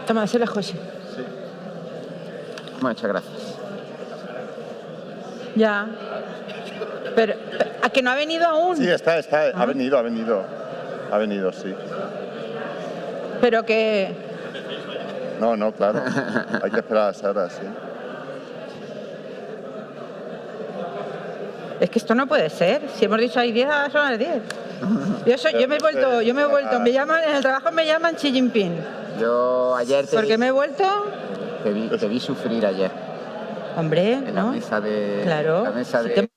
Toma, se la José. Sí. Muchas gracias. Ya. Pero, ¿a que no ha venido aún? Sí, está. Ha venido. Ha venido, sí. Pero que... No, claro. Hay que esperar a Sara, sí. Es que esto no puede ser. Si hemos dicho hay 10, son las 10. Yo me he vuelto. Me llaman, en el trabajo me llaman Xi Jinping. Yo ayer Porque me he vuelto... Te vi sufrir ayer. Hombre, en ¿no? La mesa de... Claro. La mesa de...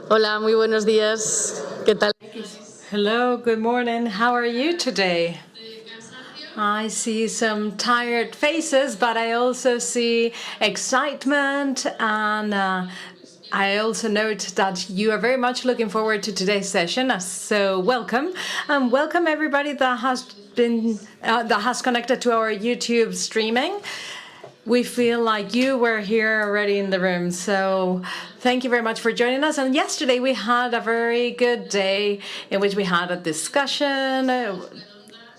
Hola, muy buenos días. ¿Qué tal? Hello, good morning. How are you today? I see some tired faces, but I also see excitement, and I also note that you are very much looking forward to today's session. So welcome, and welcome everybody that has connected to our YouTube streaming. We feel like you were here already in the room, so thank you very much for joining us. And yesterday we had a very good day in which we had a discussion,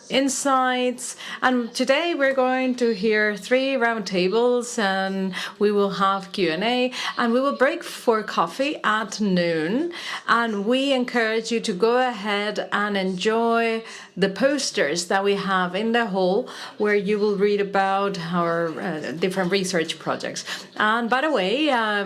insights, and today we're going to hear 3 roundtables, and we will have Q&A, and we will break for coffee at noon. And we encourage you to go ahead and enjoy the posters that we have in the hall, where you will read about our different research projects. And by the way,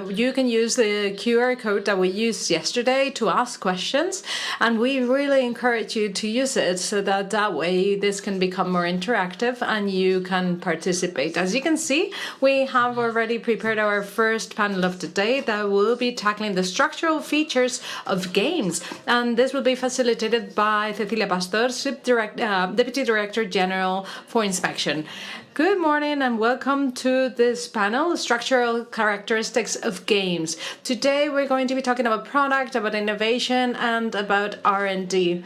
you can use the QR code that we used yesterday to ask questions, and we really encourage you to use it so that way this can become more interactive and you can participate. As you can see, we have already prepared our first panel of the day that will be tackling the structural features of games, and this will be facilitated by Cecilia Pastor, Deputy Director General for Inspection. Good morning and welcome to this panel, Structural Characteristics of Games. Today we're going to be talking about product, about innovation, and about R&D.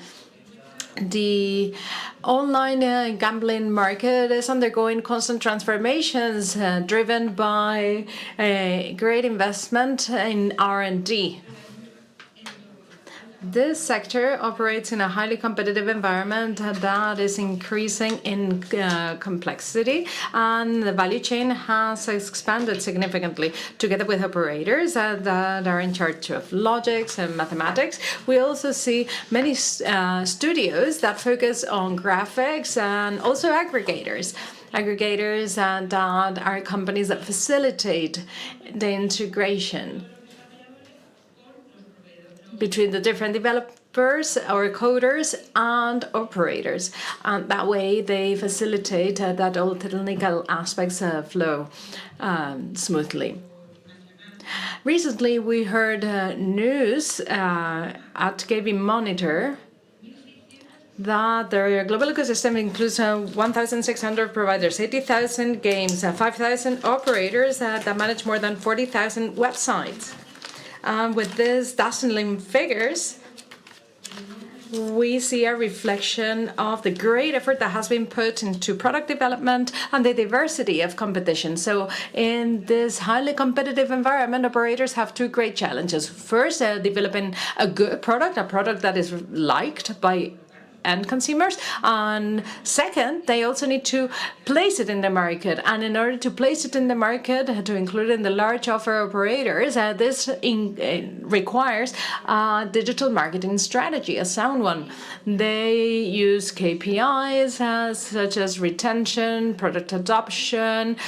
The online gambling market is undergoing constant transformations driven by a great investment in R&D. This sector operates in a highly competitive environment that is increasing in complexity, and the value chain has expanded significantly. Together with operators that are in charge of logics and mathematics, we also see many studios that focus on graphics and also aggregators. Aggregators that are companies that facilitate the integration between the different developers or coders and operators. And that way they facilitate that all technical aspects flow smoothly. Recently we heard news at Gaming Monitor that their global ecosystem includes 1,600 providers, 80,000 games, 5,000 operators that manage more than 40,000 websites. With these dazzling figures, we see a reflection of the great effort that has been put into product development and the diversity of competition. So in this highly competitive environment, operators have 2 great challenges. First, developing a good product, a product that is liked by end consumers, and second, they also need to place it in the market. And in order to place it in the market, to include in the large offer operators, this requires a digital marketing strategy, a sound one. They use KPIs such as retention, product adoption,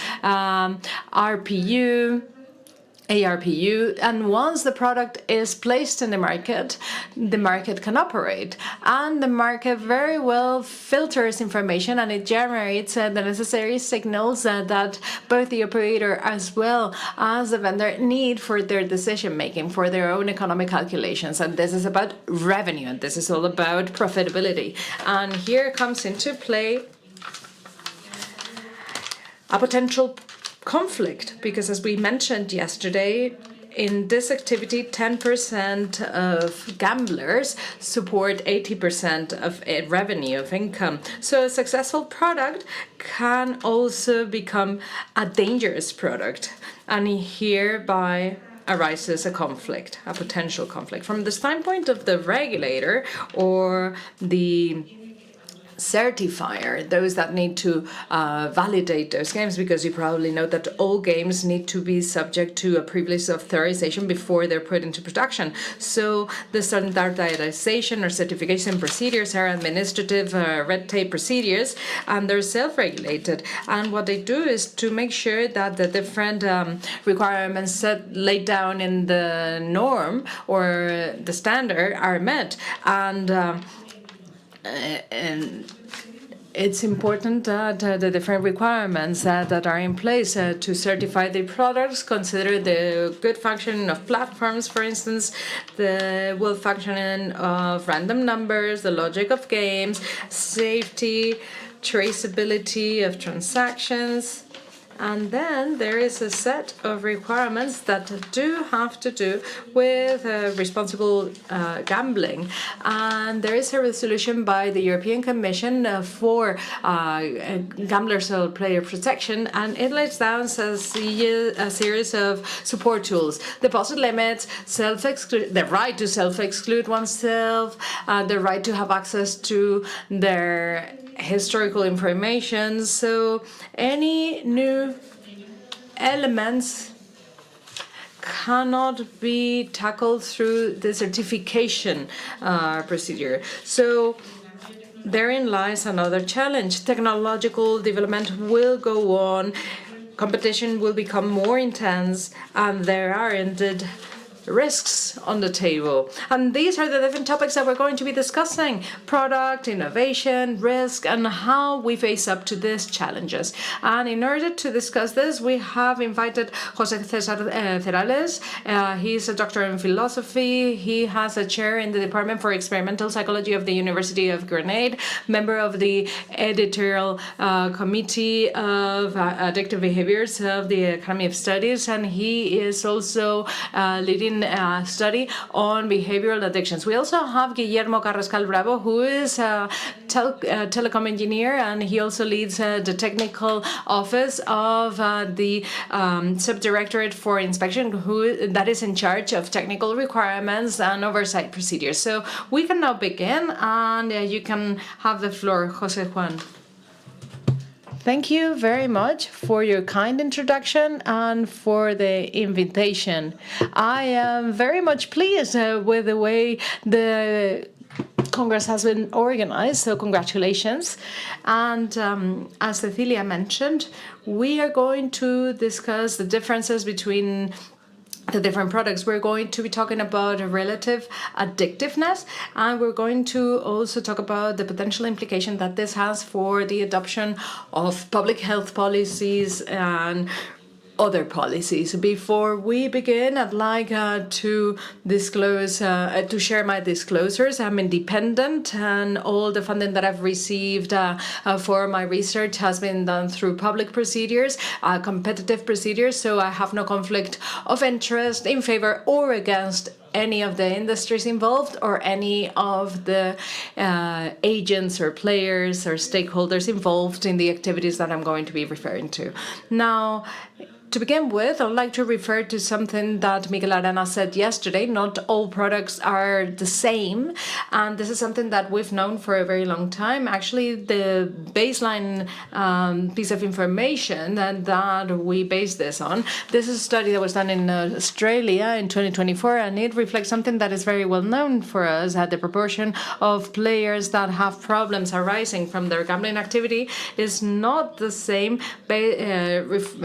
RPU, ARPU, and once the product is placed in the market can operate. And the market very well filters information, and it generates the necessary signals that both the operator as well as the vendor need for their decision making, for their own economic calculations. And this is about revenue, and this is all about profitability. And here comes into play a potential conflict, because as we mentioned yesterday, in this activity, 10% of gamblers support 80% of revenue, of income. So a successful product can also become a dangerous product, and hereby arises a conflict, a potential conflict. From the standpoint of the regulator or the certifier, those that need to validate those games, because you probably know that all games need to be subject to a previous authorization before they're put into production. So the standardization or certification procedures are administrative red tape procedures, and they're self-regulated. And what they do is to make sure that the different requirements laid down in the norm or the standard are met. And it's important that the different requirements that are in place to certify the products consider the good functioning of platforms, for instance, the well functioning of random numbers, the logic of games, safety, traceability of transactions. And then there is a set of requirements that do have to do with responsible gambling. And there is a resolution by the European Commission for gamblers or player protection, and it lays down a series of support tools: deposit limits, the right to self-exclude oneself, the right to have access to their historical information. So any new elements cannot be tackled through the certification procedure. So therein lies another challenge. Technological development will go on, competition will become more intense, and there are indeed risks on the table. And these are the different topics that we're going to be discussing: product, innovation, risk, and how we face up to these challenges. And in order to discuss this, we have invited José César Perales. He's a doctor in philosophy. He has a chair in the Department for Experimental Psychology of the University of Granada, member of the editorial committee of addictive behaviors of the Academy of Studies, and he is also leading a study on behavioral addictions. We also have Guillermo Carrascal Bravo, who is a telecom engineer, and he also leads the technical office of the subdirectorate for inspection, that is in charge of technical requirements and oversight procedures. So we can now begin, and you can have the floor, José Juan. Thank you very much for your kind introduction and for the invitation. I am very much pleased with the way the Congress has been organized, so congratulations. And as Cecilia mentioned, we are going to discuss the differences between the different products. We're going to be talking about relative addictiveness, and we're going to also talk about the potential implication that this has for the adoption of public health policies and other policies. Before we begin, I'd like to disclose, to share my disclosures. I'm independent, and all the funding that I've received for my research has been done through public procedures, competitive procedures, so I have no conflict of interest in favor or against any of the industries involved or any of the agents or players or stakeholders involved in the activities that I'm going to be referring to. Now, to begin with, I'd like to refer to something that MIKEL said yesterday. Not all products are the same, and this is something that we've known for a very long time. Actually, the baseline piece of information that we base this on, this is a study that was done in Australia in 2024, and it reflects something that is very well known for us, that the proportion of players that have problems arising from their gambling activity is not the same with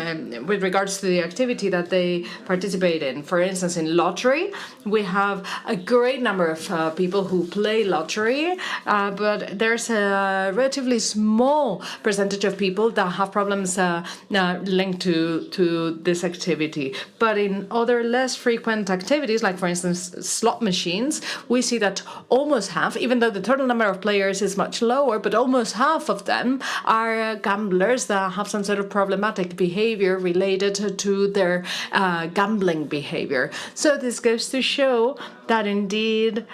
regards to the activity that they participate in. For instance, in lottery, we have a great number of people who play lottery, but there's a relatively small percentage of people that have problems linked to this activity. But in other less frequent activities, like for instance and slot machines, we see that almost half, even though the total number of players is much lower, but almost half of them are gamblers that have some sort of problematic behavior related to their gambling behavior. So this goes to show that indeed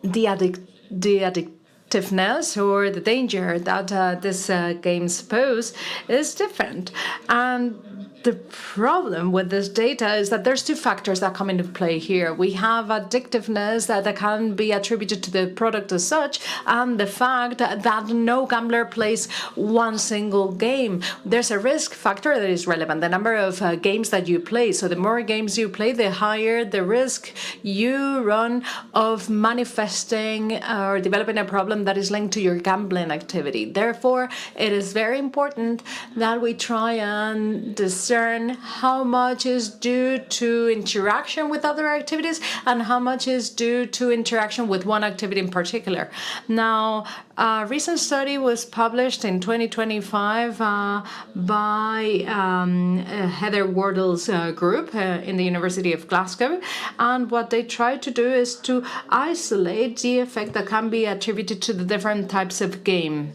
the addictiveness or the danger that these games pose is different. And the problem with this data is that there's two factors that come into play here. We have addictiveness that can be attributed to the product as such, and the fact that no gambler plays one single game. There's a risk factor that is relevant, the number of games that you play. So the more games you play, the higher the risk you run of manifesting or developing a problem that is linked to your gambling activity. Therefore, it is very important that we try and discern how much is due to interaction with other activities and how much is due to interaction with one activity in particular. Now, a recent study was published in 2025 by Heather Wardle's group in the University of Glasgow, and what they tried to do is to isolate the effect that can be attributed to the different types of game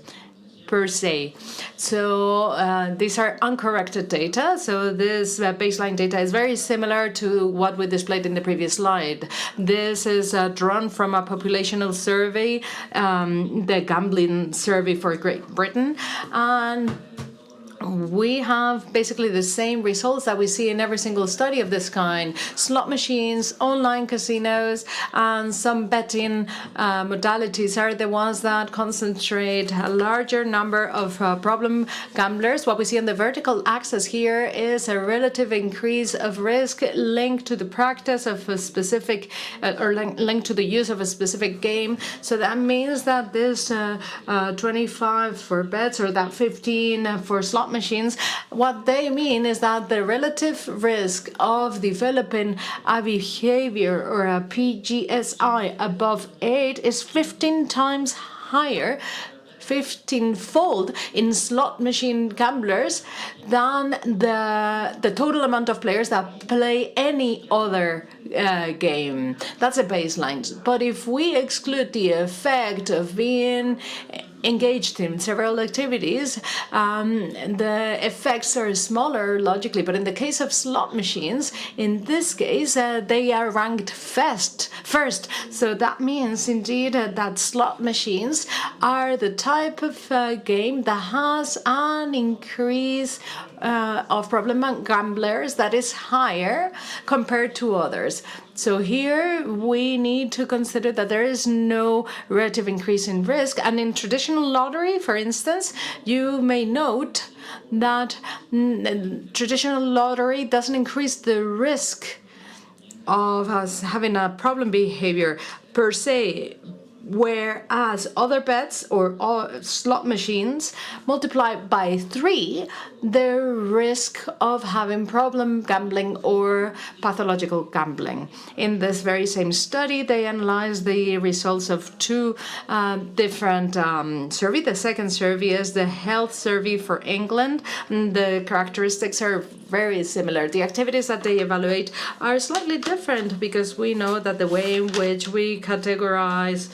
per se. So these are uncorrected data. So this baseline data is very similar to what we displayed in the previous slide. This is drawn from a populational survey, the gambling survey for Great Britain. And we have basically the same results that we see in every single study of this kind. Slot machines, online casinos, and some betting modalities are the ones that concentrate a larger number of problem gamblers. What we see on the vertical axis here is a relative increase of risk linked to the practice of a specific, or linked to the use of a specific game. So that means that this 25 for bets or that 15 for slot machines, what they mean is that the relative risk of developing a behavior or a PGSI above 8 is 15 times higher, 15-fold in slot machine gamblers than the total amount of players that play any other game. That's a baseline. But if we exclude the effect of being engaged in several activities, the effects are smaller logically. But in the case of slot machines, in this case, they are ranked first. So that means indeed that slot machines are the type of game that has an increase of problem gamblers that is higher compared to others. So here we need to consider that there is no relative increase in risk. And in traditional lottery, for instance, you may note that traditional lottery doesn't increase the risk of us having a problem behavior per se, whereas other bets or slot machines multiply by 3 the risk of having problem gambling or pathological gambling. In this very same study, they analyzed the results of 2 different surveys. The second survey is the health survey for England. The characteristics are very similar. The activities that they evaluate are slightly different because we know that the way in which we categorize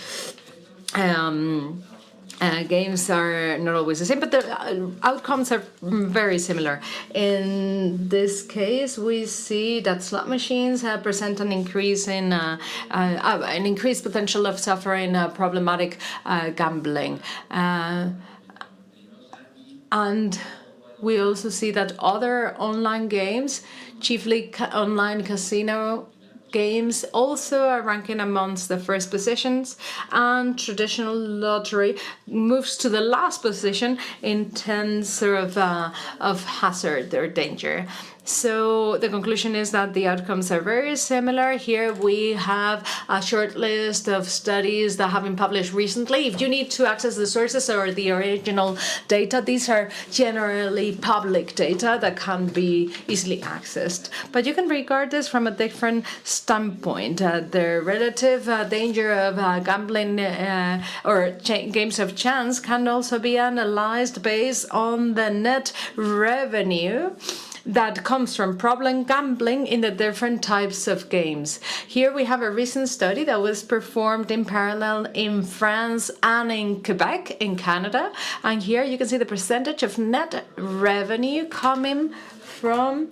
games are not always the same, but the outcomes are very similar. In this case, we see that slot machines present an increase in an increased potential of suffering problematic gambling, and we also see that other online games, chiefly online casino games, also are ranking amongst the first positions, and traditional lottery moves to the last position in terms of hazard or danger. So the conclusion is that the outcomes are very similar. Here we have a short list of studies that have been published recently. If you need to access the sources or the original data, these are generally public data that can be easily accessed. But you can regard this from a different standpoint. The relative danger of gambling or games of chance can also be analyzed based on the net revenue that comes from problem gambling in the different types of games. Here we have a recent study that was performed in parallel in France and in Quebec, in Canada. And here you can see the percentage of net revenue coming from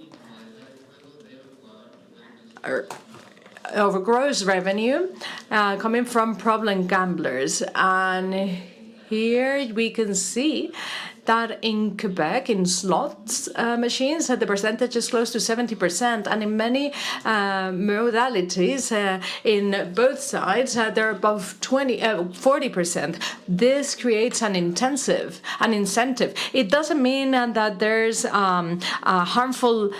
over gross revenue coming from problem gamblers. And here we can see that in Quebec, in slots machines, the percentage is close to 70%, and in many modalities, in both sides, they're above 40%. This creates an incentive. It doesn't mean that there's a harmful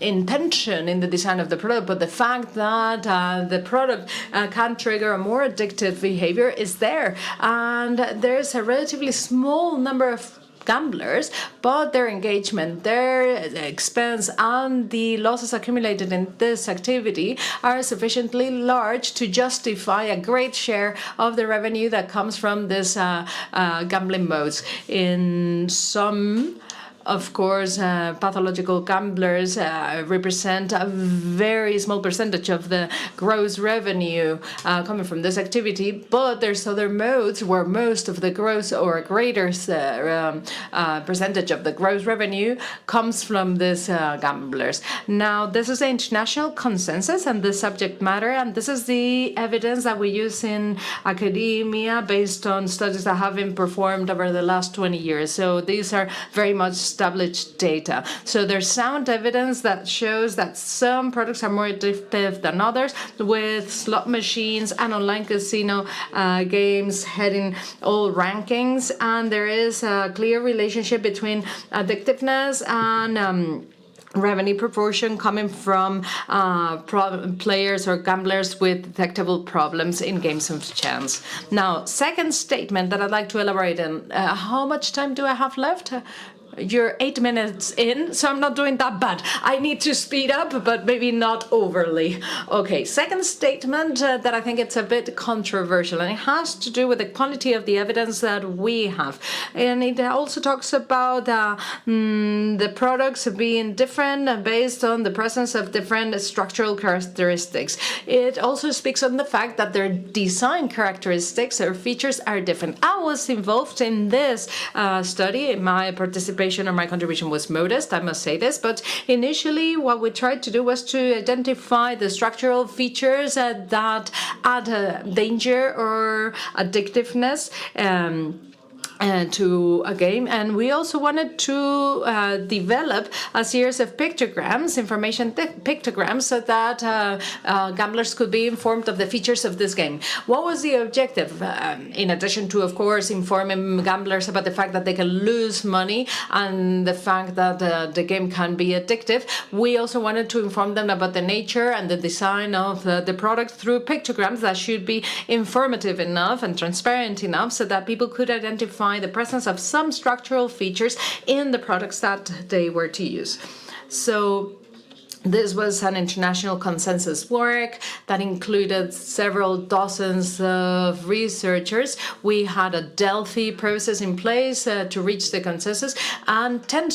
intention in the design of the product, but the fact that the product can trigger a more addictive behavior is there, and there's a relatively small number of gamblers, but their engagement, their expense, and the losses accumulated in this activity are sufficiently large to justify a great share of the revenue that comes from this gambling modes. In some, of course, pathological gamblers represent a very small percentage of the gross revenue coming from this activity, but there's other modes where most of the gross or a greater percentage of the gross revenue comes from these gamblers. Now, this is the international consensus and the subject matter, and this is the evidence that we use in academia based on studies that have been performed over the last 20 years. So these are very much established data. So there's sound evidence that shows that some products are more addictive than others, with slot machines and online casino games heading all rankings. And there is a clear relationship between addictiveness and revenue proportion coming from players or gamblers with detectable problems in games of chance. Now, second statement that I'd like to elaborate on. How much time do I have left? You're 8 minutes in, so I'm not doing that bad. I need to speed up, but maybe not overly. Okay, second statement that I think it's a bit controversial, and it has to do with the quality of the evidence that we have. And it also talks about the products being different based on the presence of different structural characteristics. It also speaks on the fact that their design characteristics or features are different. I was involved in this study. My participation or my contribution was modest, I must say this, but initially what we tried to do was to identify the structural features that add danger or addictiveness to a game, and we also wanted to develop a series of pictograms, information pictograms, so that gamblers could be informed of the features of this game. What was the objective? In addition to, of course, informing gamblers about the fact that they can lose money and the fact that the game can be addictive, we also wanted to inform them about the nature and the design of the product through pictograms that should be informative enough and transparent enough so that people could identify the presence of some structural features in the products that they were to use. So this was an international consensus work that included several dozens of researchers. We had a Delphi process in place to reach the consensus, and 10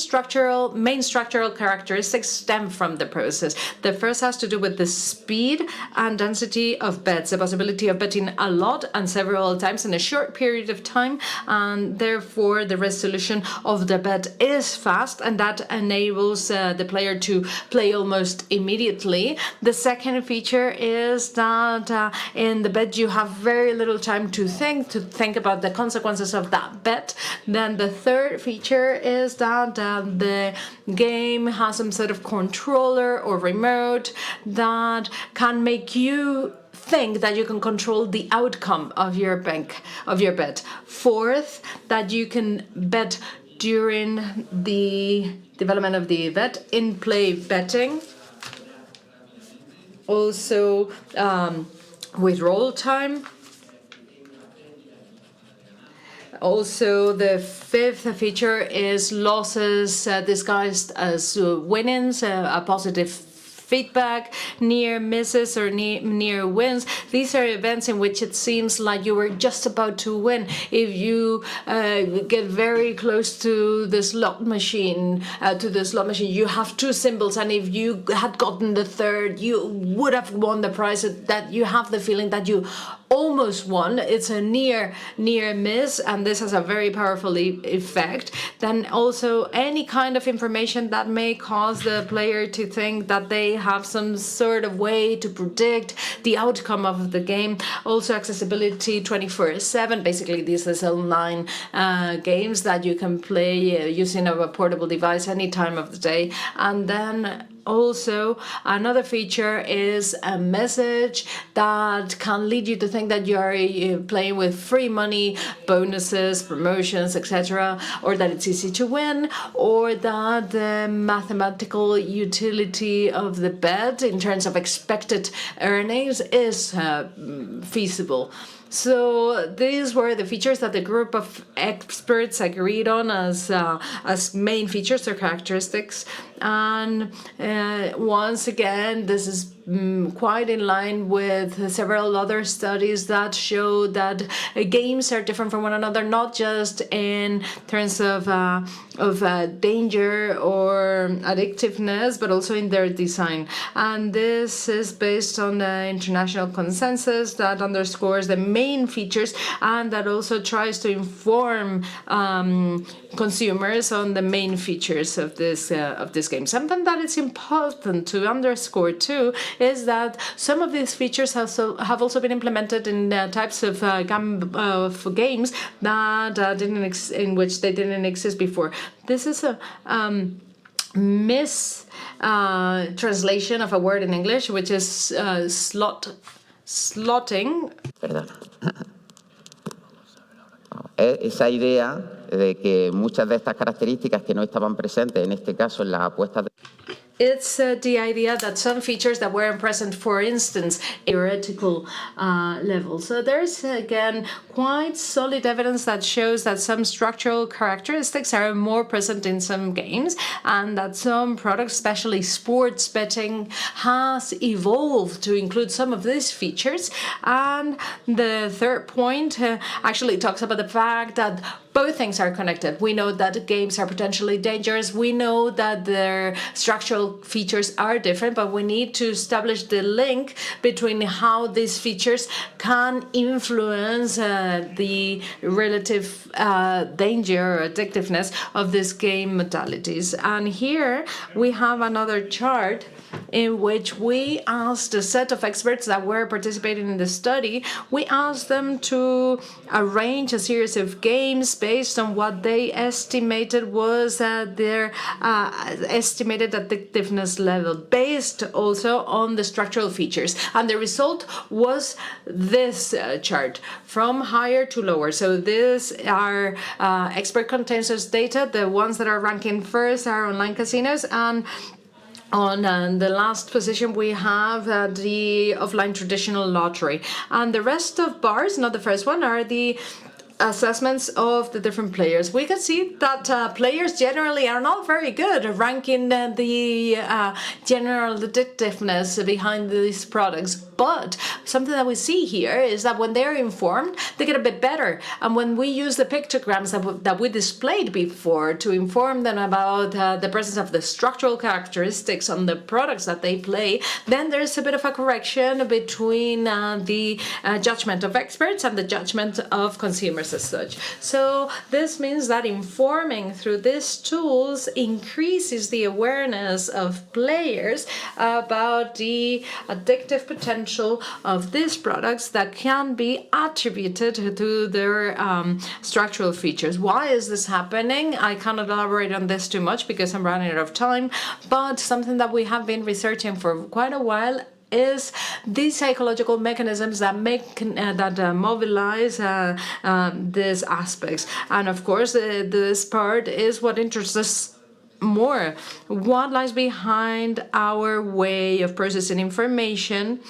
main structural characteristics stem from the process. The first has to do with the speed and density of bets, the possibility of betting a lot and several times in a short period of time, and therefore the resolution of the bet is fast, and that enables the player to play almost immediately. The second feature is that in the bet you have very little time to think about the consequences of that bet. Then the third feature is that the game has some sort of controller or remote that can make you think that you can control the outcome of your bet. Fourth, that you can bet during the development of the bet, in-play betting. Also, withdrawal time. Also, the fifth feature is losses disguised as winnings, a positive feedback, near misses or near wins. These are events in which it seems like you were just about to win. If you get very close to the slot machine, you have two symbols, and if you had gotten the third, you would have won the prize. That you have the feeling that you almost won. It's a near miss, and this has a very powerful effect. Then also any kind of information that may cause the player to think that they have some sort of way to predict the outcome of the game. Also accessibility 24/7. Basically, this is online games that you can play using a portable device any time of the day. And then also, another feature is a message that can lead you to think that you're playing with free money, bonuses, promotions, etc., or that it's easy to win, or that the mathematical utility of the bet in terms of expected earnings is feasible. So these were the features that the group of experts agreed on as main features or characteristics. And once again, this is quite in line with several other studies that show that games are different from one another, not just in terms of danger or addictiveness, but also in their design. And this is based on the international consensus that underscores the main features and that also tries to inform consumers on the main features of this game. Something that is important to underscore too is that some of these features have also been implemented in types of games that in which they didn't exist before. This is a translation of a word in English, which is slotting. Perdón. Esa idea de que muchas de estas características que no estaban presentes, en este caso en las apuestas de... It's the idea that some features that weren't present, for instance, theoretical level. So there's, again, quite solid evidence that shows that some structural characteristics are more present in some games and that some products, especially sports betting, has evolved to include some of these features. And the third point actually talks about the fact that both things are connected. We know that games are potentially dangerous. We know that their structural features are different, but we need to establish the link between how these features can influence the relative danger or addictiveness of these game modalities. And here we have another chart in which we asked a set of experts that were participating in the study, we asked them to arrange a series of games based on what they estimated was their estimated addictiveness level, based also on the structural features. And the result was this chart, from higher to lower. So these are expert consensus data. The ones that are ranking first are online casinos, and on the last position, we have the offline traditional lottery. And the rest of bars, not the first one, are the assessments of the different players. We can see that players generally are not very good at ranking the general addictiveness behind these products. But something that we see here is that when they're informed, they get a bit better. And when we use the pictograms that we displayed before to inform them about the presence of the structural characteristics on the products that they play, then there's a bit of a correction between the judgment of experts and the judgment of consumers as such. So this means that informing through these tools increases the awareness of players about the addictive potential of these products that can be attributed to their structural features. Why is this happening? I cannot elaborate on this too much because I'm running out of time, but something that we have been researching for quite a while is these psychological mechanisms that mobilize these aspects. And of course, this part is what interests us more what lies behind our way of processing information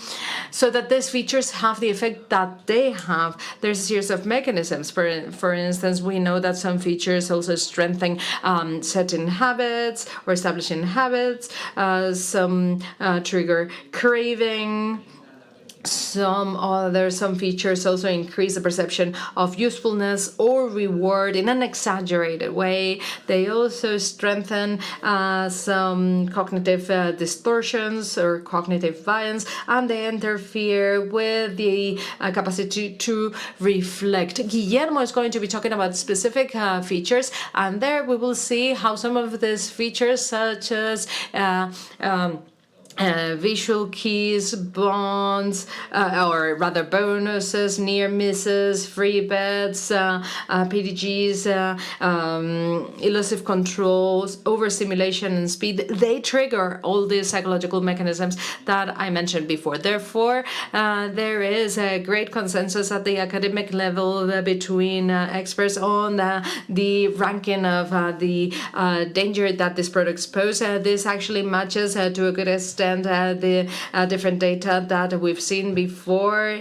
so that these features have the effect that they have. There's a series of mechanisms. For instance, we know that some features also strengthen certain habits or establishing habits, some trigger craving. Some features also increase the perception of usefulness or reward in an exaggerated way. They also strengthen some cognitive distortions or cognitive bias, and they interfere with the capacity to reflect. Guillermo is going to be talking about specific features, and there we will see how some of these features, such as visual keys, bonds, or rather bonuses, near misses, free bets, PDGs, elusive controls, overstimulation and speed, they trigger all these psychological mechanisms that I mentioned before. Therefore, there is a great consensus at the academic level between experts on the ranking of the danger that these products pose. This actually matches to a good extent the different data that we've seen before,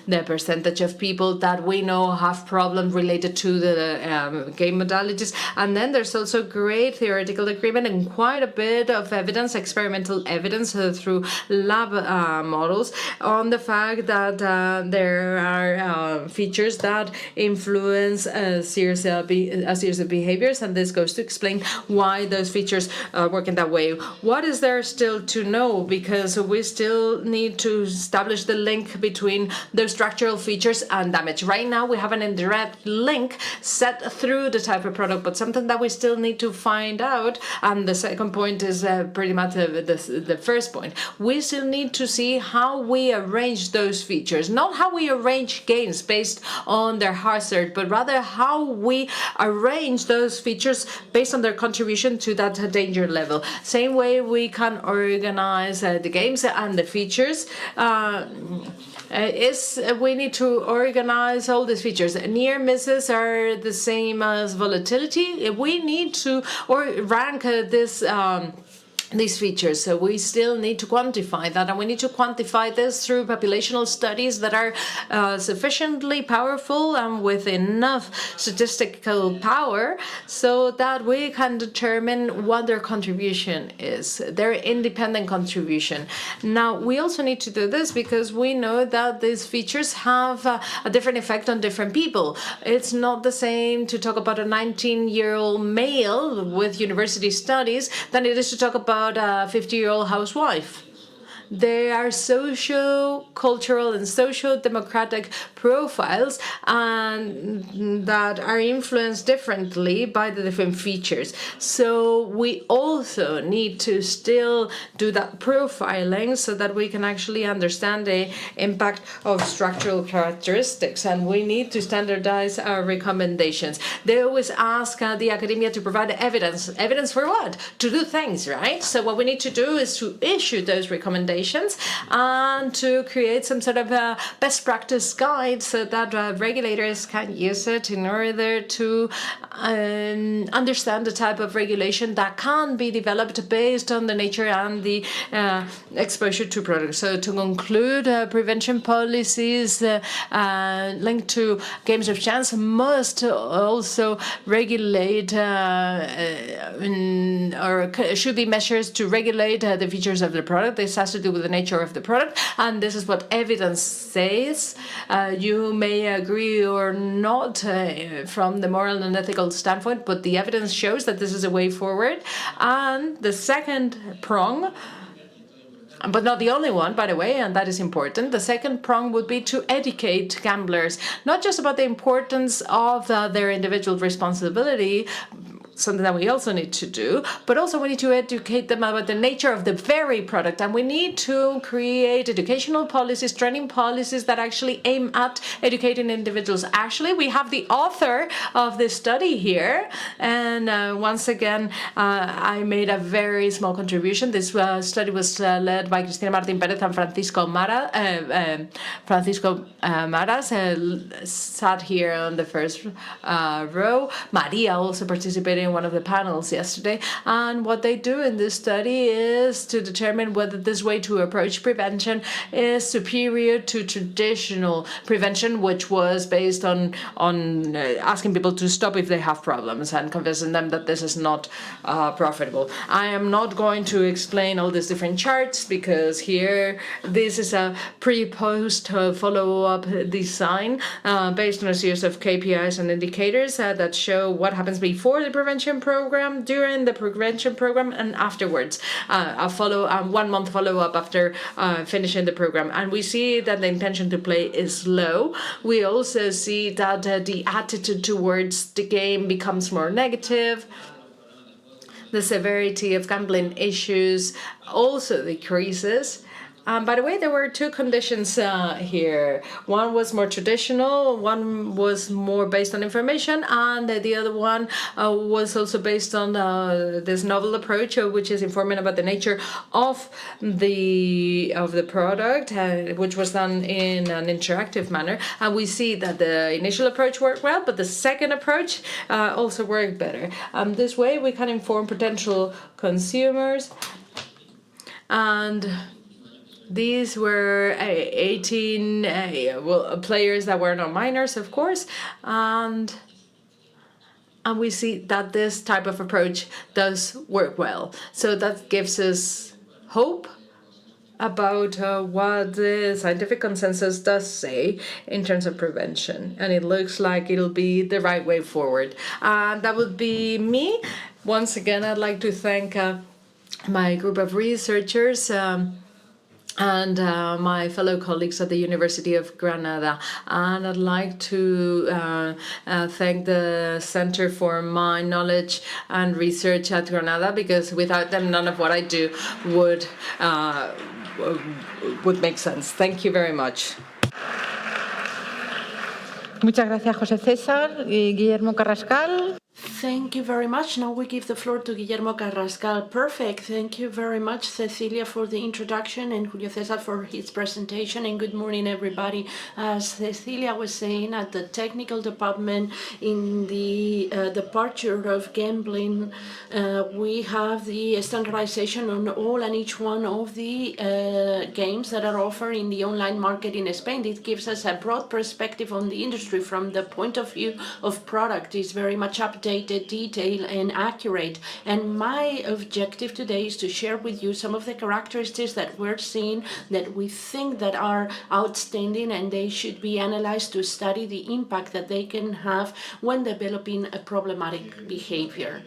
the percentage of people that we know have problems related to the game modalities. And then there's also great theoretical agreement and quite a bit of evidence, experimental evidence through lab models on the fact that there are features that influence a series of behaviors, and this goes to explain why those features work in that way. What is there still to know? Because we still need to establish the link between those structural features and damage. Right now, we have an indirect link set through the type of product, but something that we still need to find out, and the second point is pretty much the first point. We still need to see how we arrange those features, not how we arrange games based on their hazard, but rather how we arrange those features based on their contribution to that danger level. Same way we can organize the games and the features. We need to organize all these features. Near misses are the same as volatility. We need to rank these features. So we still need to quantify that, and we need to quantify this through populational studies that are sufficiently powerful and with enough statistical power so that we can determine what their contribution is, their independent contribution. Now, we also need to do this because we know that these features have a different effect on different people. It's not the same to talk about a 19-year-old male with university studies than it is to talk about a 50-year-old housewife. They are socio-cultural and socio-democratic profiles and that are influenced differently by the different features. So we also need to still do that profiling so that we can actually understand the impact of structural characteristics, and we need to standardize our recommendations. They always ask the academia to provide evidence. Evidence for what? To do things, right? So what we need to do is to issue those recommendations and to create some sort of a best practice guide so that regulators can use it in order to understand the type of regulation that can be developed based on the nature and the exposure to products. So to conclude, prevention policies linked to games of chance must also regulate or should be measures to regulate the features of the product. This has to do with the nature of the product, and this is what evidence says. You may agree or not from the moral and ethical standpoint, but the evidence shows that this is a way forward. And the second prong, but not the only one, by the way, and that is important. The second prong would be to educate gamblers, not just about the importance of their individual responsibility, something that we also need to do, but also we need to educate them about the nature of the very product, and we need to create educational policies, training policies that actually aim at educating individuals. Actually, we have the author of this study here, and once again, I made a very small contribution. This study was led by Cristina Martín Pérez and Francisco Maras sat here on the first row. Maria also participated in one of the panels yesterday. And what they do in this study is to determine whether this way to approach prevention is superior to traditional prevention, which was based on asking people to stop if they have problems and convincing them that this is not profitable. I am not going to explain all these different charts because here this is a pre-post follow-up design based on a series of KPIs and indicators that show what happens before the prevention program, during the prevention program, and afterwards. A 1-month follow-up after finishing the program. And we see that the intention to play is low. We also see that the attitude towards the game becomes more negative. The severity of gambling issues also decreases. By the way, there were two conditions here. One was more traditional, one was more based on information, and the other one was also based on this novel approach, which is informing about the nature of the product, which was done in an interactive manner. And we see that the initial approach worked well, but the second approach also worked better. This way, we can inform potential consumers. And these were 18 players that were not minors, of course, and we see that this type of approach does work well. So that gives us hope about what the scientific consensus does say in terms of prevention, and it looks like it'll be the right way forward. That would be me. Once again, I'd like to thank my group of researchers and my fellow colleagues at the University of Granada. And I'd like to thank the Center for Mind, Knowledge and Research at Granada, because without them, none of what I do would make sense. Thank you very much. Muchas gracias, José César. Y Guillermo Carrascal. Thank you very much. Now we give the floor to Guillermo Carrascal. Perfect. Thank you very much, Cecilia, for the introduction, and Julio César for his presentation. And good morning, everybody. As Cecilia was saying, at the technical department in the departure of gambling, we have the standardization on all and each one of the games that are offered in the online market in Spain. It gives us a broad perspective on the industry from the point of view of product. It's very much updated, detailed and accurate. And my objective today is to share with you some of the characteristics that we're seeing that we think that are outstanding, and they should be analyzed to study the impact that they can have when developing a problematic behavior.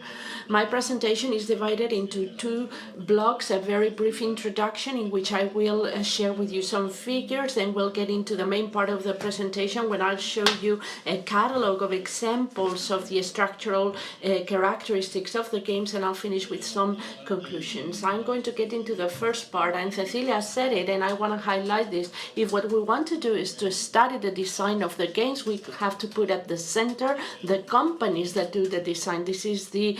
My presentation is divided into two blocks: a very brief introduction in which I will share with you some figures, and we'll get into the main part of the presentation when I'll show you a catalog of examples of the structural characteristics of the games, and I'll finish with some conclusions. I'm going to get into the first part, and Cecilia said it, and I want to highlight this. If what we want to do is to study the design of the games, we have to put at the center the companies that do the design. This is the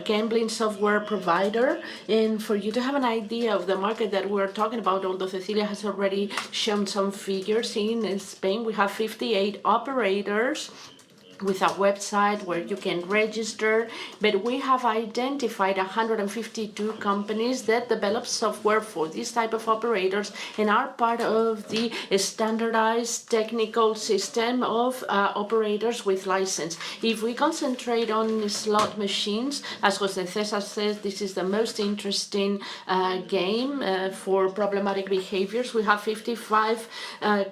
gambling software provider, and for you to have an idea of the market that we're talking about, although Cecilia has already shown some figures, in Spain we have 58 operators with a website where you can register, but we have identified 152 companies that develop software for this type of operators and are part of the standardized technical system of operators with license. If we concentrate on slot machines, as José César says, this is the most interesting game for problematic behaviors. We have 55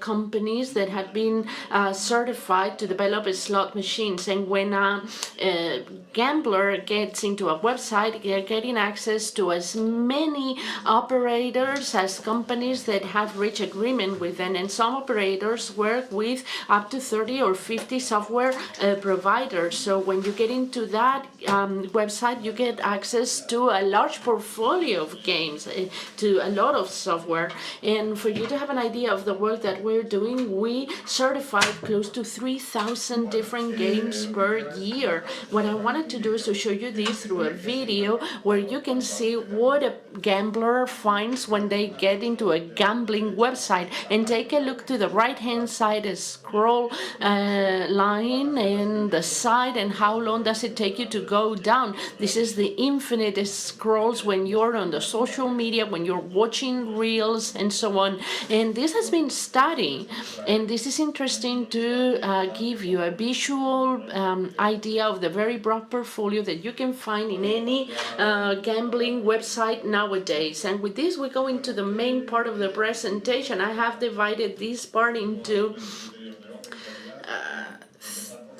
companies that have been certified to develop a slot machines, and when a gambler gets into a website, they're getting access to as many operators as companies that have reached agreement with them, and some operators work with up to 30 or 50 software providers. So when you get into that website, you get access to a large portfolio of games, to a lot of software. And for you to have an idea of the work that we're doing, we certified close to 3,000 different million games per year. What I wanted to do is to show you this through a video where you can see what a gambler finds when they get into a gambling website. And take a look to the right-hand side, a scroll line and the side, and how long does it take you to go down. This is the infinite scrolls when you're on the social media, when you're watching reels and so on. And this has been studied, and this is interesting to give you a visual idea of the very broad portfolio that you can find in any gambling website nowadays. And with this, we go into the main part of the presentation. I have divided this part into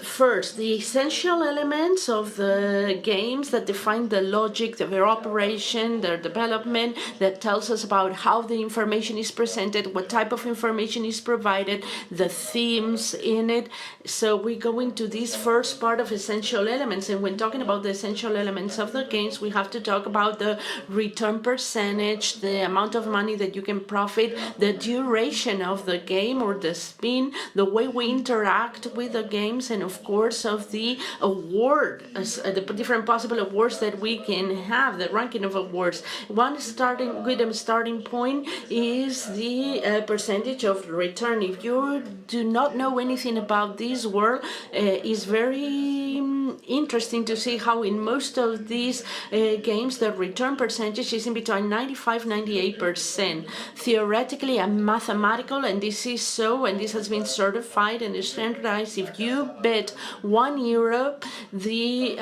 first, the essential elements of the games that define the logic, their operation, their development, that tells us about how the information is presented, what type of information is provided, the themes in it. So we go into this first part of essential elements. And when talking about the essential elements of the games, we have to talk about the return percentage, the amount of money that you can profit, the duration of the game or the spin, the way we interact with the games, and of course of the award, the different possible awards that we can have, the ranking of awards. One good starting point is the percentage of return. If you do not know anything about this world, it's very interesting to see how in most of these games the return percentage is in between 95-98%. Theoretically and mathematical, and this is so, and this has been certified and standardized. If you bet €1, the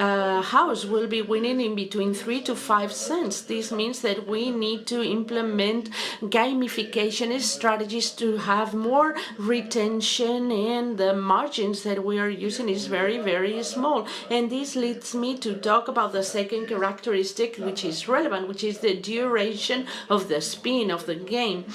house will be winning in between 3 to 5 cents. This means that we need to implement gamification strategies to have more retention, and the margins that we are using is very, very small. And this leads me to talk about the second characteristic, which is relevant, which is the duration of the spin of the game.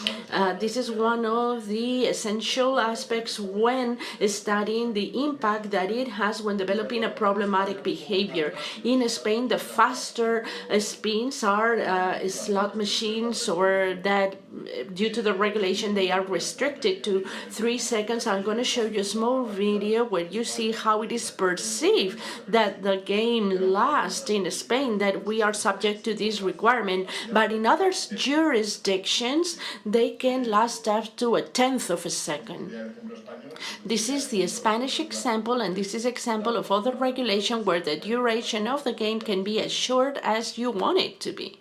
This is one of the essential aspects when studying the impact that it has when developing a problematic behavior. In Spain, the faster spins are slot machines, or that due to the regulation they are restricted to 3 seconds. I'm going to show you a small video where you see how it is perceived that the game lasts in Spain, that we are subject to this requirement. But in other jurisdictions, they can last up to 1/10 of a second. This is the Spanish example, and this is example of other regulation where the duration of the game can be as short as you want it to be.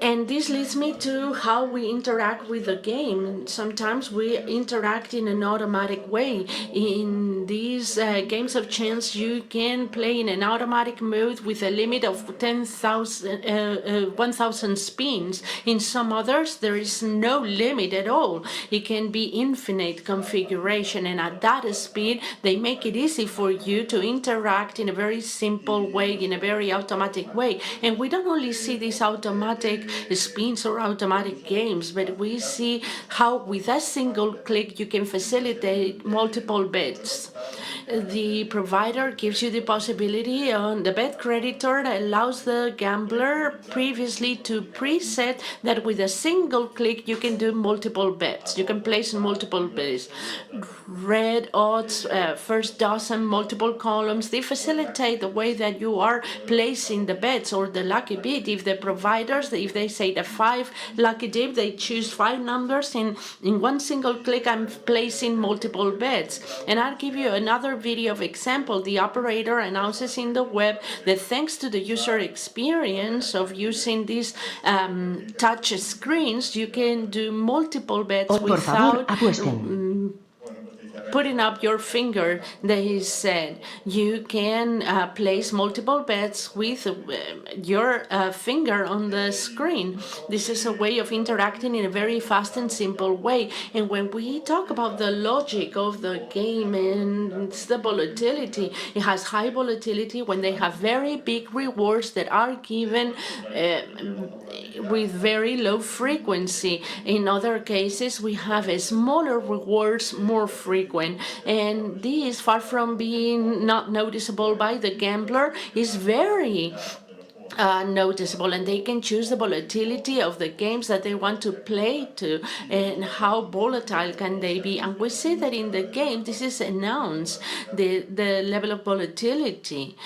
And this leads me to how we interact with the game. Sometimes we interact in an automatic way. In these games of chance, you can play in an automatic mode with a limit of 1,000 spins. In some others, there is no limit at all. It can be infinite configuration, and at that speed, they make it easy for you to interact in a very simple way, in a very automatic way. And we don't only see these automatic spins or automatic games, but we see how with a single click you can facilitate multiple bets. The provider gives you the possibility on the bet creditor that allows the gambler previously to preset that with a single click you can do multiple bets. You can place multiple bets. Red odds, first dozen, multiple columns. They facilitate the way that you are placing the bets or the lucky bid. If the providers, if they say the 5 lucky dip, they choose 5 numbers, and in one single click I'm placing multiple bets. And I'll give you another video of example. The operator announces in the web that thanks to the user experience of using these touch screens, you can do multiple bets without putting up your finger. They said you can place multiple bets with your finger on the screen. This is a way of interacting in a very fast and simple way. And when we talk about the logic of the game and it's the volatility, it has high volatility when they have very big rewards that are given with very low frequency. In other cases, we have a smaller rewards, more frequent. And this, far from being not noticeable by the gambler, is very noticeable, and they can choose the volatility of the games that they want to play to and how volatile can they be. And we see that in the game this is announced, the level of volatility.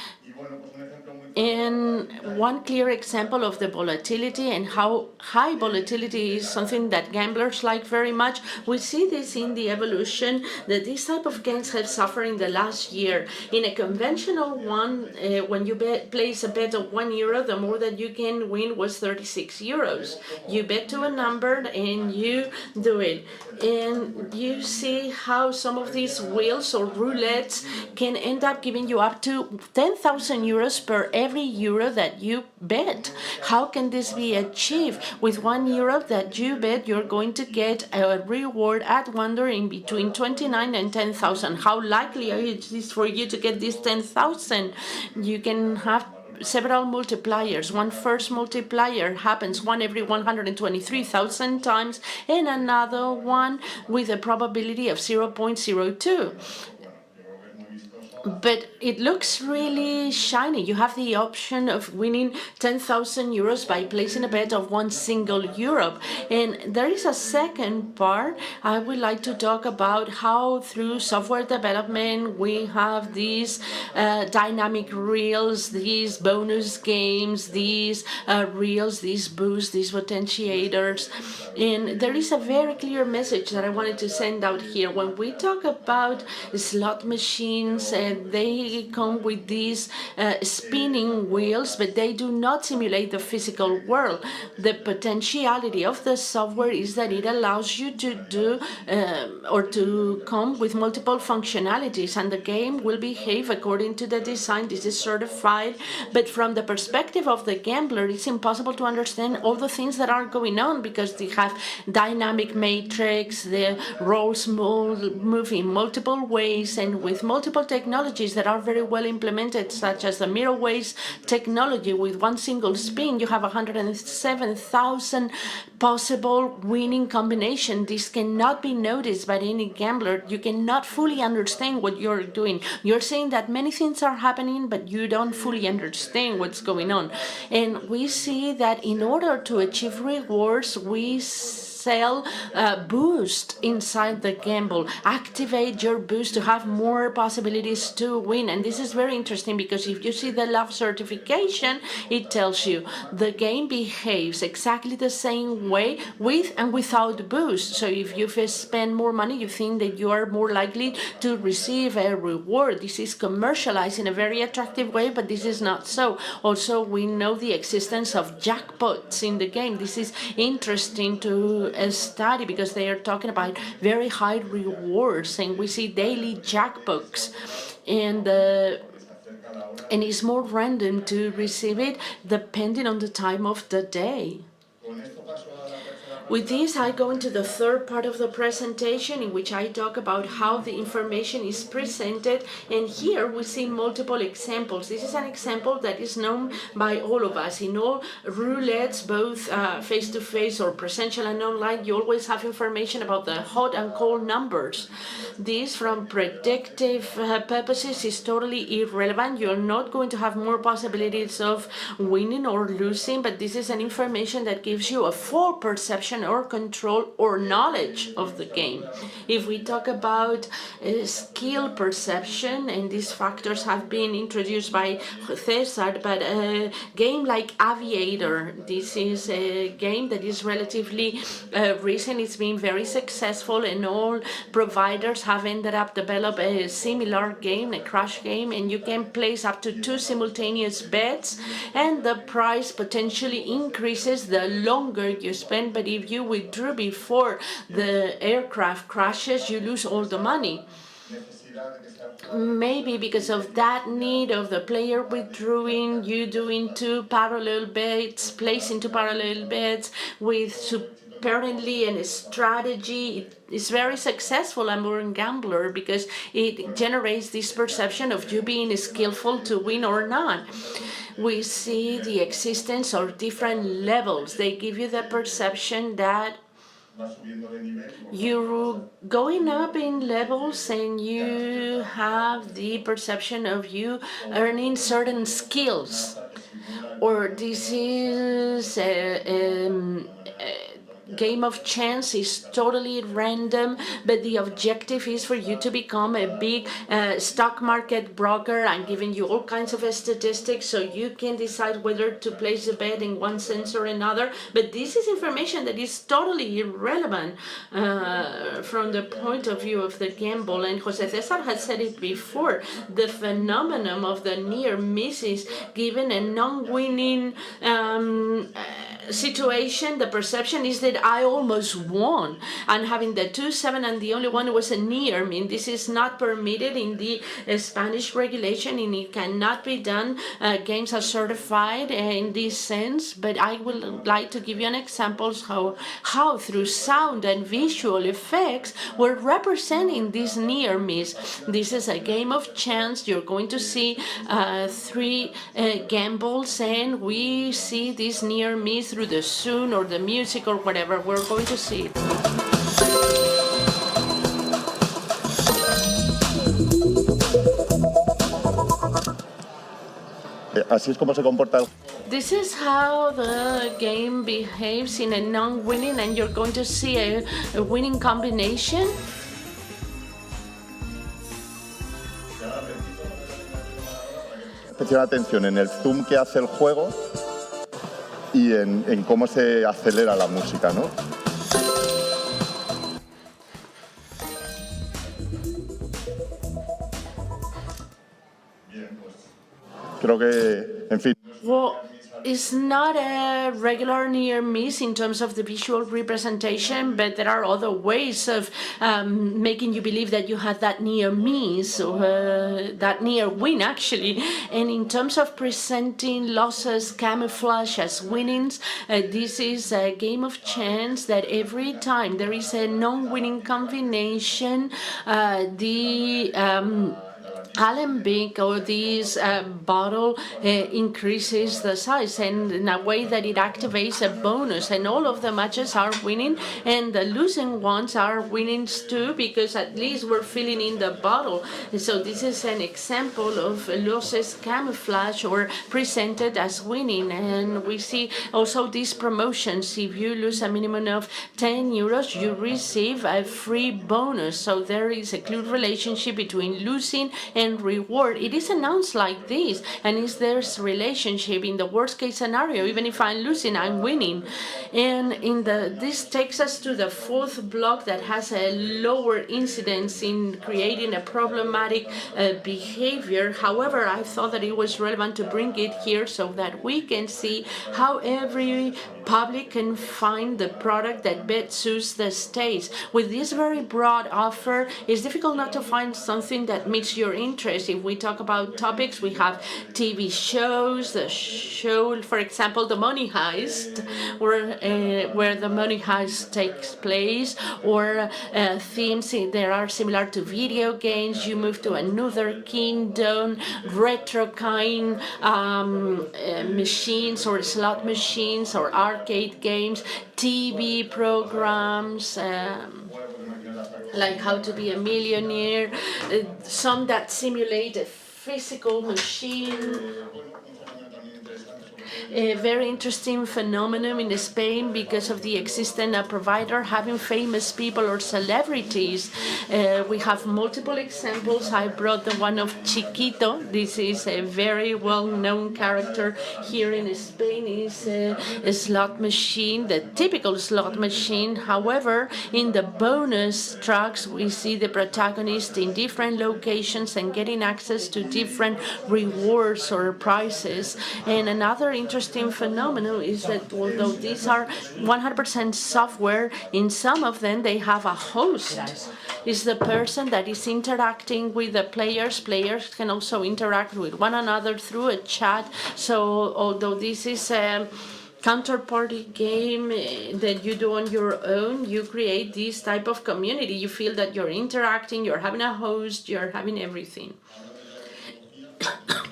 And one clear example of the volatility and how high volatility is something that gamblers like very much. We see this in the evolution that these type of games have suffered in the last year. In a conventional one, when you place a bet of €1, the more that you can win was 36 euros. You bet to a number and you do it. And you see how some of these wheels or roulettes can end up giving you up to 10,000 euros per every euro that you bet. How can this be achieved? With €1 that you bet, you're going to get a reward at Wonder in between 29 and 10,000. How likely is it for you to get this 10,000? You can have several multipliers. One first multiplier happens one every 123,000 times, and another one with a probability of 0.02. But it looks really shiny. You have the option of winning 10,000 euros by placing a bet of one single euro. And there is a second part. I would like to talk about how through software development we have these dynamic reels, these bonus games, these reels, these boosts, these potentiators. And there is a very clear message that I wanted to send out here. When we talk about slot machines, they come with these spinning wheels, but they do not simulate the physical world. The potentiality of the software is that it allows you to do or to come with multiple functionalities, and the game will behave according to the design. This is certified, but from the perspective of the gambler, it's impossible to understand all the things that are going on because they have dynamic matrix, the rolls move in multiple ways and with multiple technologies that are very well implemented, such as the mirror waves technology. With one single spin, you have 107,000 possible winning combination. This cannot be noticed by any gambler. You cannot fully understand what you're doing. You're saying that many things are happening, but you don't fully understand what's going on. And we see that in order to achieve rewards, we sell boost inside the gamble. Activate your boost to have more possibilities to win. And this is very interesting because if you see the love certification, it tells you the game behaves exactly the same way with and without boost. So if you spend more money, you think that you are more likely to receive a reward. This is commercialized in a very attractive way, but this is not so. Also, we know the existence of jackpots in the game. This is interesting to study because they are talking about very high rewards, and we see daily jackpots, and it's more random to receive it depending on the time of the day. With this, I go into the third part of the presentation in which I talk about how the information is presented. And here we see multiple examples. This is an example that is known by all of us. In all roulettes, both face-to-face or presential and online, you always have information about the hot and cold numbers. This, from predictive purposes, is totally irrelevant. You're not going to have more possibilities of winning or losing, but this is an information that gives you a full perception or control or knowledge of the game. If we talk about skill perception, and these factors have been introduced by César, but a game like Aviator, this is a game that is relatively recent. It's been very successful, and all providers have ended up developing a similar game, a crash game, and you can place up to 2 simultaneous bets, and the price potentially increases the longer you spend. But if you withdrew before the aircraft crashes, you lose all the money. Maybe because of that need of the player withdrawing, you doing 2 parallel bets, placing 2 parallel bets with apparently a strategy. It's very successful among gambler because it generates this perception of you being skillful to win or not. We see the existence of different levels. They give you the perception that you're going up in levels and you have the perception of you earning certain skills. or this is game of chance, is totally random, but the objective is for you to become a big stock market broker. I'm giving you all kinds of statistics so you can decide whether to place a bet in one sense or another. But this is information that is totally irrelevant from the point of view of the gamble. And Jose César has said it before, the phenomenon of the near misses, given a non-winning situation, the perception is that I almost won, and having the 2-7 and the only one was a near. I mean, this is not permitted in the Spanish regulation, and it cannot be done. Games are certified in this sense, but I would like to give you an example how through sound and visual effects we're representing this near miss. This is a game of chance. You're going to see 3 gambles, and we see this near miss through the sound or the music or whatever. We're going to see it. Así es como se comporta. This is how the game behaves in a non-winning, and you're going to see a winning combination. Especial atención en el zoom que hace el juego y en cómo se acelera la música, ¿no? Creo que, en fin. Well, it's not a regular near miss in terms of the visual representation, but there are other ways of making you believe that you had that near miss or that near win, actually. And in terms of presenting losses camouflage as winnings, this is a game of chance that every time there is a non-winning combination, alembic or this bottle increases the size, and in a way that it activates a bonus, and all of the matches are winning, and the losing ones are winnings too, because at least we're filling in the bottle. So this is an example of losses camouflage or presented as winning. And we see also these promotions. If you lose a minimum of 10 euros, you receive a free bonus. So there is a clear relationship between losing and reward. It is announced like this, and is there's relationship in the worst case scenario. Even if I'm losing, I'm winning. And this takes us to the 4th block that has a lower incidence in creating a problematic behavior. However, I thought that it was relevant to bring it here so that we can see how every public can find the product that best suits the states. With this very broad offer, it's difficult not to find something that meets your interest. If we talk about topics, we have TV shows, the show, for example, The Money Heist, where the money heist takes place, or themes that are similar to video games. You move to another kingdom, retro kind machines or slot machines or arcade games, TV programs, like How to Be a Millionaire, some that simulate a physical machine. A very interesting phenomenon in Spain because of the existence of provider having famous people or celebrities. We have multiple examples. I brought the one of Chiquito. This is a very well-known character here in Spain. It's a slot machine, the typical slot machine. However, in the bonus tracks, we see the protagonist in different locations and getting access to different rewards or prizes. And another interesting phenomenon is that although these are 100% software, in some of them they have a host. It's the person that is interacting with the players. Players can also interact with one another through a chat. So although this is a counterparty game that you do on your own, you create this type of community. You feel that you're interacting, you're having a host, you're having everything.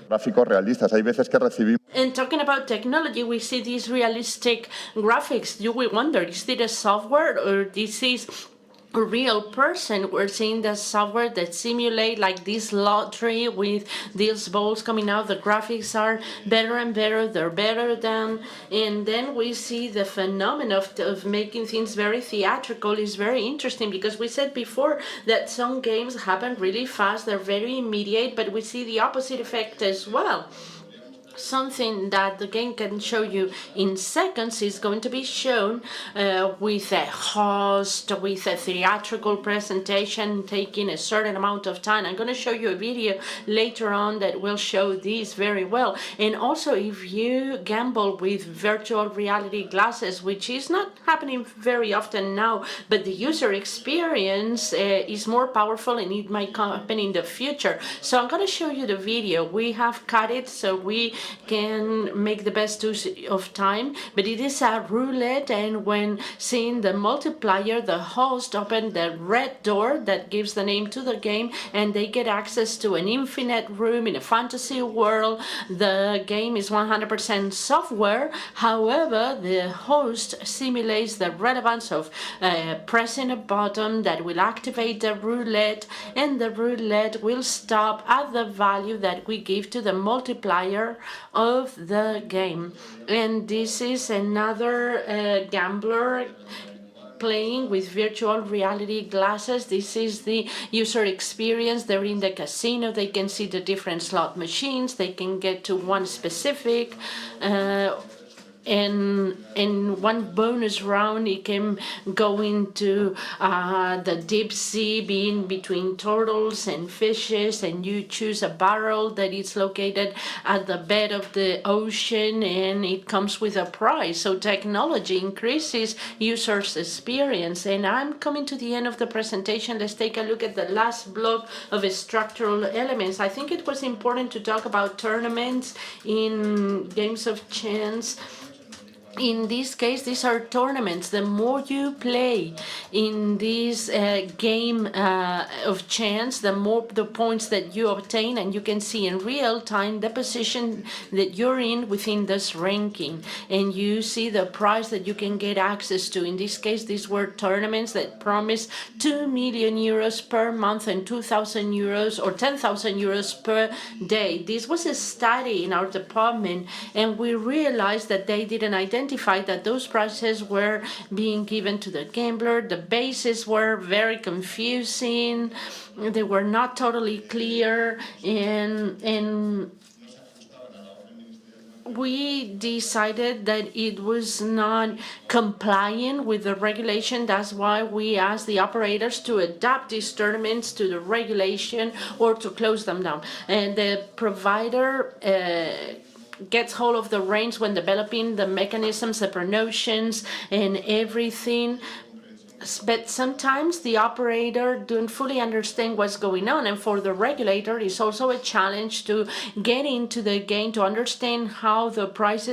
Gráficos realistas. Hay veces que recibimos. And talking about technology, we see these realistic graphics. Do we wonder, is it a software or this is a real person. We're seeing the software that simulate like this lottery with these balls coming out. The graphics are better and better. They're better than, and then we see the phenomenon of making things very theatrical is very interesting, because we said before that some games happen really fast. They're very immediate, but we see the opposite effect as well. Something that the game can show you in seconds is going to be shown with a host, with a theatrical presentation taking a certain amount of time. I'm going to show you a video later on that will show this very well. And also, if you gamble with virtual reality glasses, which is not happening very often now, but the user experience is more powerful, and it might happen in the future. So I'm going to show you the video. We have cut it so we can make the best use of time, but it is a roulette, and when seeing the multiplier, the host open the red door that gives the name to the game, and they get access to an infinite room in a fantasy world. The game is 100% software. However, the host simulates the relevance of pressing a button that will activate the roulette, and the roulette will stop at the value that we give to the multiplier of the game. And this is another gambler playing with virtual reality glasses. This is the user experience. They're in the casino. They can see the different slot machines. They can get to one specific and in one bonus round, it can go into the deep sea, being between turtles and fishes, and you choose a barrel that is located at the bed of the ocean, and it comes with a prize. So technology increases users' experience. And I'm coming to the end of the presentation. Let's take a look at the last block of structural elements. I think it was important to talk about tournaments in games of chance. In this case, these are tournaments. The more you play in this game of chance, the more the points that you obtain, and you can see in real time the position that you're in within this ranking, and you see the prize that you can get access to. In this case, these were tournaments that promised 2 million euros per month and 2,000 euros or 10,000 euros per day. This was a study in our department, and we realized that they didn't identify that those prizes were being given to the gambler. The bases were very confusing. They were not totally clear, and we decided that it was not compliant with the regulation. That's why we asked the operators to adapt these tournaments to the regulation or to close them down. And the provider gets hold of the reins when developing the mechanisms, the promotions, and everything. But sometimes the operator don't fully understand what's going on, and for the regulator, it's also a challenge to get into the game to understand how the price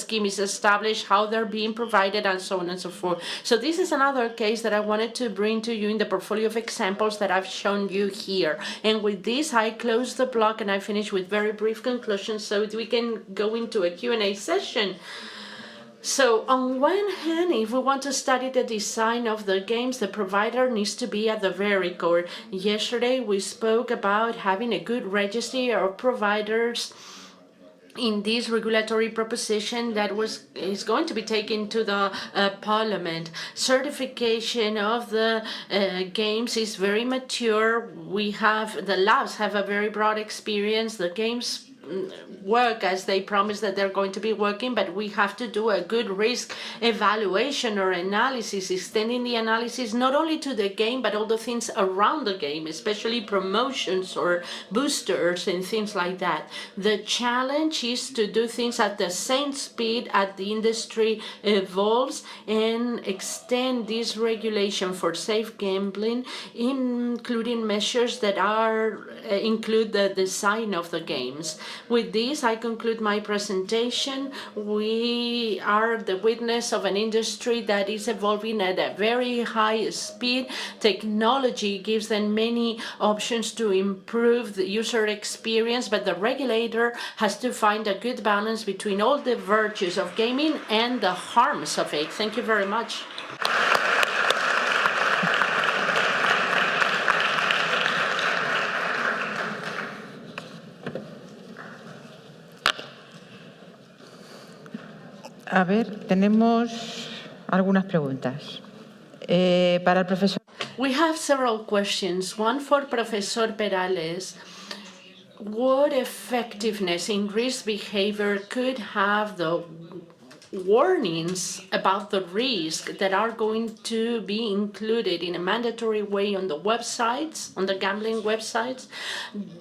scheme is established, how they're being provided, and so on and so forth. So this is another case that I wanted to bring to you in the portfolio of examples that I've shown you here. And with this, I close the block and I finish with very brief conclusions so that we can go into a Q&A session. So on one hand, if we want to study the design of the games, the provider needs to be at the very core. Yesterday, we spoke about having a good registry of providers in this regulatory proposition that is going to be taken to the Parliament. Certification of the games is very mature. The labs have a very broad experience. The games work as they promise that they're going to be working, but we have to do a good risk evaluation or analysis, extending the analysis not only to the game but all the things around the game, especially promotions or boosters and things like that. The challenge is to do things at the same speed as the industry evolves and extend this regulation for safe gambling, including measures that include the design of the games. With this, I conclude my presentation. We are the witness of an industry that is evolving at a very high speed. Technology gives them many options to improve the user experience, but the regulator has to find a good balance between all the virtues of gaming and the harms of it. Thank you very much. A ver, tenemos algunas preguntas. Para el profesor. We have several questions. One for Professor Perales. What effectiveness in risk behavior could have the warnings about the risk that are going to be included in a mandatory way on the websites, on the gambling websites?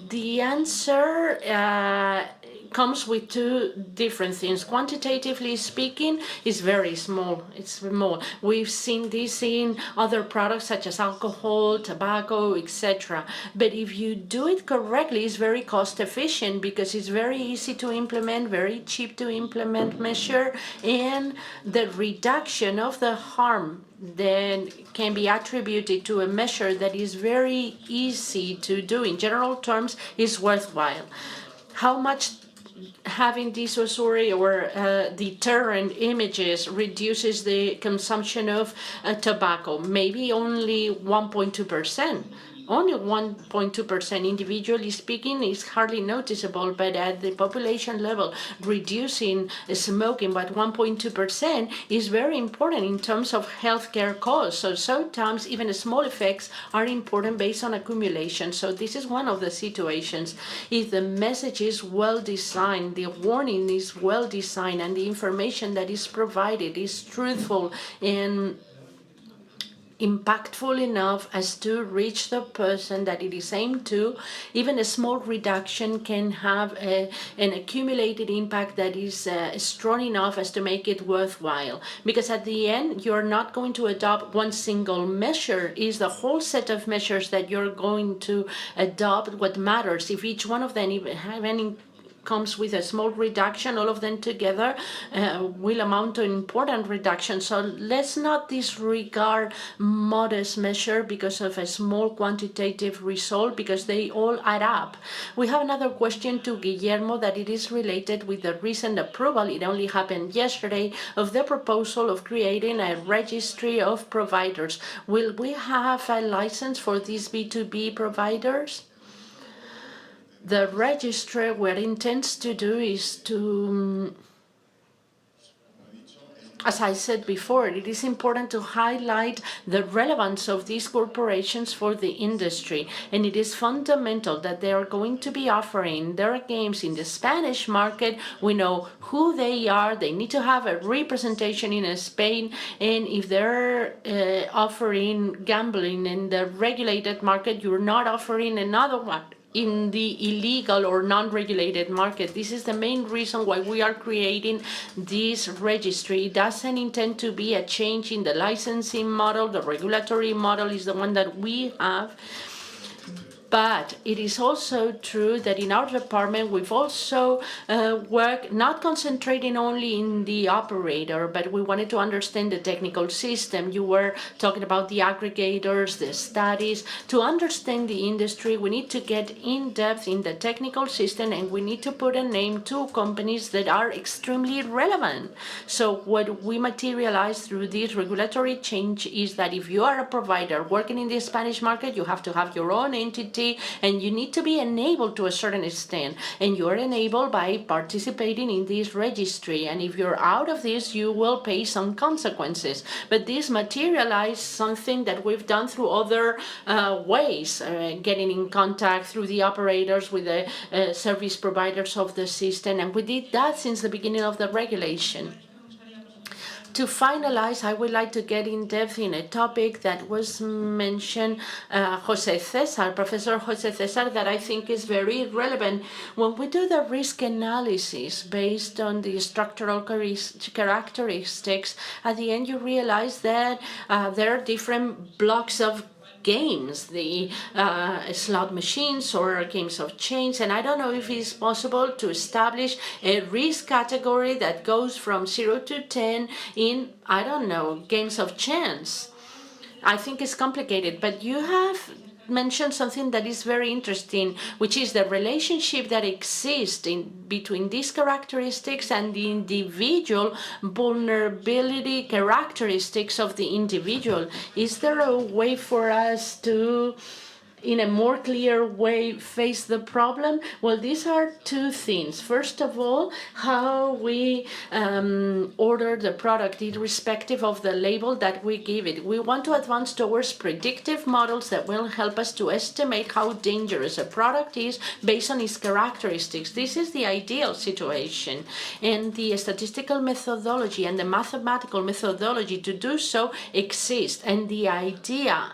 The answer comes with two different things. Quantitatively speaking, it's very small. It's small. We've seen this in other products such as alcohol, tobacco, etc. But if you do it correctly, it's very cost efficient because it's very easy to implement, very cheap to implement measure, and the reduction of the harm then can be attributed to a measure that is very easy to do. In general terms, is worthwhile. How much having dissuasory or deterrent images reduces the consumption of tobacco? Maybe only 1.2%. Only 1.2%, individually speaking, is hardly noticeable, but at the population level, reducing smoking by 1.2% is very important in terms of healthcare costs. So sometimes even small effects are important based on accumulation. So this is one of the situations. If the message is well designed, the warning is well designed, and the information that is provided is truthful and impactful enough as to reach the person that it is aimed to, even a small reduction can have an accumulated impact that is strong enough as to make it worthwhile. Because at the end, you're not going to adopt one single measure. It's the whole set of measures that you're going to adopt what matters. If each one of them have any comes with a small reduction, all of them together will amount to an important reduction. So let's not disregard modest measure because of a small quantitative result, because they all add up. We have another question to Guillermo that it is related with the recent approval, it only happened yesterday, of the proposal of creating a registry of providers. Will we have a license for these B2B providers? The registry, what it intends to do is to, as I said before, it is important to highlight the relevance of these corporations for the industry. And it is fundamental that they are going to be offering their games in the Spanish market. We know who they are. They need to have a representation in Spain. And if they're offering gambling in the regulated market, you're not offering another one in the illegal or non-regulated market. This is the main reason why we are creating this registry. It doesn't intend to be a change in the licensing model. The regulatory model is the one that we have. But it is also true that in our department, we've also worked not concentrating only in the operator, but we wanted to understand the technical system. You were talking about the aggregators, the studies. To understand the industry, we need to get in depth in the technical system, and we need to put a name to companies that are extremely relevant. So what we materialize through this regulatory change is that if you are a provider working in the Spanish market, you have to have your own entity, and you need to be enabled to a certain extent, and you're enabled by participating in this registry, and if you're out of this, you will pay some consequences. But this materialized something that we've done through other ways, getting in contact through the operators with the service providers of the system, and we did that since the beginning of the regulation. To finalize, I would like to get in depth in a topic that was mentioned, Professor José César, that I think is very relevant. When we do the risk analysis based on the structural characteristics, at the end you realize that there are different blocks of games, the slot machines or games of chance, and I don't know if it's possible to establish a risk category that goes from 0 to 10 in, I don't know, games of chance. I think it's complicated, but you have mentioned something that is very interesting, which is the relationship that exists between these characteristics and the individual vulnerability characteristics of the individual. Is there a way for us to in a more clear way face the problem? Well, these are two things. First of all, how we order the product irrespective of the label that we give it. We want to advance towards predictive models that will help us to estimate how dangerous a product is based on its characteristics. This is the ideal situation, and the statistical methodology and the mathematical methodology to do so exist, and the idea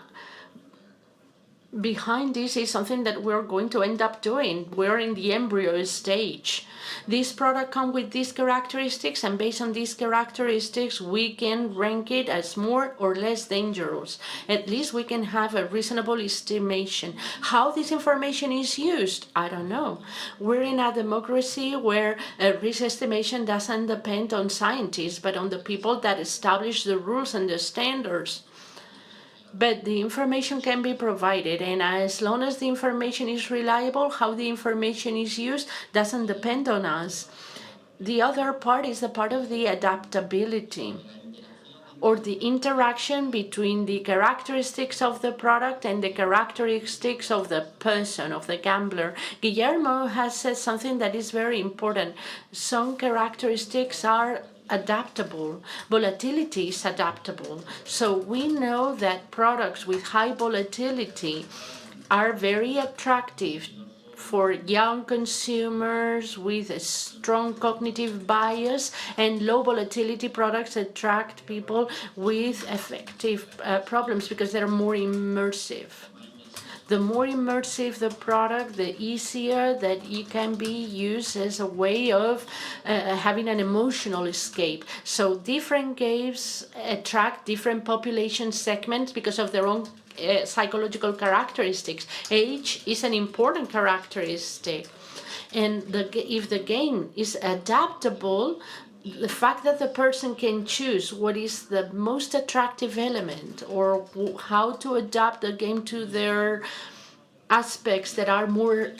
behind this is something that we're going to end up doing. We're in the embryo stage. This product comes with these characteristics, and based on these characteristics, we can rank it as more or less dangerous. At least we can have a reasonable estimation. How this information is used, I don't know. We're in a democracy where risk estimation doesn't depend on scientists, but on the people that establish the rules and the standards. But the information can be provided, and as long as the information is reliable, how the information is used doesn't depend on us. The other part is the part of the adaptability, or the interaction between the characteristics of the product and the characteristics of the person, of the gambler. Guillermo has said something that is very important. Some characteristics are adaptable. Volatility is adaptable. So we know that products with high volatility are very attractive for young consumers with a strong cognitive bias, and low volatility products attract people with affective problems because they're more immersive. The more immersive the product, the easier that it can be used as a way of having an emotional escape. So different games attract different population segments because of their own psychological characteristics. Age is an important characteristic. And if the game is adaptable, the fact that the person can choose what is the most attractive element or how to adapt the game to their aspects that are more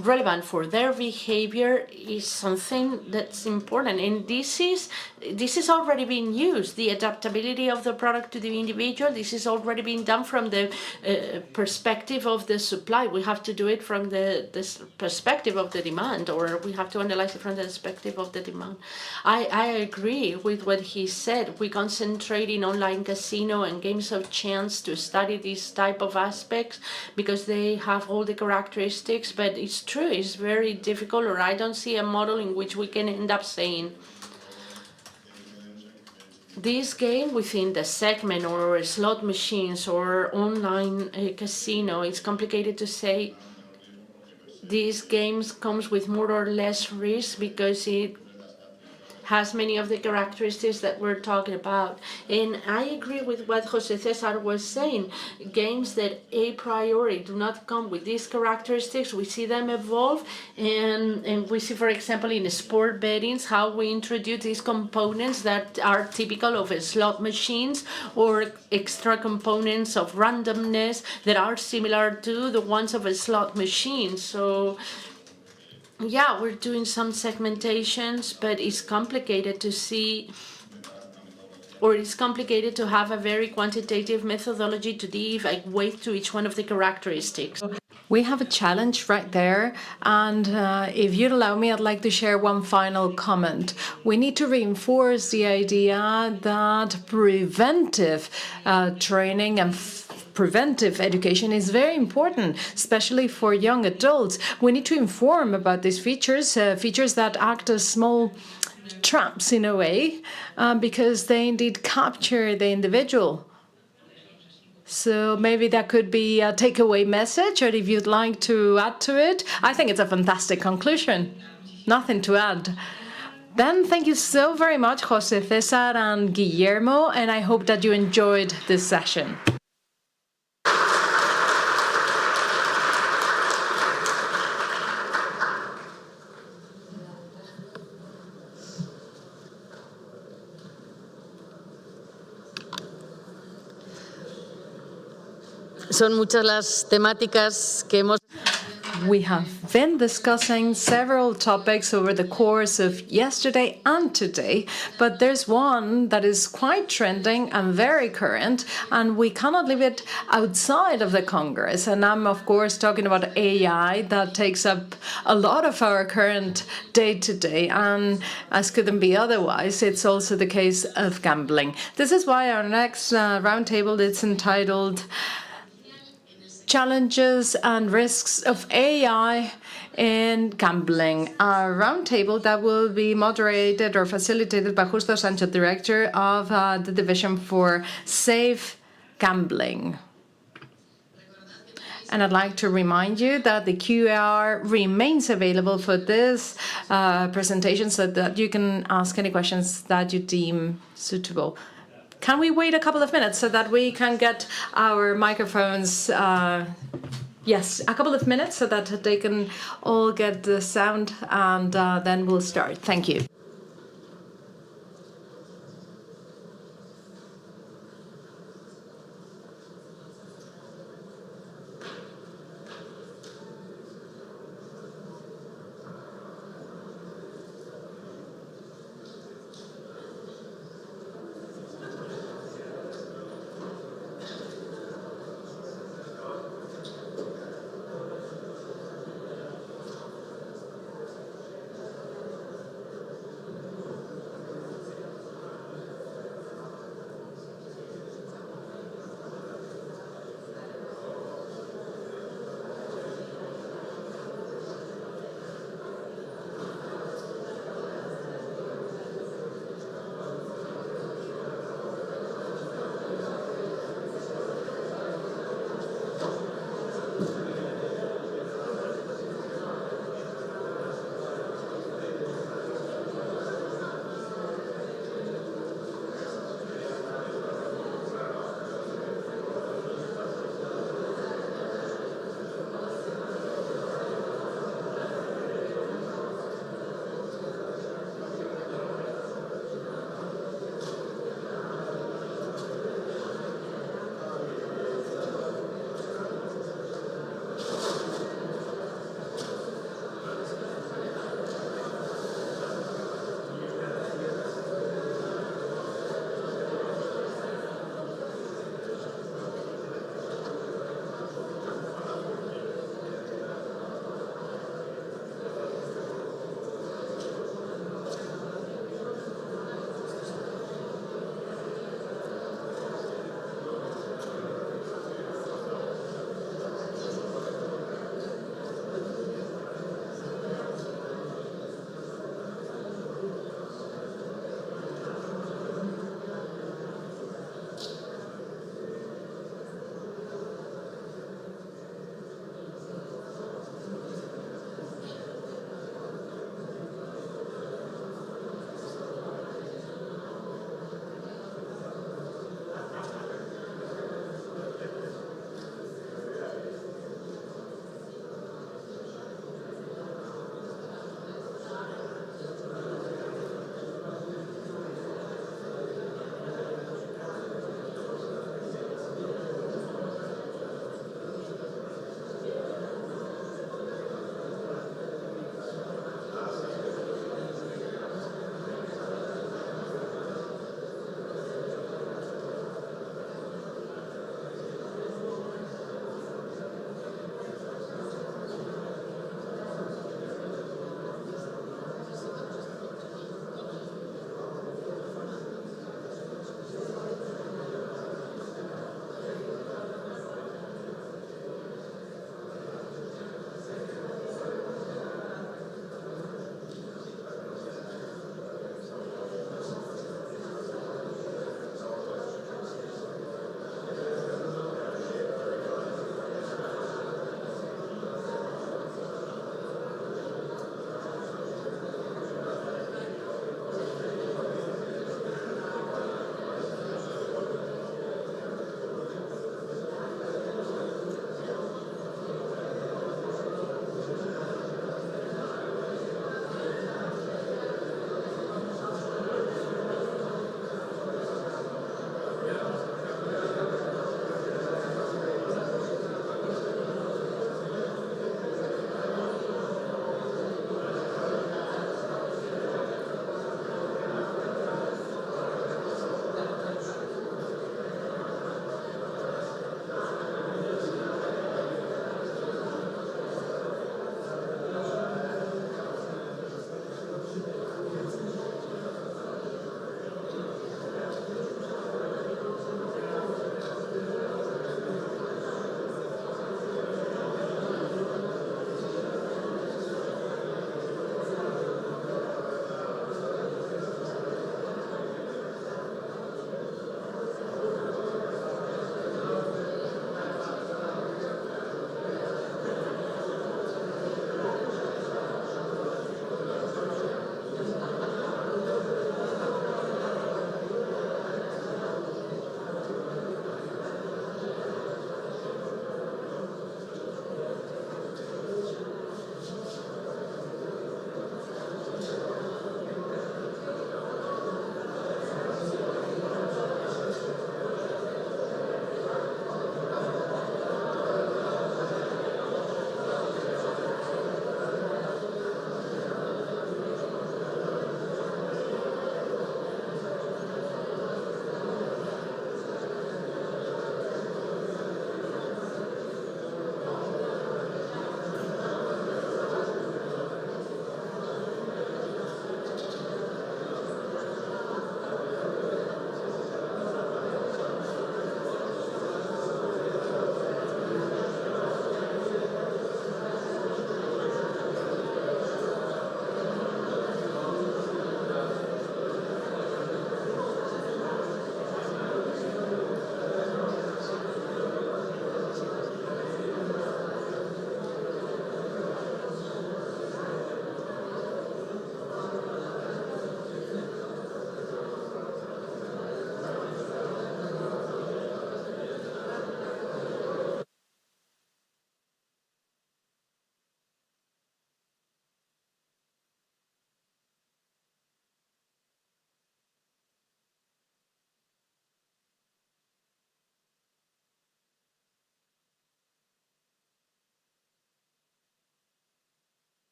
relevant for their behavior is something that's important, and this is already being used. The adaptability of the product to the individual, this is already being done from the perspective of the supply. We have to do it from the perspective of the demand, or we have to analyze it from the perspective of the demand. I agree with what he said. We concentrate in online casino and games of chance to study these type of aspects because they have all the characteristics, but it's true, it's very difficult, or I don't see a model in which we can end up saying this game within the segment or slot machines or online casino. It's complicated to say these games comes with more or less risk because it has many of the characteristics that we're talking about. And I agree with what Jose Cesar was saying. Games that a priori do not come with these characteristics, we see them evolve, and we see, for example, in sport bettings, how we introduce these components that are typical of slot machines, or extra components of randomness that are similar to the ones of a slot machine. So yeah, we're doing some segmentations, but it's complicated to see, or it's complicated to have a very quantitative methodology to give a weight to each one of the characteristics. We have a challenge right there, and if you'd allow me, I'd like to share one final comment. We need to reinforce the idea that preventive training and preventive education is very important, especially for young adults. We need to inform about these features, features that act as small traps in a way, because they indeed capture the individual. So maybe that could be a takeaway message, or if you'd like to add to it. I think it's a fantastic conclusion. Nothing to add. Then thank you so very much, Jose Cesar and Guillermo, and I hope that you enjoyed this session. Son muchas las temáticas que hemos... We have been discussing several topics over the course of yesterday and today, but there's one that is quite trending and very current, and we cannot leave it outside of the Congress. And I'm, of course, talking about AI that takes up a lot of our current day-to-day, and as couldn't be otherwise, it's also the case of gambling. This is why our next roundtable is entitled Challenges and Risks of AI in Gambling, a roundtable that will be moderated or facilitated by Justo Sancho, Director of the Division for Safe Gambling. And I'd like to remind you that the QR remains available for this presentation so that you can ask any questions that you deem suitable. Can we wait a couple of minutes so that we can get our microphones? Yes, a couple of minutes so that they can all get the sound, and then we'll start. Thank you.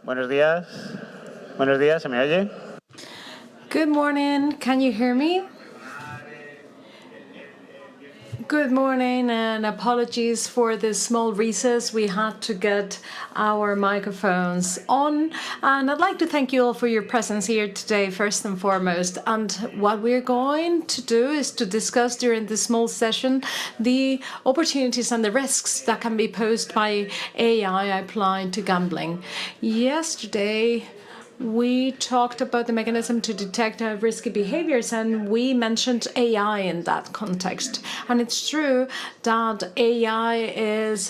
Buenos días. Buenos días, ¿se me oye? Good morning. Can you hear me? Good morning, and apologies for the small recess. We had to get our microphones on. And I'd like to thank you all for your presence here today, first and foremost. And what we're going to do is to discuss during this small session the opportunities and the risks that can be posed by AI applied to gambling. Yesterday, we talked about the mechanism to detect risky behaviors, and we mentioned AI in that context. And it's true that AI is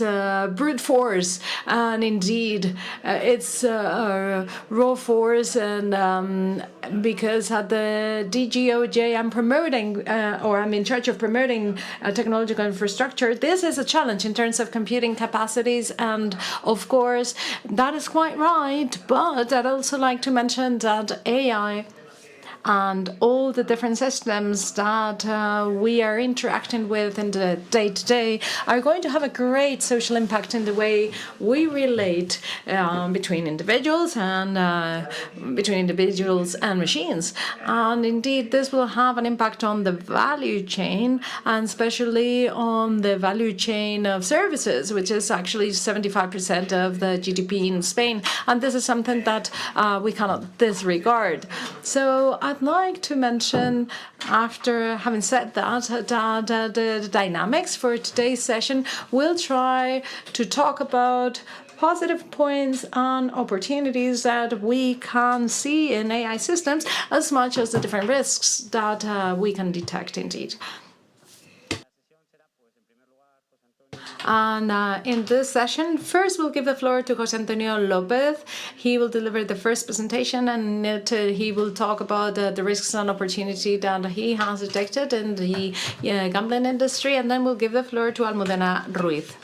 brute force, and indeed it's raw force. And because at the DGOJ I'm promoting, or I'm in charge of promoting technological infrastructure, this is a challenge in terms of computing capacities. And of course, that is quite right. But I'd also like to mention that AI and all the different systems that we are interacting with in the day-to-day are going to have a great social impact in the way we relate between individuals and machines. And indeed, this will have an impact on the value chain, and especially on the value chain of services, which is actually 75% of the GDP in Spain. And this is something that we cannot disregard. So I'd like to mention, after having said that, the dynamics for today's session. We'll try to talk about positive points and opportunities that we can see in AI systems, as much as the different risks that we can detect indeed. And in this session, first we'll give the floor to José Antonio López. He will deliver the first presentation, and he will talk about the risks and opportunity that he has detected in the gambling industry. And then we'll give the floor to Almudena Ruiz.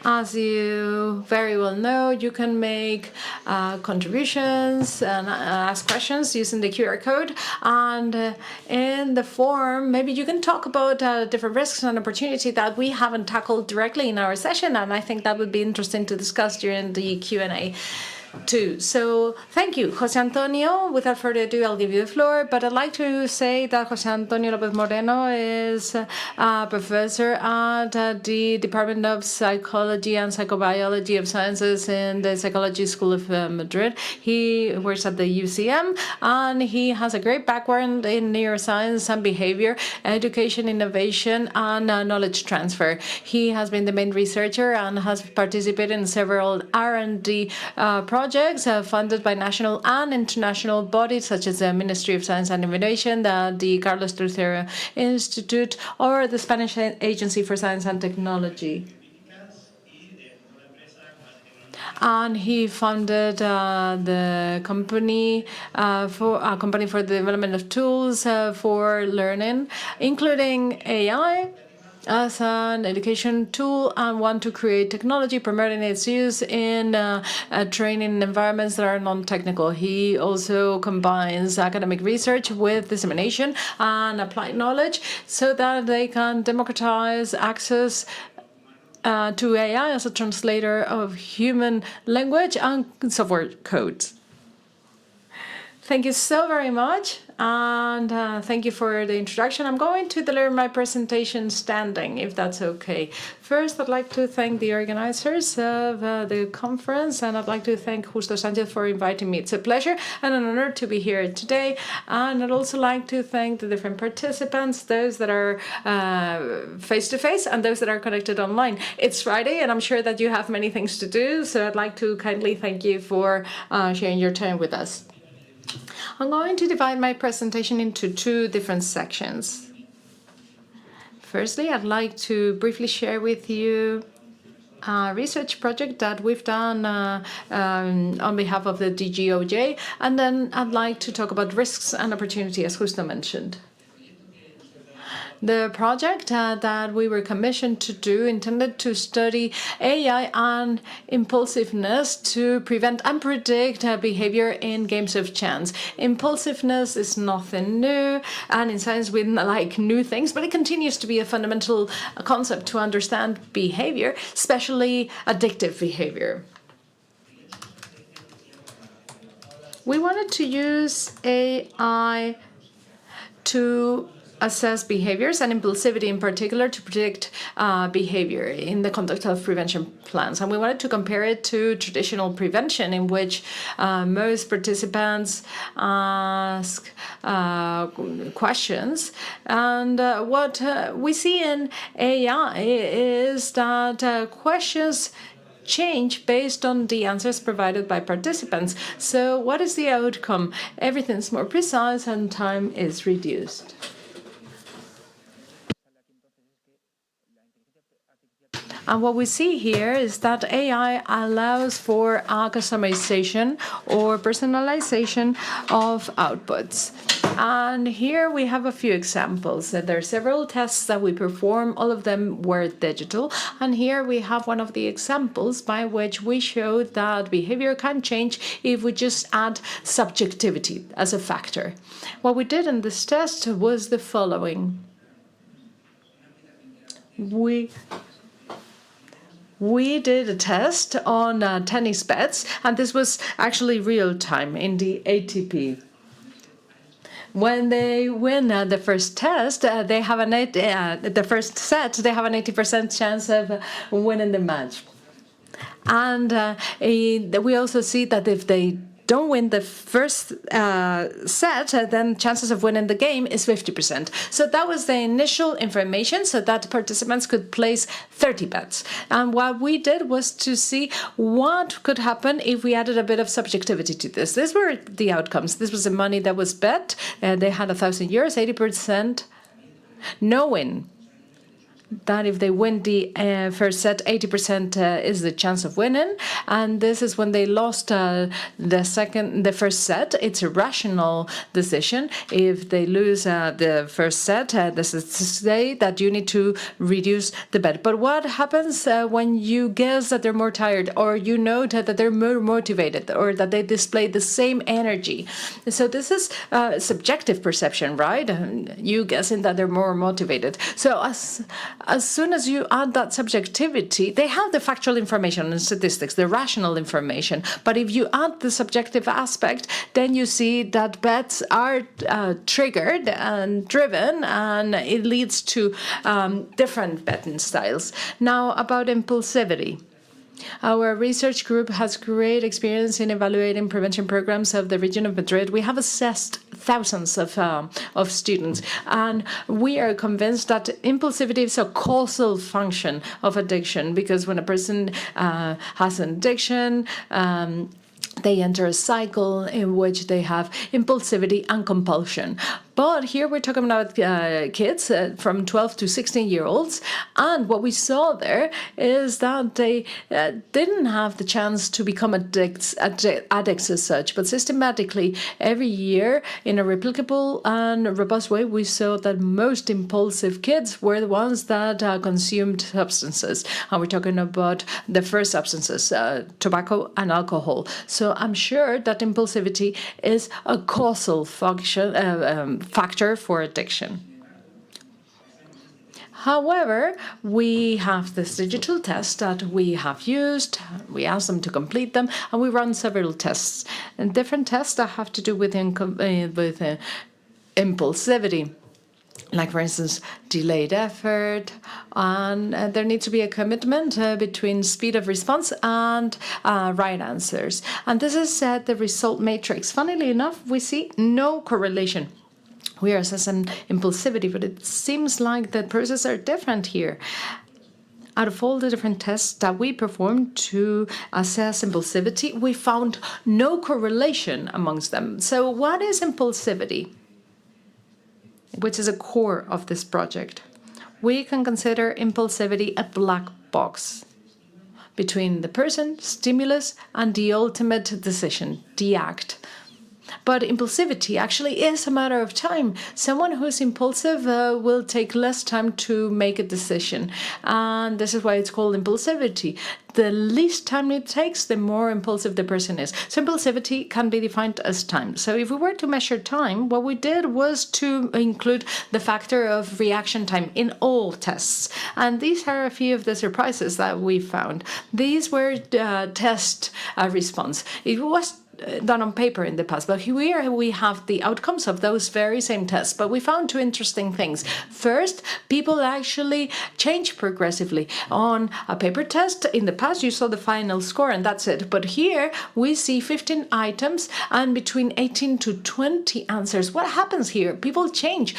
As you very well know, you can make contributions and ask questions using the QR code. And in the form, maybe you can talk about different risks and opportunity that we haven't tackled directly in our session. And I think that would be interesting to discuss during the Q&A. too. So thank you, José Antonio. Without further ado, I'll give you the floor. But I'd like to say that José Antonio López Moreno is a professor at the Department of Psychology and Psychobiology of Sciences in the Psychology School of Madrid. He works at the UCM, and he has a great background in neuroscience and behavior, education, innovation, and knowledge transfer. He has been the main researcher and has participated in several R&D projects funded by national and international bodies such as the Ministry of Science and Innovation, the Carlos III Institute, or the Spanish Agency for Science and Technology. And he founded the company for the development of tools for learning, including AI as an education tool, and want to create technology, promoting its use in training environments that are non-technical. He also combines academic research with dissemination and applied knowledge so that they can democratize access to AI as a translator of human language and software codes. Thank you so very much, and thank you for the introduction. I'm going to deliver my presentation standing, if that's okay. First, I'd like to thank the organizers of the conference, and I'd like to thank Justo Sanchez for inviting me. It's a pleasure and an honor to be here today. And I'd also like to thank the different participants, those that are face-to-face and those that are connected online. It's Friday, and I'm sure that you have many things to do, so I'd like to kindly thank you for sharing your time with us. I'm going to divide my presentation into two different sections. Firstly, I'd like to briefly share with you a research project that we've done on behalf of the DGOJ, and then I'd like to talk about risks and opportunity, as Justo mentioned. The project that we were commissioned to do intended to study AI and impulsiveness to prevent and predict behavior in games of chance. Impulsiveness is nothing new, and in science we like new things, but it continues to be a fundamental concept to understand behavior, especially addictive behavior. We wanted to use AI to assess behaviors and impulsivity in particular to predict behavior in the context of prevention plans. And we wanted to compare it to traditional prevention in which most participants ask questions. And what we see in AI is that questions change based on the answers provided by participants. So what is the outcome? Everything's more precise and time is reduced. And what we see here is that AI allows for customization or personalization of outputs. And here we have a few examples. There are several tests that we perform. All of them were digital. And here we have one of the examples by which we show that behavior can change if we just add subjectivity as a factor. What we did in this test was the following. We did a test on tennis bets, and this was actually real time in the ATP. When they win the first test, they have the first set. They have an 80% chance of winning the match. And we also see that if they don't win the first set, then chances of winning the game is 50%. So that was the initial information so that participants could place 30 bets. And what we did was to see what could happen if we added a bit of subjectivity to this. These were the outcomes. This was the money that was bet. They had 1,000 euros, 80%, knowing that if they win the first set, 80% is the chance of winning. And this is when they lost the first set. It's a rational decision. If they lose the first set, this is to say that you need to reduce the bet. But what happens when you guess that they're more tired, or you note that they're more motivated, or that they display the same energy? So this is subjective perception, right? You guessing that they're more motivated. So as soon as you add that subjectivity, they have the factual information and statistics, the rational information. But if you add the subjective aspect, then you see that bets are triggered and driven, and it leads to different betting styles. Now, about impulsivity. Our research group has great experience in evaluating prevention programs of the region of Madrid. We have assessed thousands of students, and we are convinced that impulsivity is a causal function of addiction, because when a person has an addiction, they enter a cycle in which they have impulsivity and compulsion. But here we're talking about kids from 12 to 16-year-olds. And what we saw there is that they didn't have the chance to become addicts as such. But systematically, every year, in a replicable and robust way, we saw that most impulsive kids were the ones that consumed substances. And we're talking about the first substances, tobacco and alcohol. So I'm sure that impulsivity is a causal factor for addiction. However, we have this digital test that we have used. We asked them to complete them, and we run several tests. And different tests that have to do with impulsivity. Like, for instance, delayed effort, and there needs to be a commitment between speed of response and right answers. And this is the result matrix. Funnily enough, we see no correlation. We are assessing impulsivity, but it seems like the processes are different here. Out of all the different tests that we performed to assess impulsivity, we found no correlation amongst them. So what is impulsivity? Which is a core of this project. We can consider impulsivity a black box between the person, stimulus, and the ultimate decision, the act. But impulsivity actually is a matter of time. Someone who's impulsive will take less time to make a decision. And this is why it's called impulsivity. The least time it takes, the more impulsive the person is. So impulsivity can be defined as time. So if we were to measure time, what we did was to include the factor of reaction time in all tests. And these are a few of the surprises that we found. These were test response. It was done on paper in the past. But here we have the outcomes of those very same tests. But we found two interesting things. First, people actually change progressively. On a paper test, in the past, you saw the final score and that's it. But here we see 15 items and between 18 to 20 answers. What happens here? People change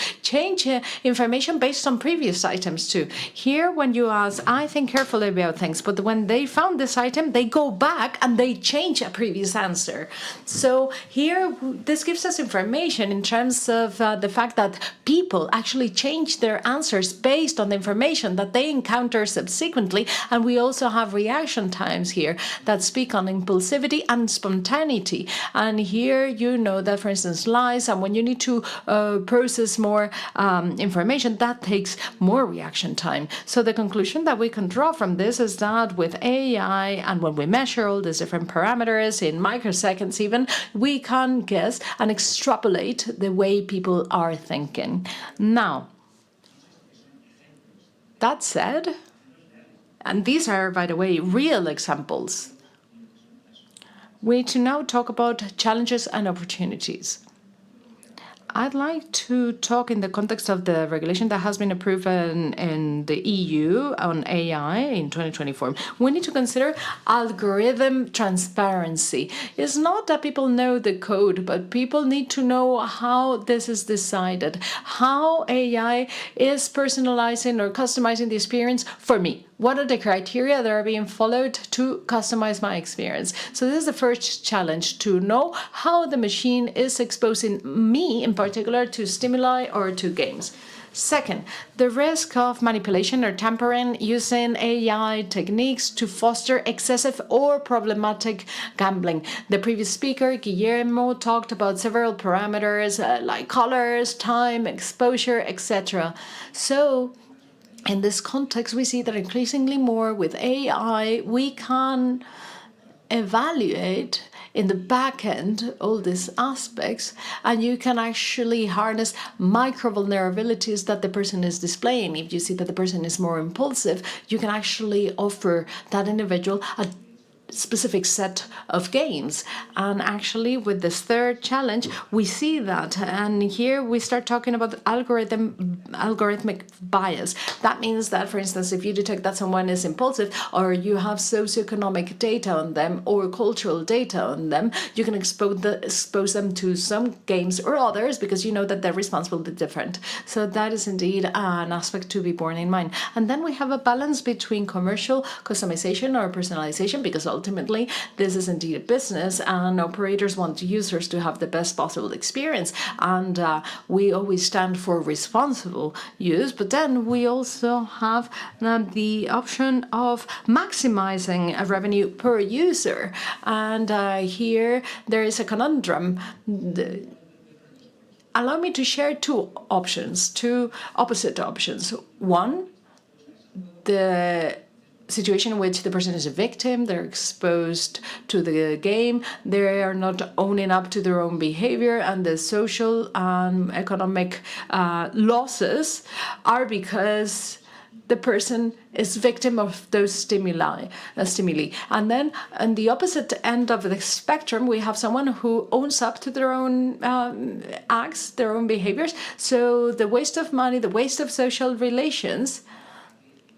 information based on previous items too. Here, when you ask, I think carefully about things, but when they found this item, they go back and they change a previous answer. So here, this gives us information in terms of the fact that people actually change their answers based on the information that they encounter subsequently. And we also have reaction times here that speak on impulsivity and spontaneity. And here you know that, for instance, lies, and when you need to process more information, that takes more reaction time. So the conclusion that we can draw from this is that with AI, and when we measure all these different parameters in microseconds even, we can guess and extrapolate the way people are thinking. Now, that said, and these are, by the way, real examples, we need to now talk about challenges and opportunities. I'd like to talk in the context of the regulation that has been approved in the EU on AI in 2024. We need to consider algorithm transparency. It's not that people know the code, but people need to know how this is decided, how AI is personalizing or customizing the experience for me. What are the criteria that are being followed to customize my experience? So this is the first challenge, to know how the machine is exposing me in particular to stimuli or to games. Second, the risk of manipulation or tampering using AI techniques to foster excessive or problematic gambling. The previous speaker, Guillermo, talked about several parameters like colors, time, exposure, etc. So, in this context, we see that increasingly more with AI, we can evaluate in the back end all these aspects, and you can actually harness micro vulnerabilities that the person is displaying. If you see that the person is more impulsive, you can actually offer that individual a specific set of games. And actually with this third challenge we see that, and here we start talking about algorithmic bias. That means that, for instance, if you detect that someone is impulsive, or you have socioeconomic data on them or cultural data on them, you can expose them to some games or others because you know that their response will be different. So that is indeed an aspect to be borne in mind. And then we have a balance between commercial customization or personalization, because ultimately this is indeed a business and operators want users to have the best possible experience, and we always stand for responsible use. But then we also have the option of maximizing a revenue per user, and here there is a conundrum. Allow me to share two opposite options. One, the situation in which the person is a victim, they're exposed to the game, they are not owning up to their own behavior, and the social and economic losses are because the person is victim of those stimuli. And then on the opposite end of the spectrum, we have someone who owns up to their own acts, their own behaviors. So the waste of money, the waste of social relations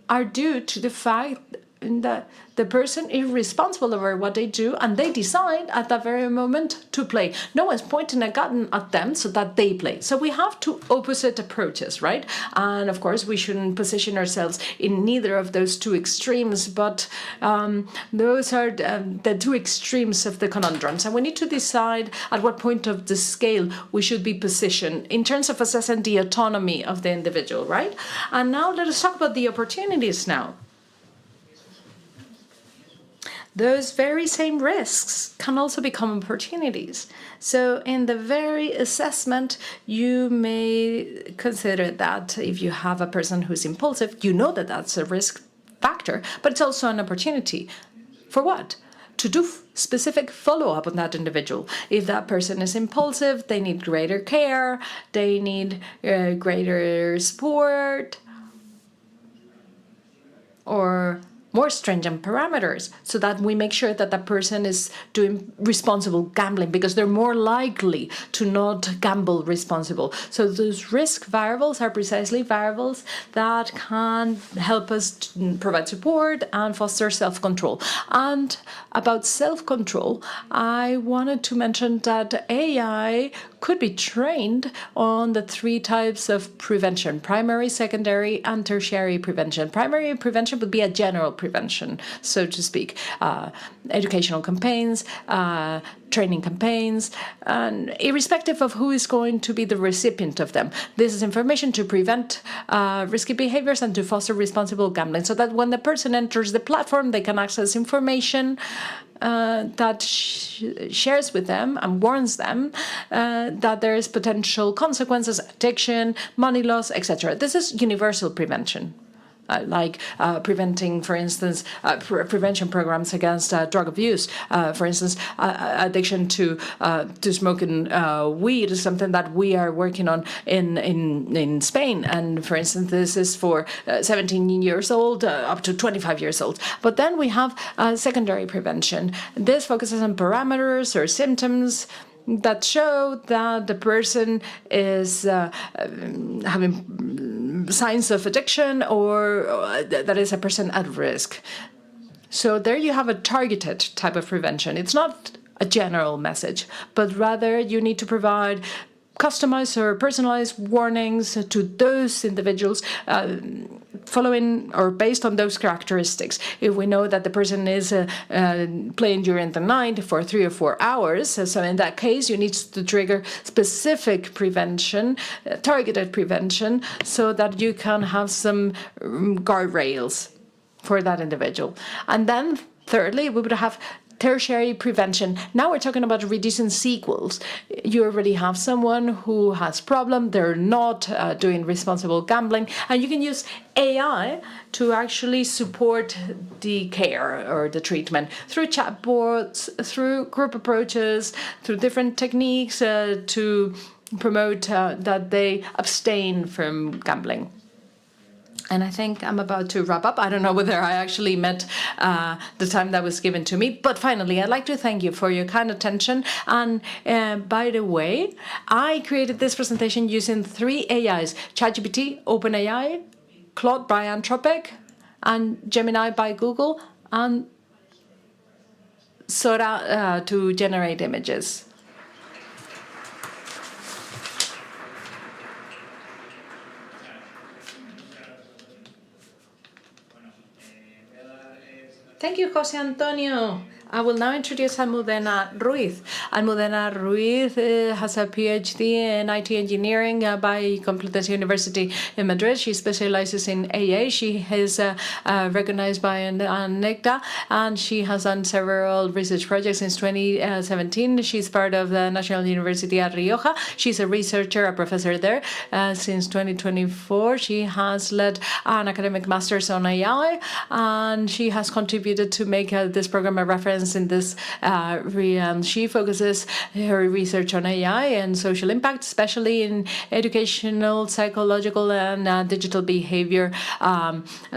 are due to the fact that the person is responsible over what they do, and they decide at that very moment to play. No one's pointing a gun at them so that they play. So we have two opposite approaches, right? And of course, we shouldn't position ourselves in neither of those two extremes, but those are the two extremes of the conundrums. And we need to decide at what point of the scale we should be positioned in terms of assessing the autonomy of the individual, right? And now let us talk about the opportunities now. Those very same risks can also become opportunities. So in the very assessment, you may consider that if you have a person who's impulsive, you know that that's a risk factor, but it's also an opportunity. For what? To do specific follow-up on that individual. If that person is impulsive, they need greater care, they need greater support, or more stringent parameters so that we make sure that the person is doing responsible gambling, because they're more likely to not gamble responsible. So those risk variables are precisely variables that can help us to provide support and foster self-control. And about self-control, I wanted to mention that AI could be trained on the 3 types of prevention: primary, secondary, and tertiary prevention. Primary prevention would be a general prevention, so to speak, educational campaigns, training campaigns, and irrespective of who is going to be the recipient of them. This is information to prevent risky behaviors and to foster responsible gambling, so that when the person enters the platform, they can access information that shares with them and warns them that there is potential consequences, addiction, money loss, etc. This is universal prevention. Like preventing, for instance, prevention programs against drug abuse. For instance, addiction to smoking weed is something that we are working on in Spain. And for instance, this is for 17 years old up to 25 years old. But then we have secondary prevention. This focuses on parameters or symptoms that show that the person is having signs of addiction or that is a person at risk. So there you have a targeted type of prevention. It's not a general message, but rather you need to provide customized or personalized warnings to those individuals following or based on those characteristics. If we know that the person is playing during the night for 3 or 4 hours, so in that case you need to trigger specific prevention, targeted prevention, so that you can have some guardrails for that individual. And then thirdly, we would have tertiary prevention. Now we're talking about reducing sequels. You already have someone who has problem, they're not doing responsible gambling, and you can use AI to actually support the care or the treatment through chatbots, through group approaches, through different techniques to promote that they abstain from gambling. And I think I'm about to wrap up. I don't know whether I actually met the time that was given to me. But finally, I'd like to thank you for your kind attention. And by the way, I created this presentation using 3 AIs: ChatGPT, OpenAI, Claude by Anthropic, and Gemini by Google, and Sora to generate images. Thank you, José Antonio. I will now introduce Almudena Ruiz. Almudena Ruiz has a PhD in IT engineering by Complutense University in Madrid. She specializes in AA. She is recognized by AnaitGames, and she has done several research projects since 2017. She's part of the National University at Rioja. She's a researcher, a professor there. Since 2024, she has led an academic master's on AI, and she has contributed to make this program a reference in this realm. She focuses her research on AI and social impact, especially in educational, psychological, and digital behavior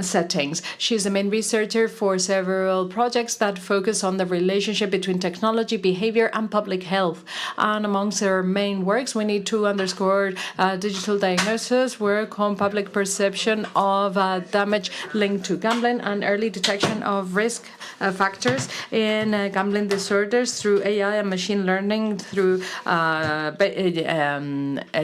settings. She's the main researcher for several projects that focus on the relationship between technology, behavior, and public health. And amongst her main works, we need to underscore digital diagnosis, work on public perception of damage linked to gambling, and early detection of risk factors in gambling disorders through AI and machine learning through a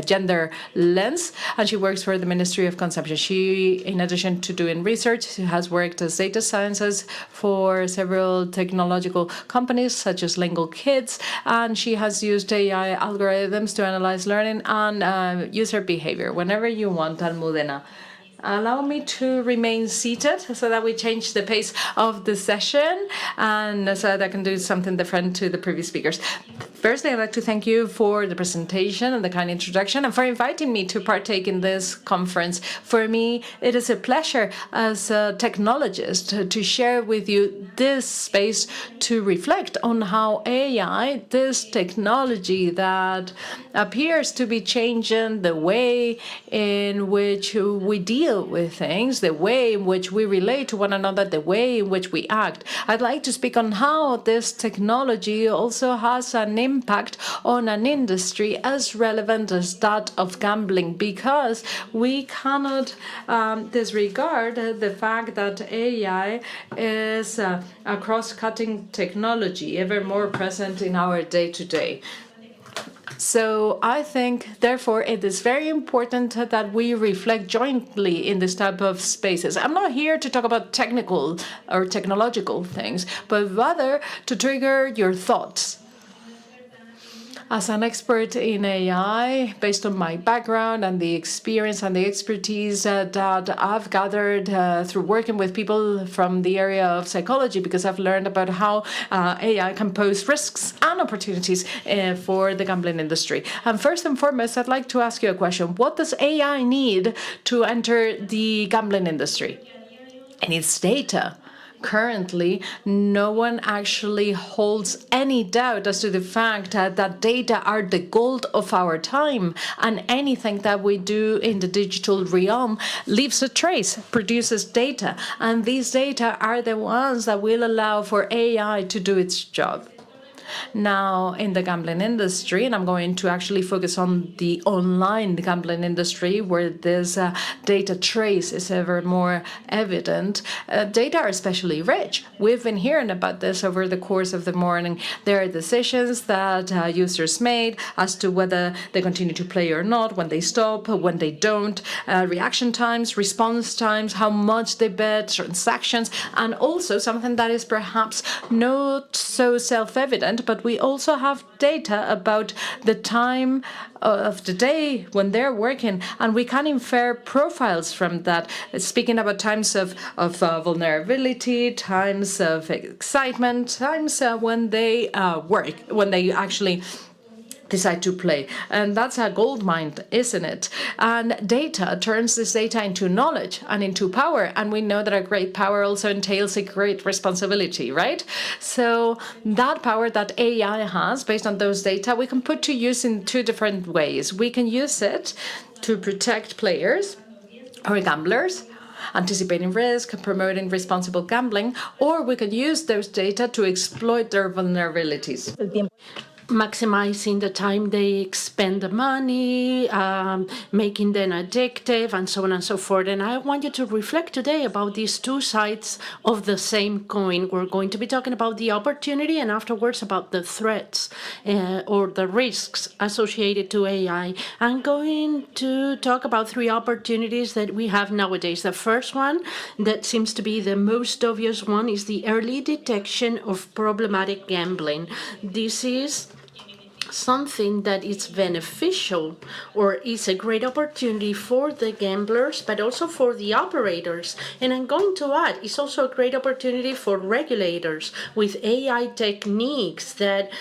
gender lens. And she works for the Ministry of Consumption. She, in addition to doing research, has worked as data scientist for several technological companies such as Lingo Kids, and she has used AI algorithms to analyze learning and user behavior. Whenever you want, Almudena. Allow me to remain seated so that we change the pace of the session and so that I can do something different to the previous speakers. Firstly, I'd like to thank you for the presentation and the kind introduction and for inviting me to partake in this conference. For me, it is a pleasure as a technologist to share with you this space to reflect on how AI, this technology that appears to be changing the way in which we deal deal with things, the way in which we relate to one another, the way in which we act. I'd like to speak on how this technology also has an impact on an industry as relevant as that of gambling, because we cannot disregard the fact that AI is a cross-cutting technology, ever more present in our day-to-day. So I think, therefore, it is very important that we reflect jointly in this type of spaces. I'm not here to talk about technical or technological things, but rather to trigger your thoughts. As an expert in AI, based on my background and the experience and the expertise that I've gathered through working with people from the area of psychology, because I've learned about how AI can pose risks and opportunities for the gambling industry. And first and foremost, I'd like to ask you a question. What does AI need to enter the gambling industry? It needs data. Currently, no one actually holds any doubt as to the fact that data are the gold of our time, and anything that we do in the digital realm leaves a trace, produces data, and these data are the ones that will allow for AI to do its job. Now, in the gambling industry, and I'm going to actually focus on the online gambling industry, where this data trace is ever more evident, data are especially rich. We've been hearing about this over the course of the morning. There are decisions that users made as to whether they continue to play or not, when they stop, when they don't, reaction times, response times, how much they bet, transactions, and also something that is perhaps not so self-evident, but we also have data about the time of the day when they're working, and we can infer profiles from that, speaking about times of vulnerability, times of excitement, times when they work, when they actually decide to play. And that's a gold mine, isn't it? And data turns this data into knowledge and into power. And we know that a great power also entails a great responsibility, right? So that power that AI has, based on those data, we can put to use in two different ways. We can use it to protect players or gamblers, anticipating risk, promoting responsible gambling, or we can use those data to exploit their vulnerabilities. Maximizing the time they spend the money, making them addictive, and so on and so forth. And I want you to reflect today about these two sides of the same coin. We're going to be talking about the opportunity and afterwards about the threats or the risks associated to AI. I'm going to talk about three opportunities that we have nowadays. The first one, that seems to be the most obvious one, is the early detection of problematic gambling. This is something that is beneficial or is a great opportunity for the gamblers, but also for the operators. And I'm going to add, it's also a great opportunity for regulators. With AI techniques that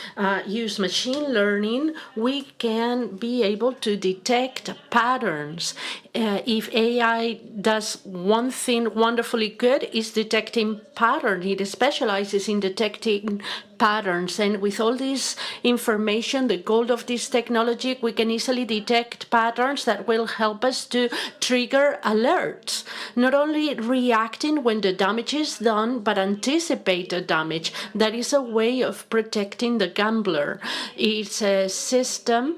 use machine learning, we can be able to detect patterns. If AI does one thing wonderfully good, is detecting patterns. It specializes in detecting patterns. And with all this information, the goal of this technology, we can easily detect patterns that will help us to trigger alerts. Not only reacting when the damage is done, but anticipate the damage. That is a way of protecting the gambler. It's a system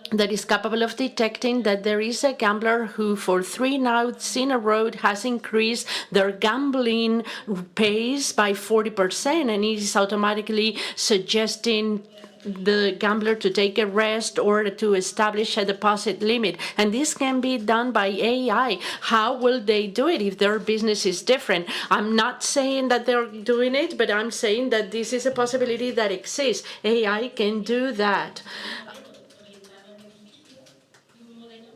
that is capable of detecting that there is a gambler who for 3 nights in a row has increased their gambling pace by 40%, and it is automatically suggesting the gambler to take a rest or to establish a deposit limit. And this can be done by AI. How will they do it if their business is different? I'm not saying that they're doing it, but I'm saying that this is a possibility that exists. AI can do that.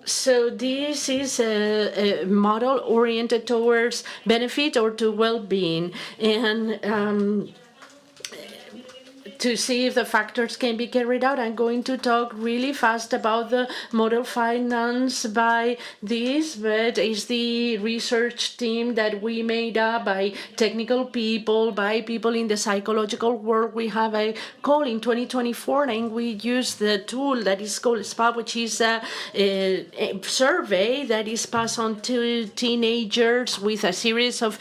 So this is a model oriented towards benefit or to well-being. And to see if the factors can be carried out. I'm going to talk really fast about the model finance by this, but it's the research team that we made up by technical people, by people in the psychological world. We have a call in 2024, and we use the tool that is called SPA, which is a survey that is passed on to teenagers with a series of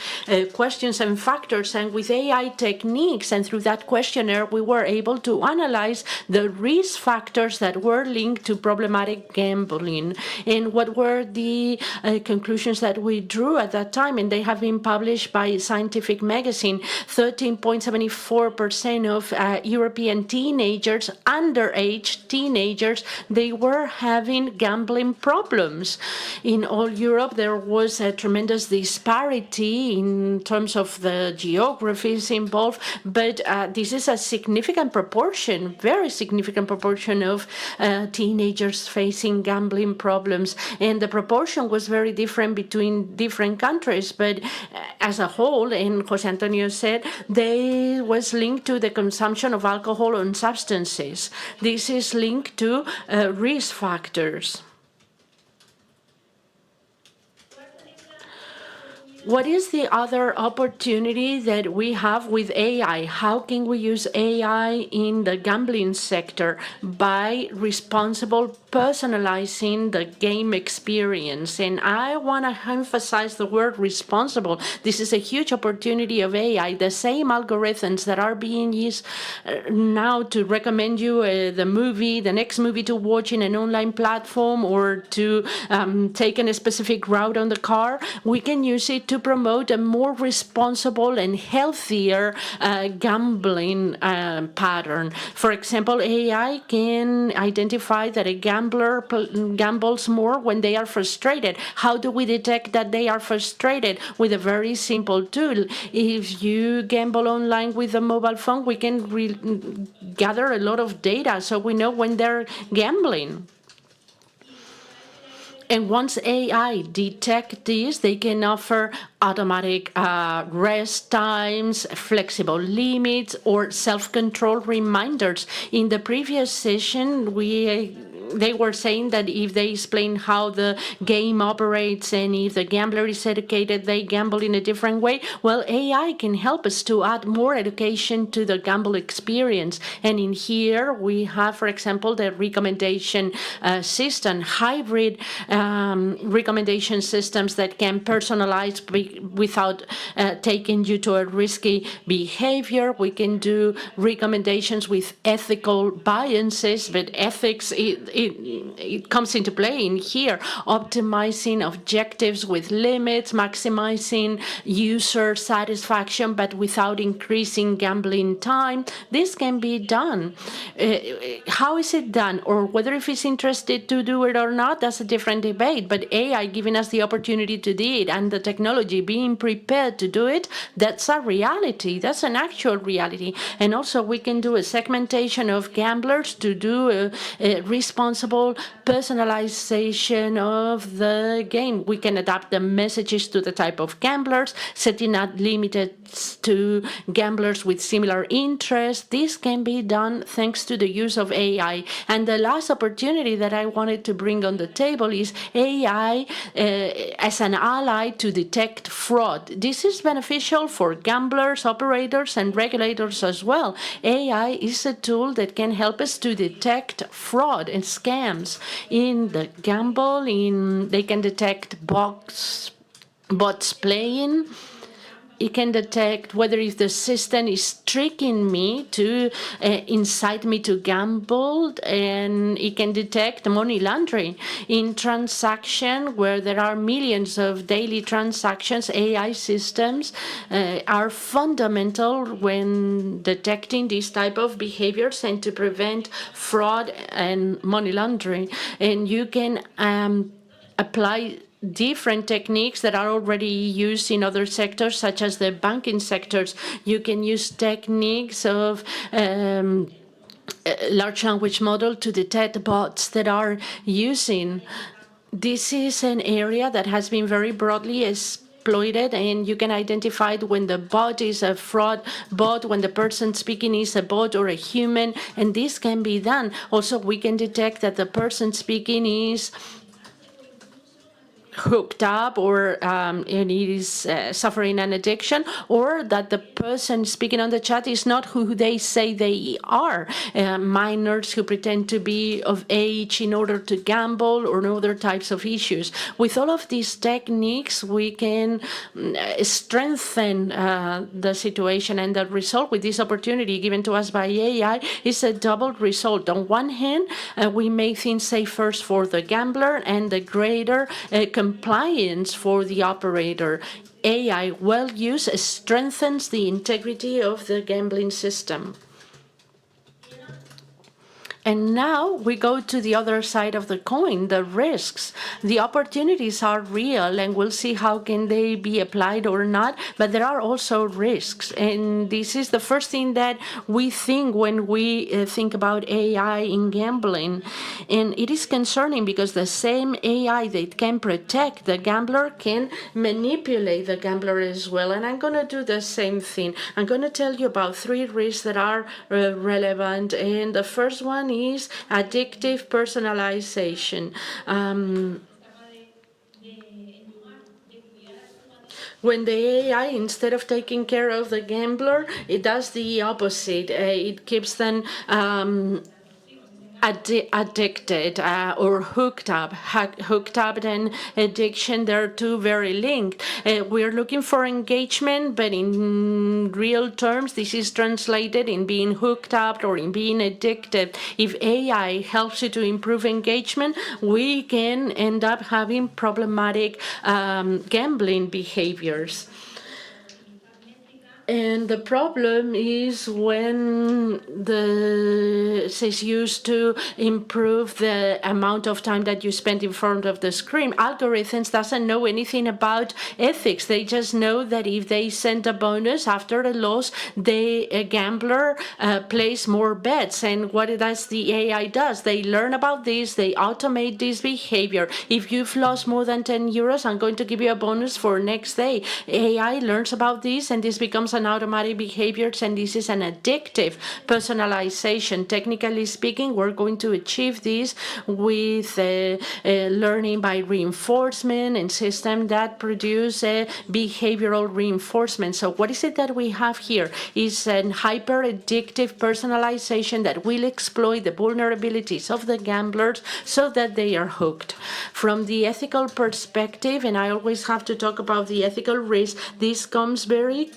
questions and factors, and with AI techniques. And through that questionnaire, we were able to analyze the risk factors that were linked to problematic gambling. And what were the conclusions that we drew at that time? And they have been published by Scientific Magazine. 13.74% of European teenagers, underage teenagers, they were having gambling problems. In all Europe, there was a tremendous disparity in terms of the geographies involved, but this is a significant proportion, very significant proportion of teenagers facing gambling problems. And the proportion was very different between different countries, but as a whole, and Jose Antonio said, they was linked to the consumption of alcohol and substances. This is linked to risk factors. What is the other opportunity that we have with AI? How can we use AI in the gambling sector? By responsible personalizing the game experience. And I want to emphasize the word responsible. This is a huge opportunity of AI. The same algorithms that are being used now to recommend you the movie, the next movie to watch in an online platform, or to take a specific route on the car, we can use it to promote a more responsible and healthier gambling pattern. For example, AI can identify that a gambler gambles more when they are frustrated. How do we detect that they are frustrated? With a very simple tool. If you gamble online with a mobile phone, we can gather a lot of data, so we know when they're gambling. And once AI detect this, they can offer automatic rest times, flexible limits, or self-control reminders. In the previous session, they were saying that if they explain how the game operates and if the gambler is educated, they gamble in a different way. Well, AI can help us to add more education to the gamble experience. And in here, we have, for example, the recommendation system, hybrid recommendation systems that can personalize without taking you to a risky behavior. We can do recommendations with ethical biases, but ethics, it comes into play in here. Optimizing objectives with limits, maximizing user satisfaction, but without increasing gambling time. This can be done. How is it done? Or whether if it's interested to do it or not, that's a different debate. But AI giving us the opportunity to do it, and the technology being prepared to do it, that's a reality. That's an actual reality. And also we can do a segmentation of gamblers to do a responsible personalization of the game. We can adapt the messages to the type of gamblers, setting up limits to gamblers with similar interests. This can be done thanks to the use of AI. And the last opportunity that I wanted to bring on the table is AI as an ally to detect fraud. This is beneficial for gamblers, operators, and regulators as well. AI is a tool that can help us to detect fraud and scams in the gamble. They can detect bots playing. It can detect whether if the system is tricking me to incite me to gamble, and it can detect money laundering. In transaction where there are millions of daily transactions, AI systems are fundamental when detecting these type of behaviors and to prevent fraud and money laundering. And you can apply different techniques that are already used in other sectors, such as the banking sectors. You can use techniques of large language model to detect bots that are using. This is an area that has been very broadly exploited, and you can identify when the bot is a fraud bot, when the person speaking is a bot or a human, and this can be done. Also, we can detect that the person speaking is hooked up or and is suffering an addiction, or that the person speaking on the chat is not who they say they are, minors who pretend to be of age in order to gamble or other types of issues. With all of these techniques, we can strengthen the situation, and the result with this opportunity given to us by AI is a double result. On one hand, we make things safer for the gambler and the greater compliance for the operator. AI, well used, strengthens the integrity of the gambling system. And now we go to the other side of the coin, the risks. The opportunities are real, and we'll see how can they be applied or not, but there are also risks. And this is the first thing that we think when we think about AI in gambling. And it is concerning because the same AI that can protect the gambler can manipulate the gambler as well. And I'm going to do the same thing. I'm going to tell you about 3 risks that are relevant. And the first one is addictive personalization. When the AI, instead of taking care of the gambler, it does the opposite. It keeps them addicted or hooked up. Hooked up and addiction, they're two very linked. We're looking for engagement, but in real terms, this is translated in being hooked up or in being addicted. If AI helps you to improve engagement, we can end up having problematic gambling behaviors. And the problem is when this is used to improve the amount of time that you spend in front of the screen. Algorithms doesn't know anything about ethics. They just know that if they send a bonus after a loss, a gambler plays more bets. And what does the AI does? They learn about this. They automate this behavior. If you've lost more than 10 euros, I'm going to give you a bonus for next day. AI learns about this, and this becomes an automatic behavior, and this is an addictive personalization. Technically speaking, we're going to achieve this with learning by reinforcement and systems that produce behavioral reinforcement. So what is it that we have here? Is an hyper addictive personalization that will exploit the vulnerabilities of the gamblers so that they are hooked. From the ethical perspective, and I always have to talk about the ethical risk, this comes very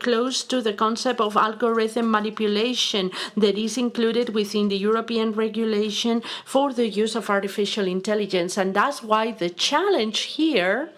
close to the concept of algorithm manipulation that is included within the European regulation for the use of artificial intelligence. And that's why the challenge here,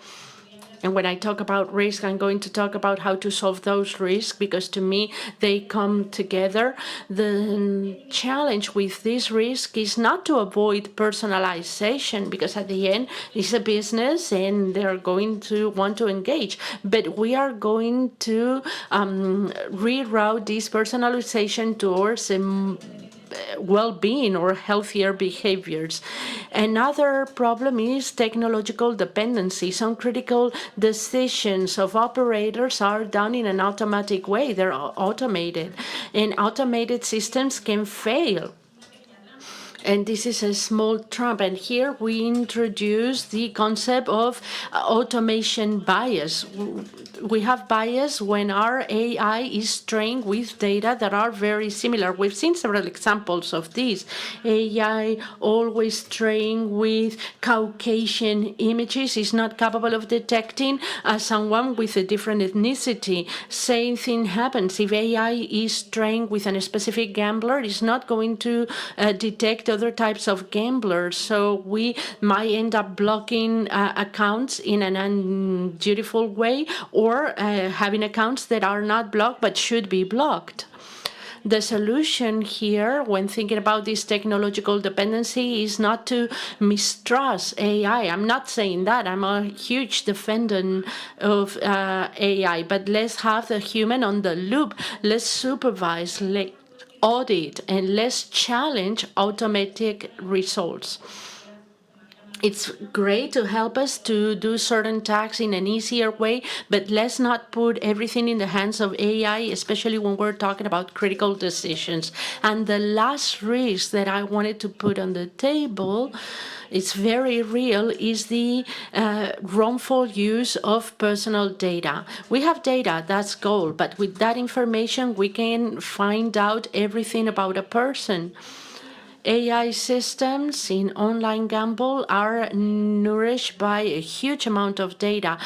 and when I talk about risk, I'm going to talk about how to solve those risks, because to me, they come together. The challenge with this risk is not to avoid personalization, because at the end, it's a business and they're going to want to engage. But we are going to reroute this personalization towards well-being or healthier behaviors. Another problem is technological dependency. Some critical decisions of operators are done in an automatic way. They're automated, and automated systems can fail. And this is a small trap. And here we introduce the concept of automation bias. We have bias when our AI is trained with data that are very similar. We've seen several examples of this. AI always trained with Caucasian images is not capable of detecting someone with a different ethnicity. Same thing happens if AI is trained with a specific gambler. It's not going to detect other types of gamblers. So we might end up blocking accounts in an undutiful way, or having accounts that are not blocked but should be blocked. The solution here, when thinking about this technological dependency, is not to mistrust AI. I'm not saying that. I'm a huge defendant of AI, but let's have the human on the loop. Let's supervise, audit, and let's challenge automatic results. It's great to help us to do certain tasks in an easier way, but let's not put everything in the hands of AI, especially when we're talking about critical decisions. And the last risk that I wanted to put on the table, it's very real, is the wrongful use of personal data. We have data, that's gold, but with that information, we can find out everything about a person. AI systems in online gamble are nourished by a huge amount of data,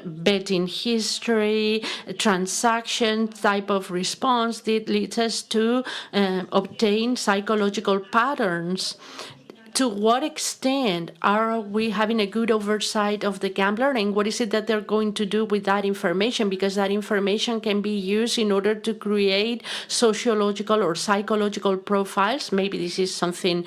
betting history, transaction, type of response that leads us to obtain psychological patterns. To what extent are we having a good oversight of the gambler, and what is it that they're going to do with that information? Because that information can be used in order to create sociological or psychological profiles. Maybe this is something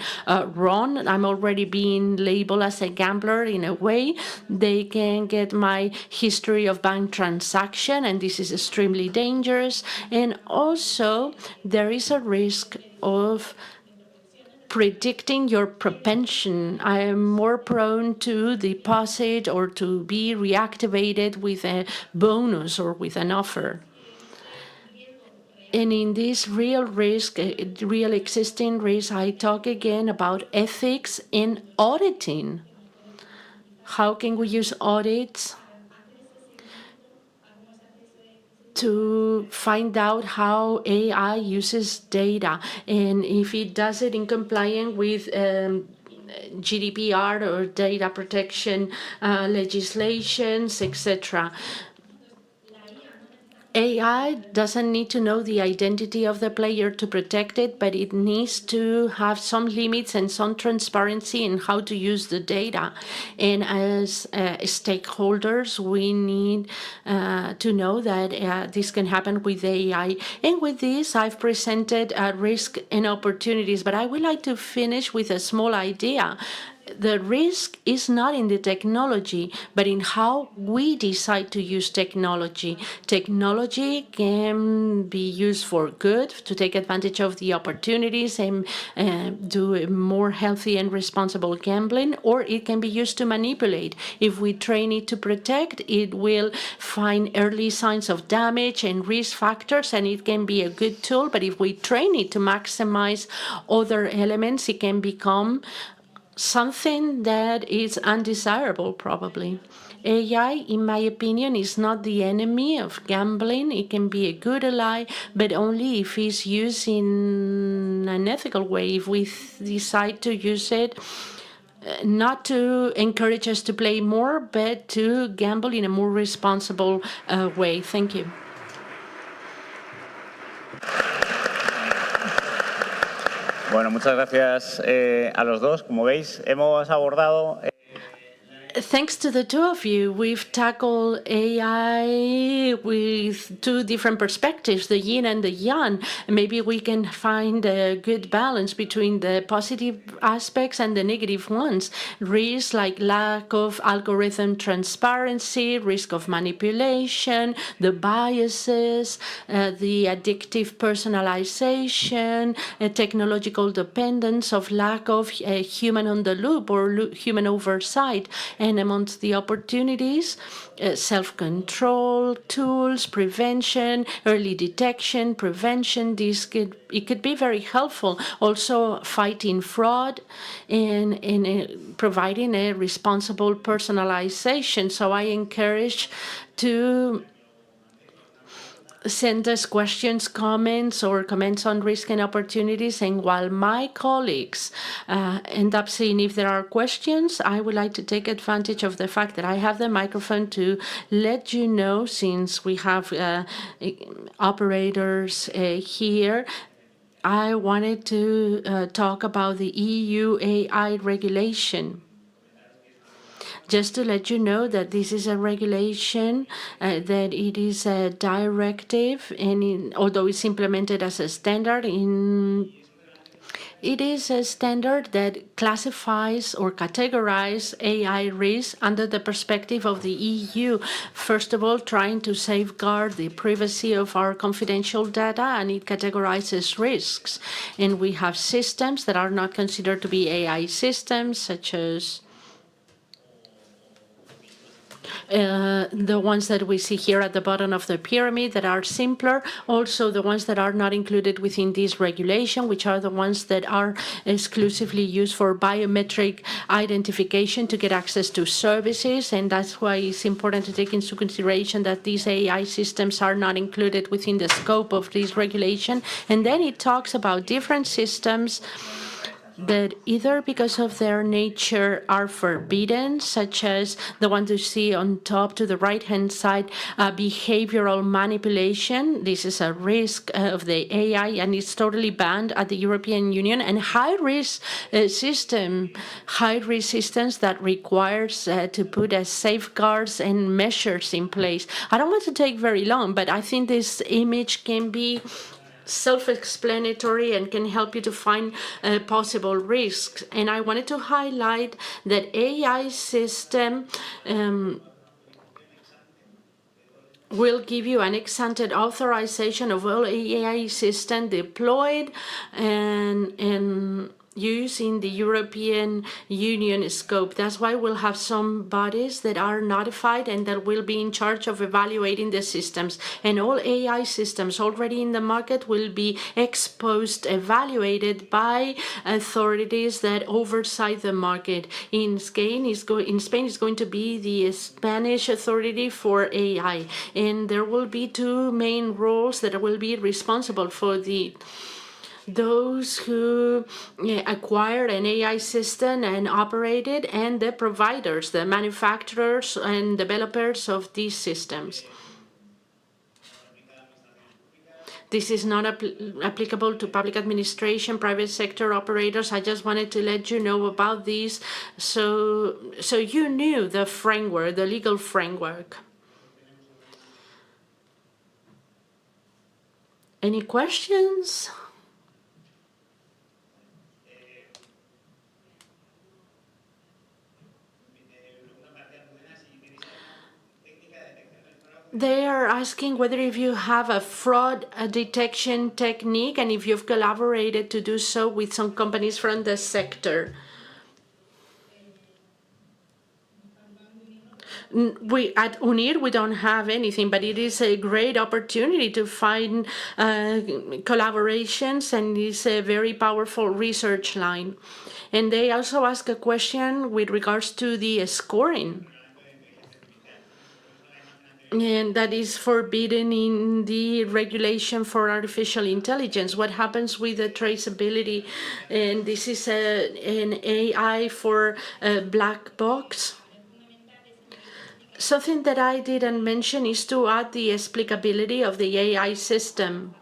wrong. I'm already being labeled as a gambler in a way. They can get my history of bank transaction, and this is extremely dangerous. And also, there is a risk of predicting your propension. I am more prone to deposit or to be reactivated with a bonus or with an offer. And in this real risk, real existing risk, I talk again about ethics in auditing. How can we use audits to find out how AI uses data, and if it does it in compliance with GDPR or data protection legislations, etc. AI doesn't need to know the identity of the player to protect it, but it needs to have some limits and some transparency in how to use the data. And as stakeholders, we need to know that this can happen with AI. And with this, I've presented risk and opportunities, but I would like to finish with a small idea. The risk is not in the technology, but in how we decide to use technology. Technology can be used for good, to take advantage of the opportunities and do a more healthy and responsible gambling, or it can be used to manipulate. If we train it to protect, it will find early signs of damage and risk factors, and it can be a good tool. But if we train it to maximize other elements, it can become something that is undesirable, probably. AI, in my opinion, is not the enemy of gambling. It can be a good ally, but only if it's used in an ethical way. If we decide to use it not to encourage us to play more, but to gamble in a more responsible way. Thank you. Bueno, muchas gracias a los dos. Como veis, hemos abordado... Thanks to the two of you, we've tackled AI with two different perspectives, the yin and the yang. Maybe we can find a good balance between the positive aspects and the negative ones. Risks like lack of algorithm transparency, risk of manipulation, the biases, the addictive personalization, technological dependence of lack of human on the loop or human oversight. And amongst the opportunities, self-control tools, prevention, early detection, prevention, it could be very helpful. Also fighting fraud and providing a responsible personalization. So I encourage to send us questions, comments, or comments on risk and opportunities. And while my colleagues end up seeing if there are questions, I would like to take advantage of the fact that I have the microphone to let you know, since we have operators here, I wanted to talk about the EU AI regulation. Just to let you know that this is a regulation, that it is a directive, and although it's implemented as a standard in It is a standard that classifies or categorizes AI risks under the perspective of the EU. First of all, trying to safeguard the privacy of our confidential data, and it categorizes risks. And we have systems that are not considered to be AI systems, such as the ones that we see here at the bottom of the pyramid that are simpler, also the ones that are not included within this regulation, which are the ones that are exclusively used for biometric identification to get access to services. And that's why it's important to take into consideration that these AI systems are not included within the scope of this regulation. And then it talks about different systems that either because of their nature are forbidden, such as the one you see on top to the right-hand side, behavioral manipulation. This is a risk of the AI, and it's totally banned at the European Union. And high-risk systems that requires to put safeguards and measures in place. I don't want to take very long, but I think this image can be self-explanatory and can help you to find possible risks. And I wanted to highlight that AI system will give you an ex-ante authorization of all AI system deployed and used in the European Union scope. That's why we'll have some bodies that are notified and that will be in charge of evaluating the systems. And all AI systems already in the market will be exposed, evaluated by authorities that oversight the market. In Spain, it's going to be the Spanish Authority for AI. And there will be two main roles that will be responsible for those who acquire an AI system and operate it, and the providers, the manufacturers and developers of these systems. This is not applicable to public administration, private sector operators. I just wanted to let you know about this so you knew the framework, the legal framework. Any questions? They are asking whether if you have a fraud detection technique and if you've collaborated to do so with some companies from the sector. We at UNIR, we don't have anything, but it is a great opportunity to find collaborations, and it's a very powerful research line. And they also ask a question with regards to the scoring. And that is forbidden in the regulation for artificial intelligence. What happens with the traceability? And this is an AI for a black box. Something that I didn't mention is to add the explicability of the AI system.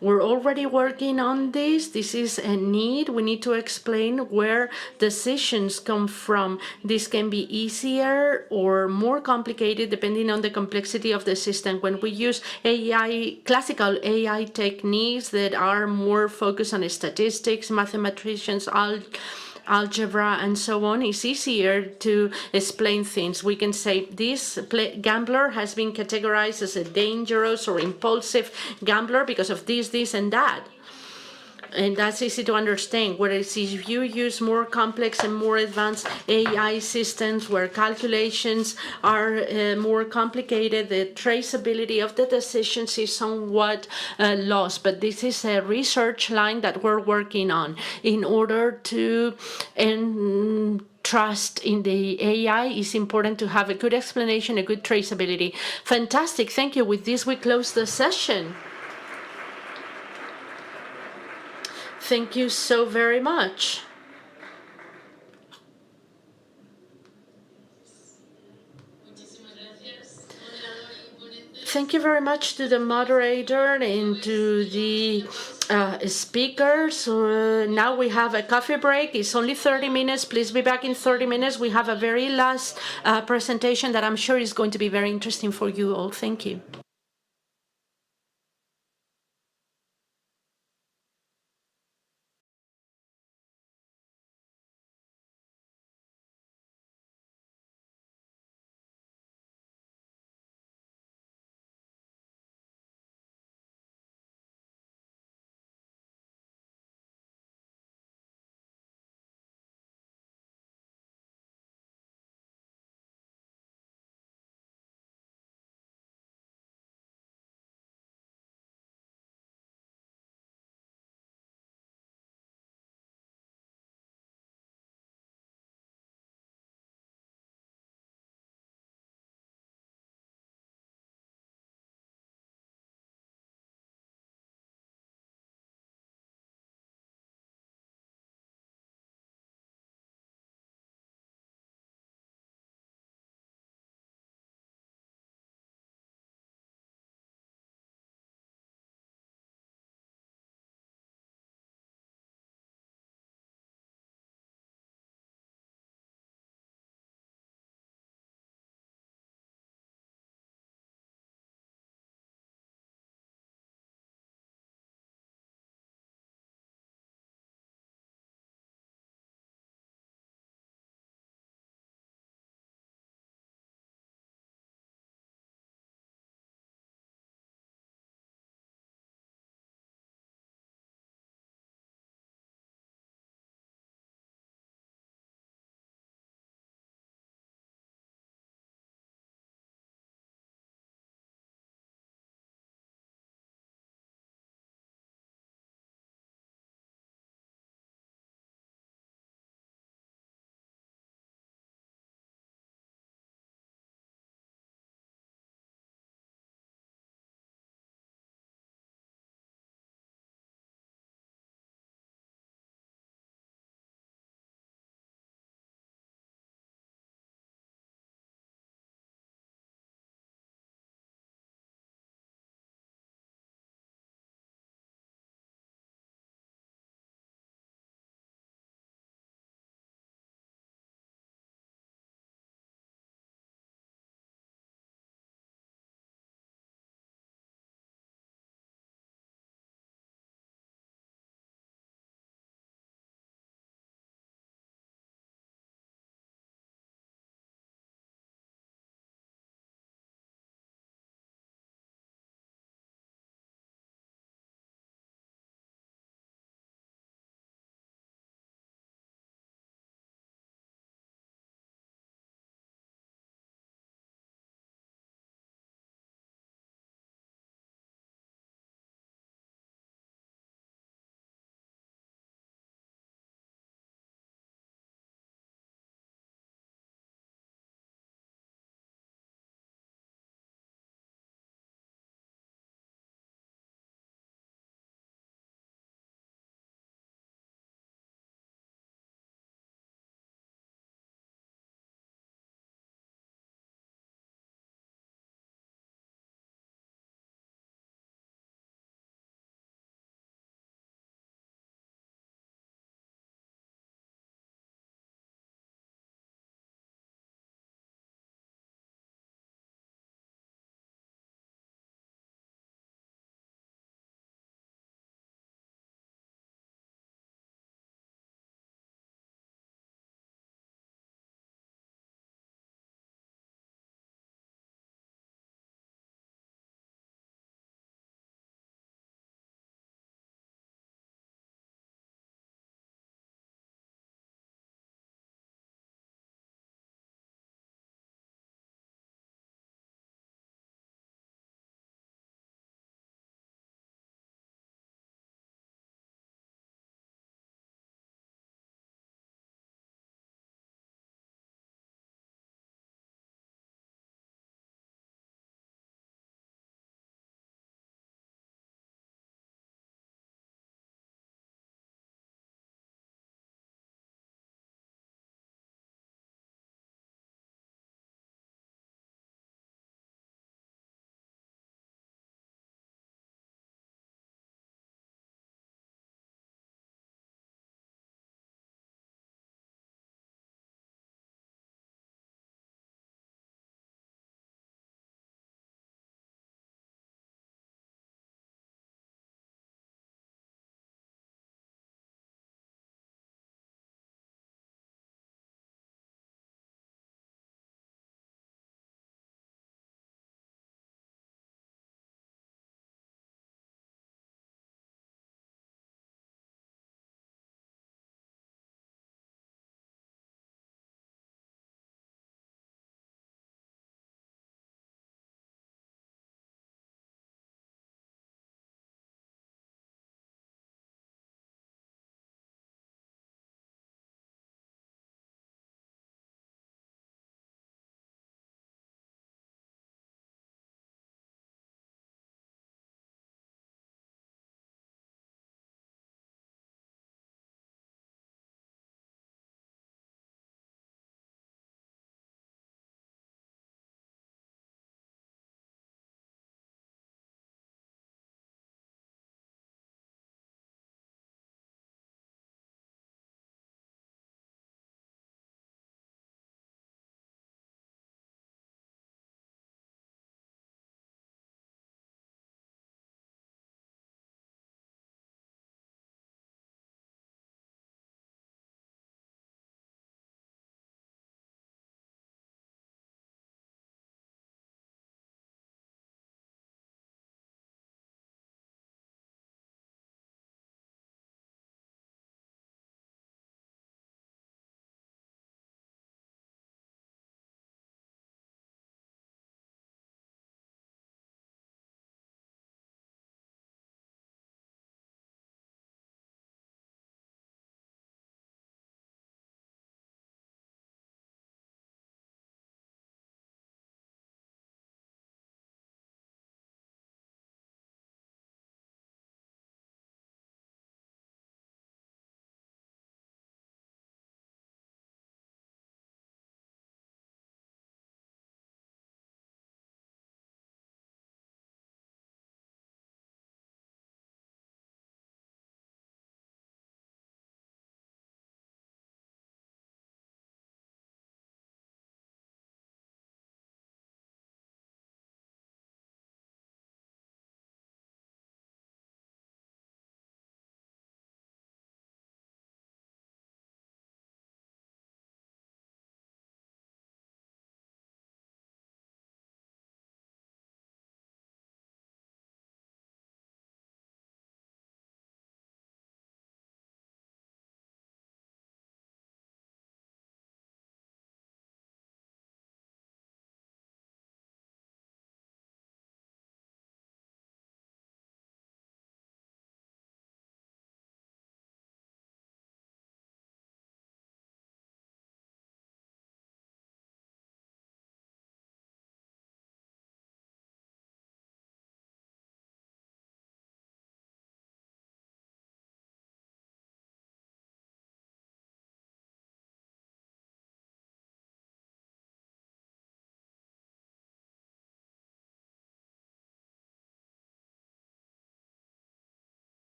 We're already working on this. This is a need. We need to explain where decisions come from. This can be easier or more complicated depending on the complexity of the system. When we use AI, classical AI techniques that are more focused on statistics, mathematicians, algebra, and so on, it's easier to explain things. We can say this gambler has been categorized as a dangerous or impulsive gambler because of this, and that. And that's easy to understand. Whereas if you use more complex and more advanced AI systems where calculations are more complicated, the traceability of the decisions is somewhat lost. But this is a research line that we're working on in order to trust in the AI. Is important to have a good explanation, a good traceability. Fantastic. Thank you. With this, we close the session. Thank you so very much. Thank you very much to the moderator and to the speakers. Now we have a coffee break. It's only 30 minutes. Please be back in 30 minutes. We have a very last presentation that I'm sure is going to be very interesting for you all. Thank you.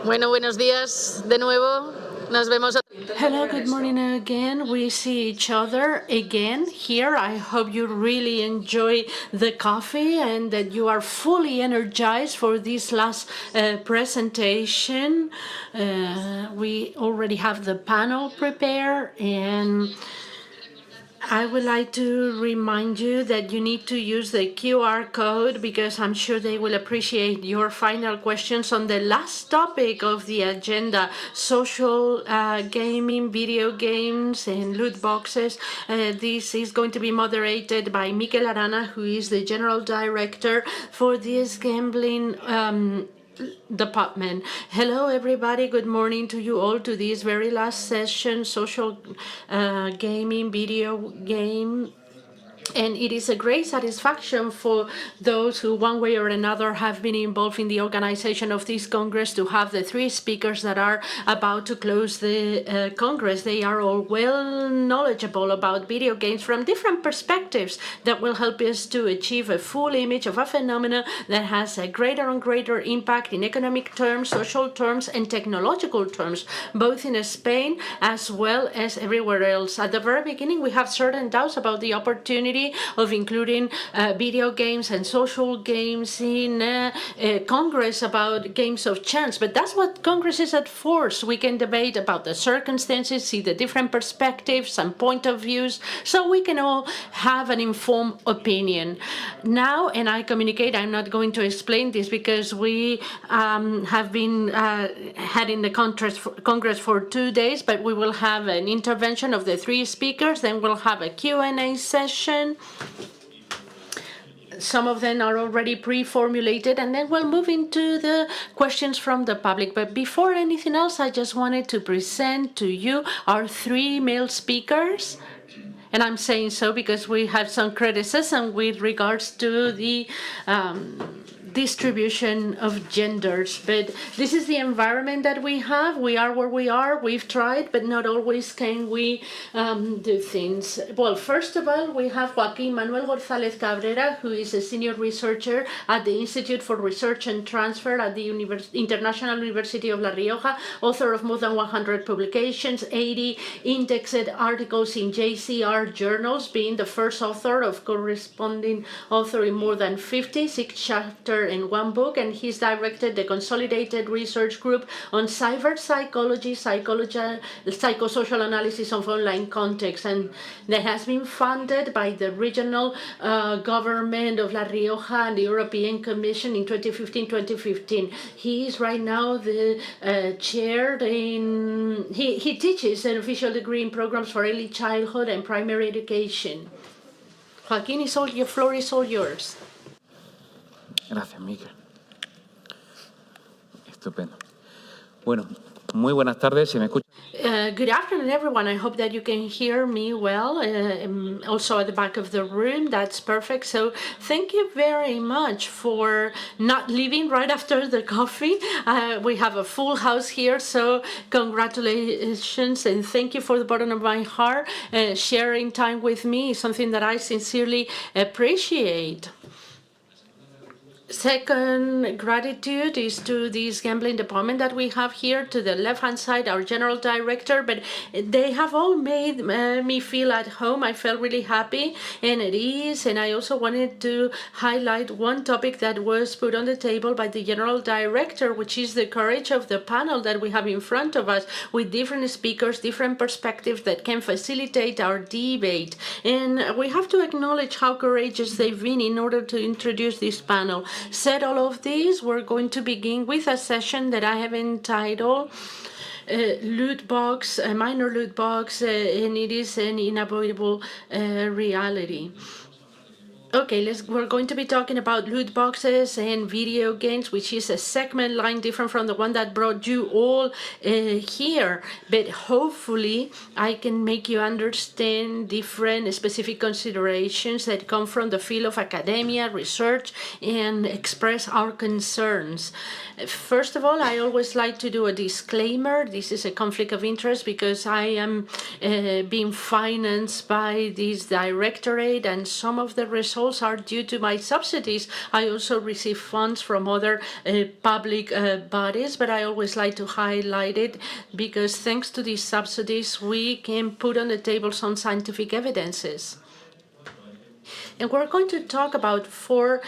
Bueno, buenos días de nuevo. Nos vemos. Hello, good morning again. We see each other again here. I hope you really enjoy the coffee and that you are fully energized for this last presentation. We already have the panel prepared, and I would like to remind you that you need to use the QR code because I'm sure they will appreciate your final questions on the last topic of the agenda, social gaming, video games and loot boxes. This is going to be moderated by MIKEL, who is the General Director for this gambling department. Hello everybody, good morning to you all to this very last session, social gaming, video game. And it is a great satisfaction for those who one way or another have been involved in the organization of this Congress to have the three speakers that are about to close the Congress. They are all well knowledgeable about video games from different perspectives that will help us to achieve a full image of a phenomenon that has a greater and greater impact in economic terms, social terms, and technological terms, both in Spain as well as everywhere else. At the very beginning, we have certain doubts about the opportunity of including video games and social games in Congress about games of chance. But that's what Congress is at force. We can debate about the circumstances, see the different perspectives and point of views, so we can all have an informed opinion. Now, and I communicate, I'm not going to explain this because we have been having the Congress for 2 days, but we will have an intervention of the three speakers, then we'll have a Q&A session. Some of them are already pre-formulated, and then we'll move into the questions from the public. But before anything else, I just wanted to present to you our three male speakers. And I'm saying so because we have some criticism with regards to the distribution of genders. But this is the environment that we have. We are where we are. We've tried, but not always can we do things. Well, first of all, we have Joaquín Manuel González Cabrera, who is a senior researcher at the Institute for Research and Transfer at the International University of La Rioja, author of more than 100 publications, 80 indexed articles in JCR journals, being the first author of corresponding author in more than 56 chapters in one book, and he's directed the Consolidated Research Group on Cyber Psychology, Psychosocial Analysis of Online Context, and that has been funded by the regional government of La Rioja and the European Commission in 2015. He is right now the chair in, he teaches an official degree in programs for early childhood and primary education. Joaquín, your floor is all yours. Gracias, Mikel. Estupendo. Bueno, muy buenas tardes. ¿Se me escucha? Good afternoon, everyone. I hope that you can hear me well. Also at the back of the room, that's perfect. So thank you very much for not leaving right after the coffee. We have a full house here, so congratulations and thank you for the bottom of my heart. Sharing time with me is something that I sincerely appreciate. Second gratitude is to this gambling department that we have here. To the left-hand side, our general director, but they have all made me feel at home. I felt really happy, and it is. And I also wanted to highlight one topic that was put on the table by the general director, which is the courage of the panel that we have in front of us, with different speakers, different perspectives that can facilitate our debate. And we have to acknowledge how courageous they've been in order to introduce this panel. said all of this, we're going to begin with a session that I have entitled loot box, a minor loot box, and it is an unavoidable reality. Okay, we're going to be talking about loot boxes and video games, which is a segment line different from the one that brought you all here. But hopefully I can make you understand different specific considerations that come from the field of academia, research, and express our concerns. First of all, I always like to do a disclaimer. This is a conflict of interest because I am being financed by this directorate, and some of the results are due to my subsidies. I also receive funds from other public bodies, but I always like to highlight it because thanks to these subsidies, we can put on the table some scientific evidences. And we're going to talk about four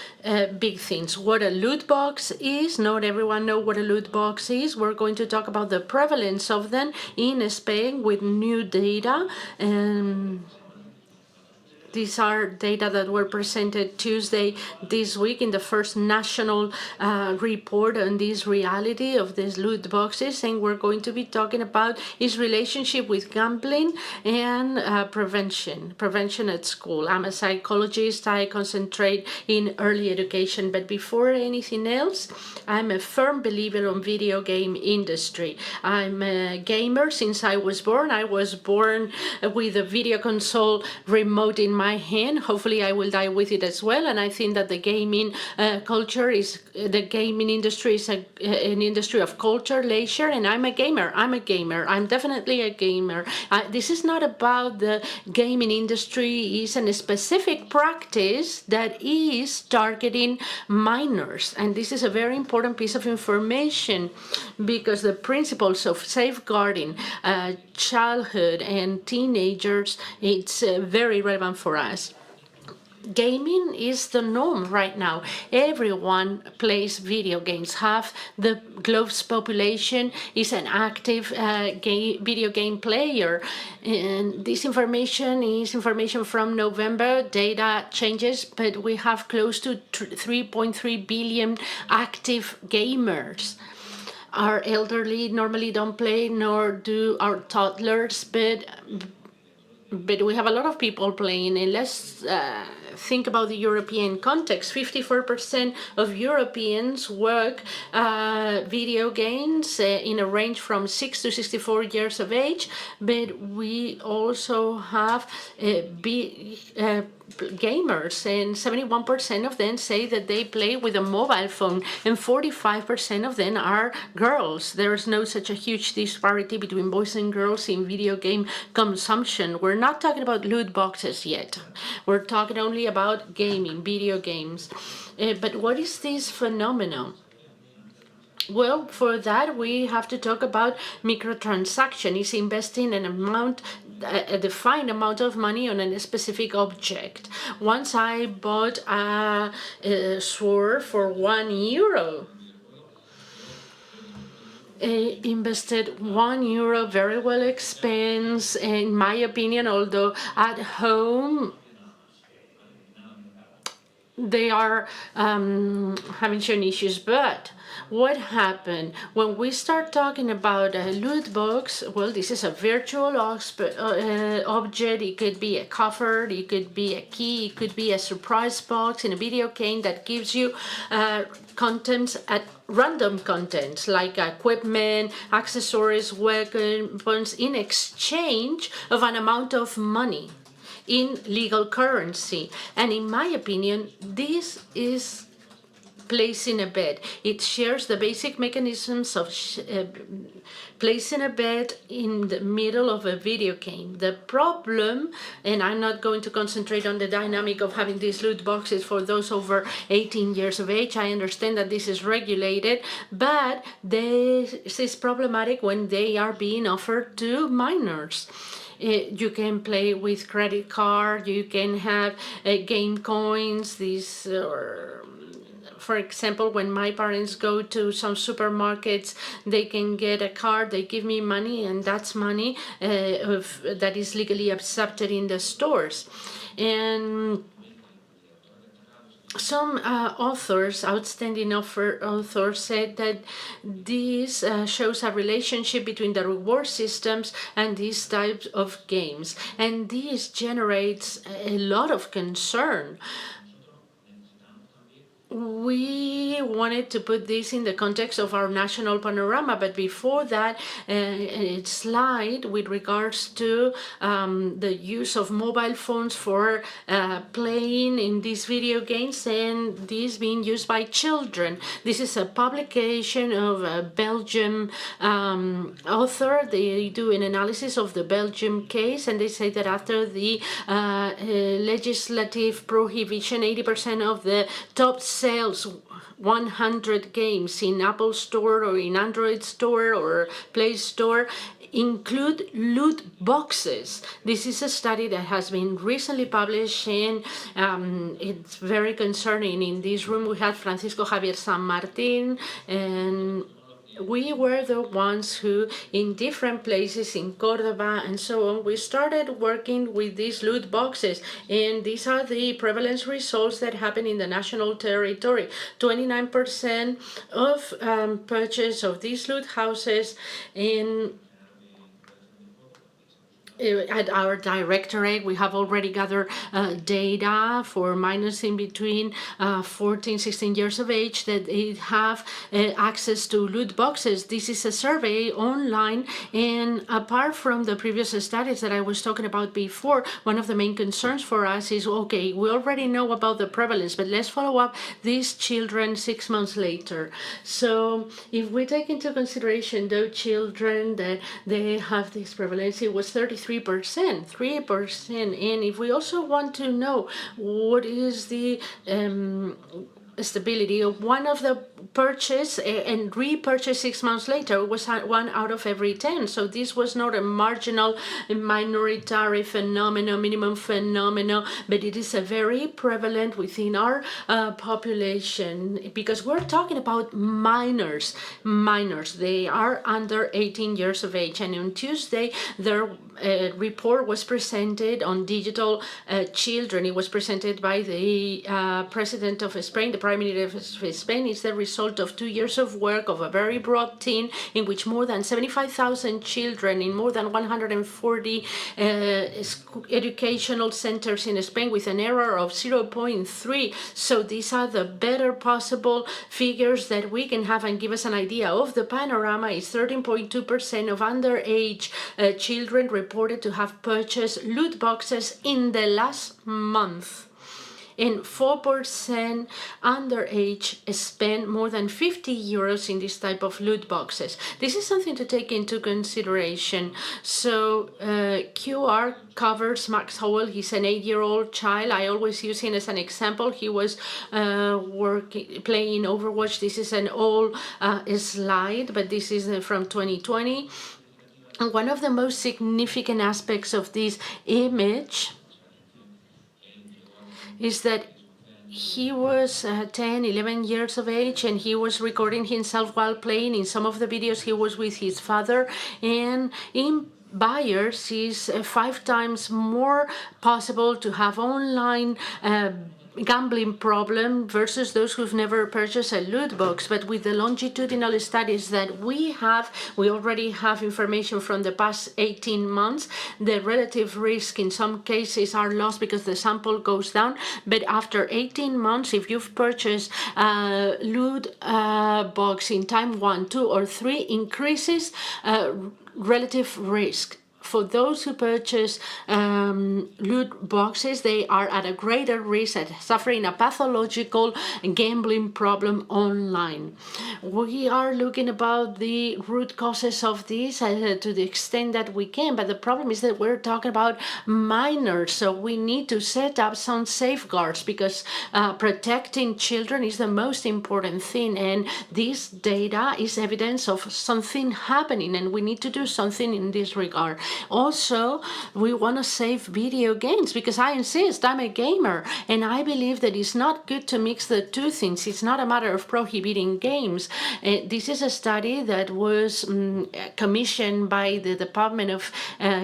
big things. What a loot box is. Not everyone knows what a loot box is. We're going to talk about the prevalence of them in Spain with new data. These are data that were presented Tuesday this week in the first national report on this reality of these loot boxes. And we're going to be talking about its relationship with gambling and prevention at school. I'm a psychologist. I concentrate in early education. But before anything else, I'm a firm believer on video game industry. I'm a gamer since I was born. I was born with a video console remote in my hand. Hopefully I will die with it as well. And I think that the gaming the gaming industry is an industry of culture, leisure, and I'm a gamer. I'm definitely a gamer. This is not about the gaming industry. It's a specific practice that is targeting minors. And this is a very important piece of information because the principles of safeguarding childhood and teenagers, it's very relevant for us. Gaming is the norm right now. Everyone plays video games. Half the globe's population is an active video game player. And this information is information from November. Data changes, but we have close to 3.3 billion active gamers. Our elderly normally don't play, nor do our toddlers, but we have a lot of people playing. And let's think about the European context. 54% of Europeans work video games in a range from 6 to 64 years of age, but we also have gamers, and 71% of them say that they play with a mobile phone, and 45% of them are girls. There's no such a huge disparity between boys and girls in video game consumption. We're not talking about loot boxes yet. We're talking only about gaming, video games. But what is this phenomenon? Well, for that, we have to talk about microtransaction. It's investing a defined amount of money on a specific object. Once I bought a sword for €1. Invested €1, very well expense, in my opinion, although at home they are having shown issues. But what happened when we start talking about a loot box? Well, this is a virtual object. It could be a cover, it could be a key, it could be a surprise box in a video game that gives you contents at random contents like equipment, accessories, weapons in exchange of an amount of money in legal currency. And in my opinion, this is placing a bet. It shares the basic mechanisms of placing a bet in the middle of a video game. The problem, and I'm not going to concentrate on the dynamic of having these loot boxes for those over 18 years of age. I understand that this is regulated, but this is problematic when they are being offered to minors. You can play with credit card, you can have game coins. These are, for example, when my parents go to some supermarkets, they can get a card, they give me money, and that's money that is legally accepted in the stores. And some authors, outstanding authors, said that this shows a relationship between the reward systems and these types of games. And this generates a lot of concern. We wanted to put this in the context of our national panorama, but before that, a slide with regards to the use of mobile phones for playing in these video games and these being used by children. This is a publication of a Belgium author. They do an analysis of the Belgium case, and they say that after the legislative prohibition, 80% of the top sales 100 games in Apple Store or in Android Store or Play Store include loot boxes. This is a study that has been recently published, and it's very concerning. In this room we had Francisco Javier San Martin, and we were the ones who, in different places in Cordoba and so on, we started working with these loot boxes. And these are the prevalence results that happen in the national territory. 29% of purchase of these loot houses in at our directorate. We have already gathered data for minors in between 14, 16 years of age that they have access to loot boxes. This is a survey online, and apart from the previous studies that I was talking about before, one of the main concerns for us is, okay, we already know about the prevalence, but let's follow up these children 6 months later. So if we take into consideration those children that they have this prevalence, it was 3%. And if we also want to know what is the stability of one of the purchase and repurchase 6 months later was 1 out of every 10. So this was not a marginal minoritary phenomenon, minimum phenomenon, but it is a very prevalent within our population, because we're talking about minors. They are under 18 years of age, and on Tuesday their report was presented on digital children. It was presented by the president of Spain, the Prime Minister of Spain. It's the result of 2 years of work of a very broad team in which more than 75,000 children in more than 140 educational centers in Spain, with an error of 0.3. So these are the better possible figures that we can have and give us an idea of the panorama. Is 13.2% of underage children reported to have purchased loot boxes in the last month. And 4% underage spend more than 50 euros in this type of loot boxes. This is something to take into consideration. So QR covers Max Howell. He's an 8-year-old child. I always use him as an example. He was playing Overwatch. This is an old slide, but this is from 2020. And one of the most significant aspects of this image is that he was 10, 11 years of age, and he was recording himself while playing. In some of the videos, he was with his father, and in buyers is 5 times more possible to have online gambling problem versus those who've never purchased a loot box. But with the longitudinal studies that we already have information from the past 18 months. The relative risk in some cases are lost because the sample goes down. But after 18 months, if you've purchased a loot box in time 1, 2, or 3, increases relative risk. For those who purchase loot boxes, they are at a greater risk at suffering a pathological gambling problem online. We are looking about the root causes of this to the extent that we can, but the problem is that we're talking about minors, so we need to set up some safeguards, because protecting children is the most important thing, and this data is evidence of something happening, and we need to do something in this regard. Also, we want to save video games because I insist, I'm a gamer, and I believe that it's not good to mix the two things. It's not a matter of prohibiting games. This is a study that was commissioned by the Department of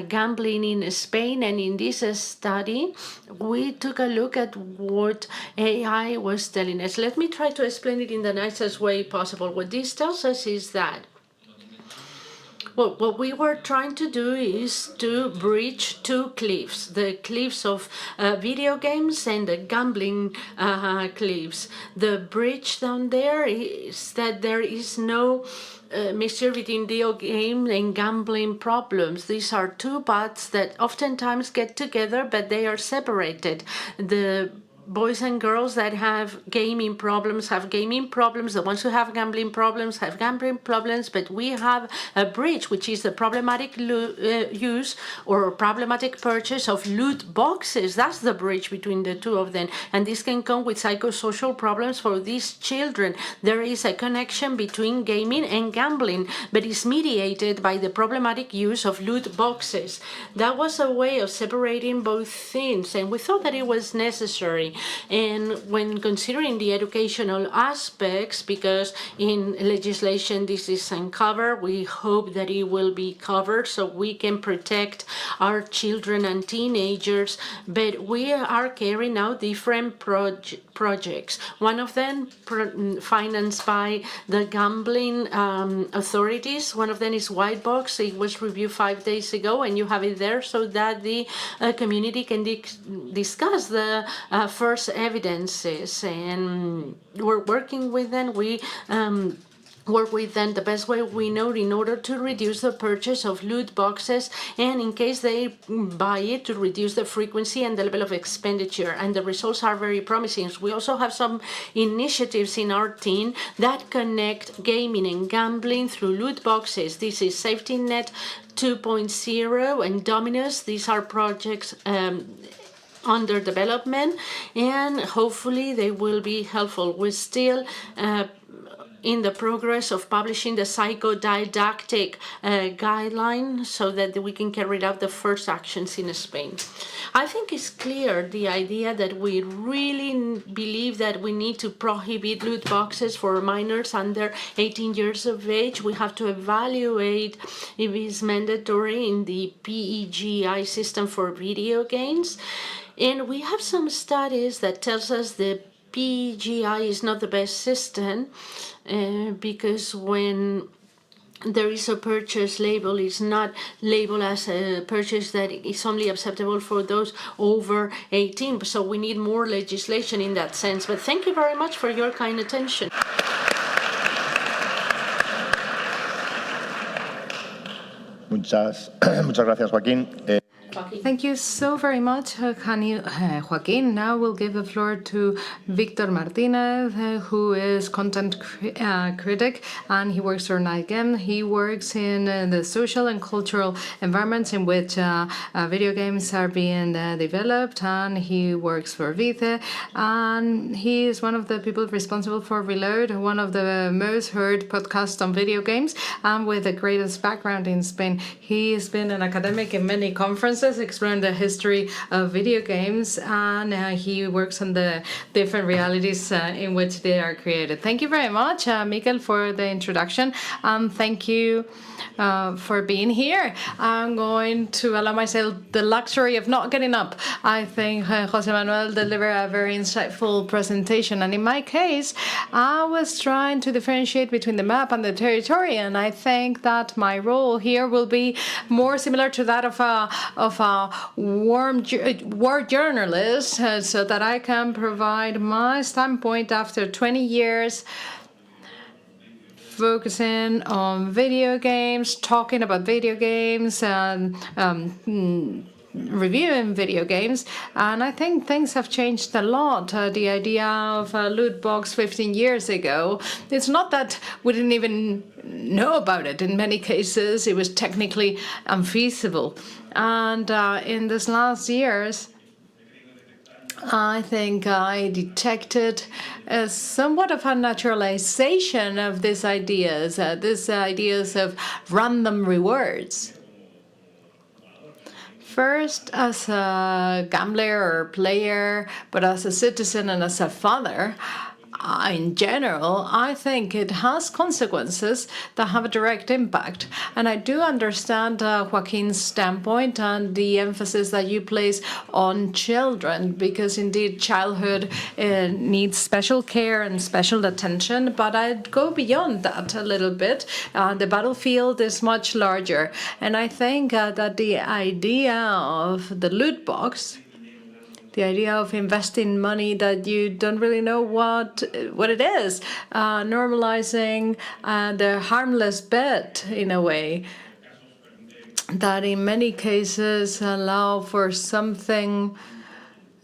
Gambling in Spain, and in this study, we took a look at what AI was telling us. Let me try to explain it in the nicest way possible. What this tells us is that what we were trying to do is to bridge two cliffs, the cliffs of video games and the gambling cliffs. The bridge down there is that there is no mixture between video game and gambling problems. These are two paths that oftentimes get together, but they are separated. The boys and girls that have gaming problems have gaming problems. The ones who have gambling problems have gambling problems. But we have a bridge, which is the problematic use or problematic purchase of loot boxes. That's the bridge between the two of them. And this can come with psychosocial problems for these children. There is a connection between gaming and gambling, but it's mediated by the problematic use of loot boxes. That was a way of separating both things, and we thought that it was necessary. And when considering the educational aspects, because in legislation this is uncovered, we hope that it will be covered so we can protect our children and teenagers. But we are carrying out different projects. One of them financed by the gambling authorities. One of them is White Box. It was reviewed 5 days ago, and you have it there so that the community can discuss the first evidences, and we're working with them. We work with them the best way we know in order to reduce the purchase of loot boxes, and in case they buy it, to reduce the frequency and the level of expenditure. And the results are very promising. We also have some initiatives in our team that connect gaming and gambling through loot boxes. This is Safety Net 2.0 and Dominus. These are projects under development, and hopefully they will be helpful. We're still in the progress of publishing the psychodidactic guideline so that we can carry out the first actions in Spain. I think it's clear the idea that we really believe that we need to prohibit loot boxes for minors under 18 years of age. We have to evaluate if it's mandatory in the PEGI system for video games. And we have some studies that tells us the PEGI is not the best system because when there is a purchase label, it's not labeled as a purchase that is only acceptable for those over 18. So we need more legislation in that sense. But thank you very much for your kind attention. Muchas gracias, Joaquín. Thank you so very much, Joaquin. Now we'll give the floor to Víctor Martínez, who is content critic, and he works for AnaitGames. He works in the social and cultural environments in which video games are being developed, and he works for Vice, and he is one of the people responsible for Reload, one of the most heard podcasts on video games, and with the greatest background in Spain. He has been an academic in many conferences exploring the history of video games, and he works on the different realities in which they are created. Thank you very much, MIKEL, for the introduction, and thank you for being here. I'm going to allow myself the luxury of not getting up. I think José Manuel delivered a very insightful presentation, and in my case, I was trying to differentiate between the map and the territory, and I think that my role here will be more similar to that of a war journalist, so that I can provide my standpoint after 20 years focusing on video games, talking about video games, and reviewing video games. And I think things have changed a lot. The idea of a loot box 15 years ago, it's not that we didn't even know about it. In many cases, it was technically unfeasible. And in these last years, I think I detected somewhat of a naturalization of these ideas of random rewards. first as a gambler or player, but as a citizen and as a father, in general, I think it has consequences that have a direct impact. And I do understand Joaquín's standpoint and the emphasis that you place on children, because indeed childhood needs special care and special attention. But I'd go beyond that a little bit. The battlefield is much larger. And I think that the idea of the loot box, the idea of investing money that you don't really know what it is, normalizing the harmless bet in a way that in many cases allow for something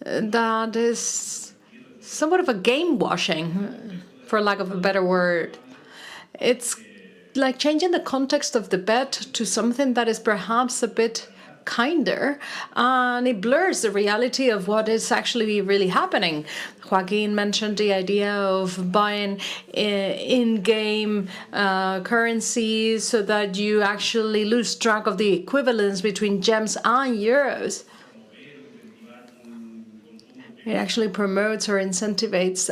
that is somewhat of a game washing, for lack of a better word. It's like changing the context of the bet to something that is perhaps a bit kinder, and it blurs the reality of what is actually really happening. Joaquín mentioned the idea of buying in-game currency so that you actually lose track of the equivalence between gems and euros. It actually promotes or incentivates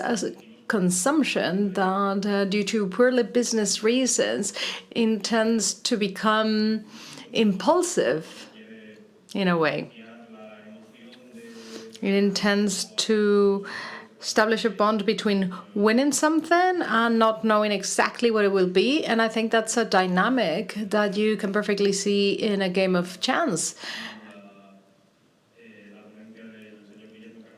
consumption that, due to purely business reasons, intends to become impulsive in a way. It intends to establish a bond between winning something and not knowing exactly what it will be. And I think that's a dynamic that you can perfectly see in a game of chance.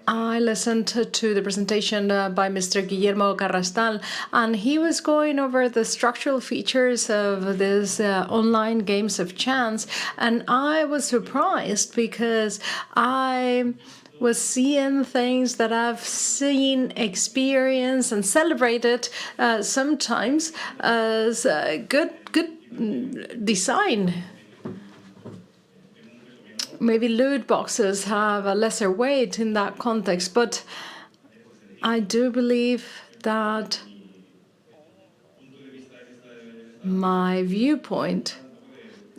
I listened to the presentation by Mr. Guillermo Carrascal, and he was going over the structural features of these online games of chance, and I was surprised because I was seeing things that I've seen, experienced, and celebrated sometimes as good design. Maybe loot boxes have a lesser weight in that context, but I do believe that my viewpoint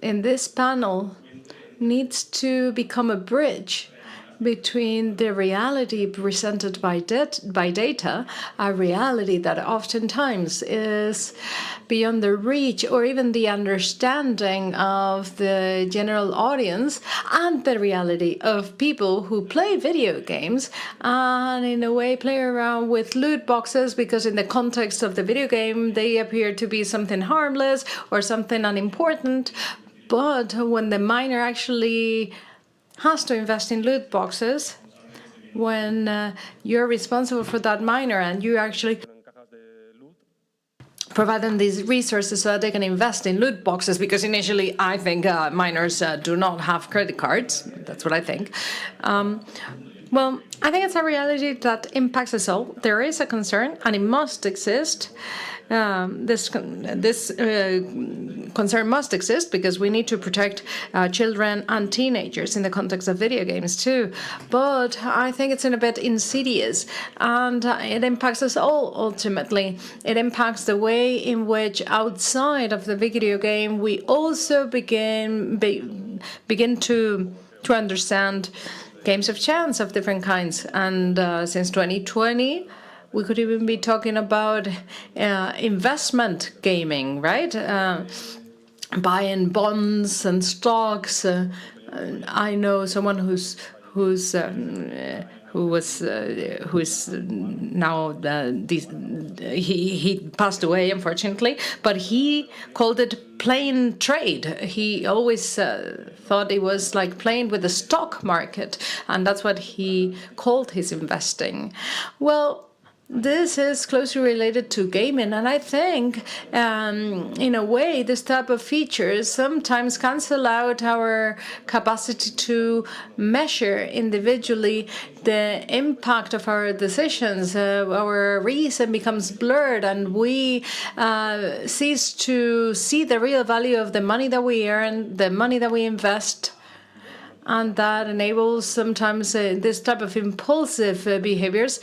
in this panel needs to become a bridge between the reality presented by data, a reality that oftentimes is beyond the reach or even the understanding of the general audience, and the reality of people who play video games and in a way play around with loot boxes because in the context of the video game they appear to be something harmless or something unimportant. But when the miner actually has to invest in loot boxes, when you're responsible for that miner and you actually provide them these resources so that they can invest in loot boxes, because initially I think miners do not have credit cards. That's what I think. Well, I think it's a reality that impacts us all. There is a concern, and it must exist. This concern must exist because we need to protect children and teenagers in the context of video games too. But I think it's a bit insidious, and it impacts us all ultimately. It impacts the way in which outside of the video game we also begin to understand games of chance of different kinds. And since 2020, we could even be talking about investment gaming, right? Buying bonds and stocks. I know someone who is now he passed away, unfortunately, but he called it playing trade. He always thought it was like playing with the stock market, and that's what he called his investing. Well, this is closely related to gaming, and I think, in a way, this type of features sometimes cancel out our capacity to measure individually the impact of our decisions. Our reason becomes blurred, and we cease to see the real value of the money that we earn, the money that we invest. And that enables sometimes this type of impulsive behaviors.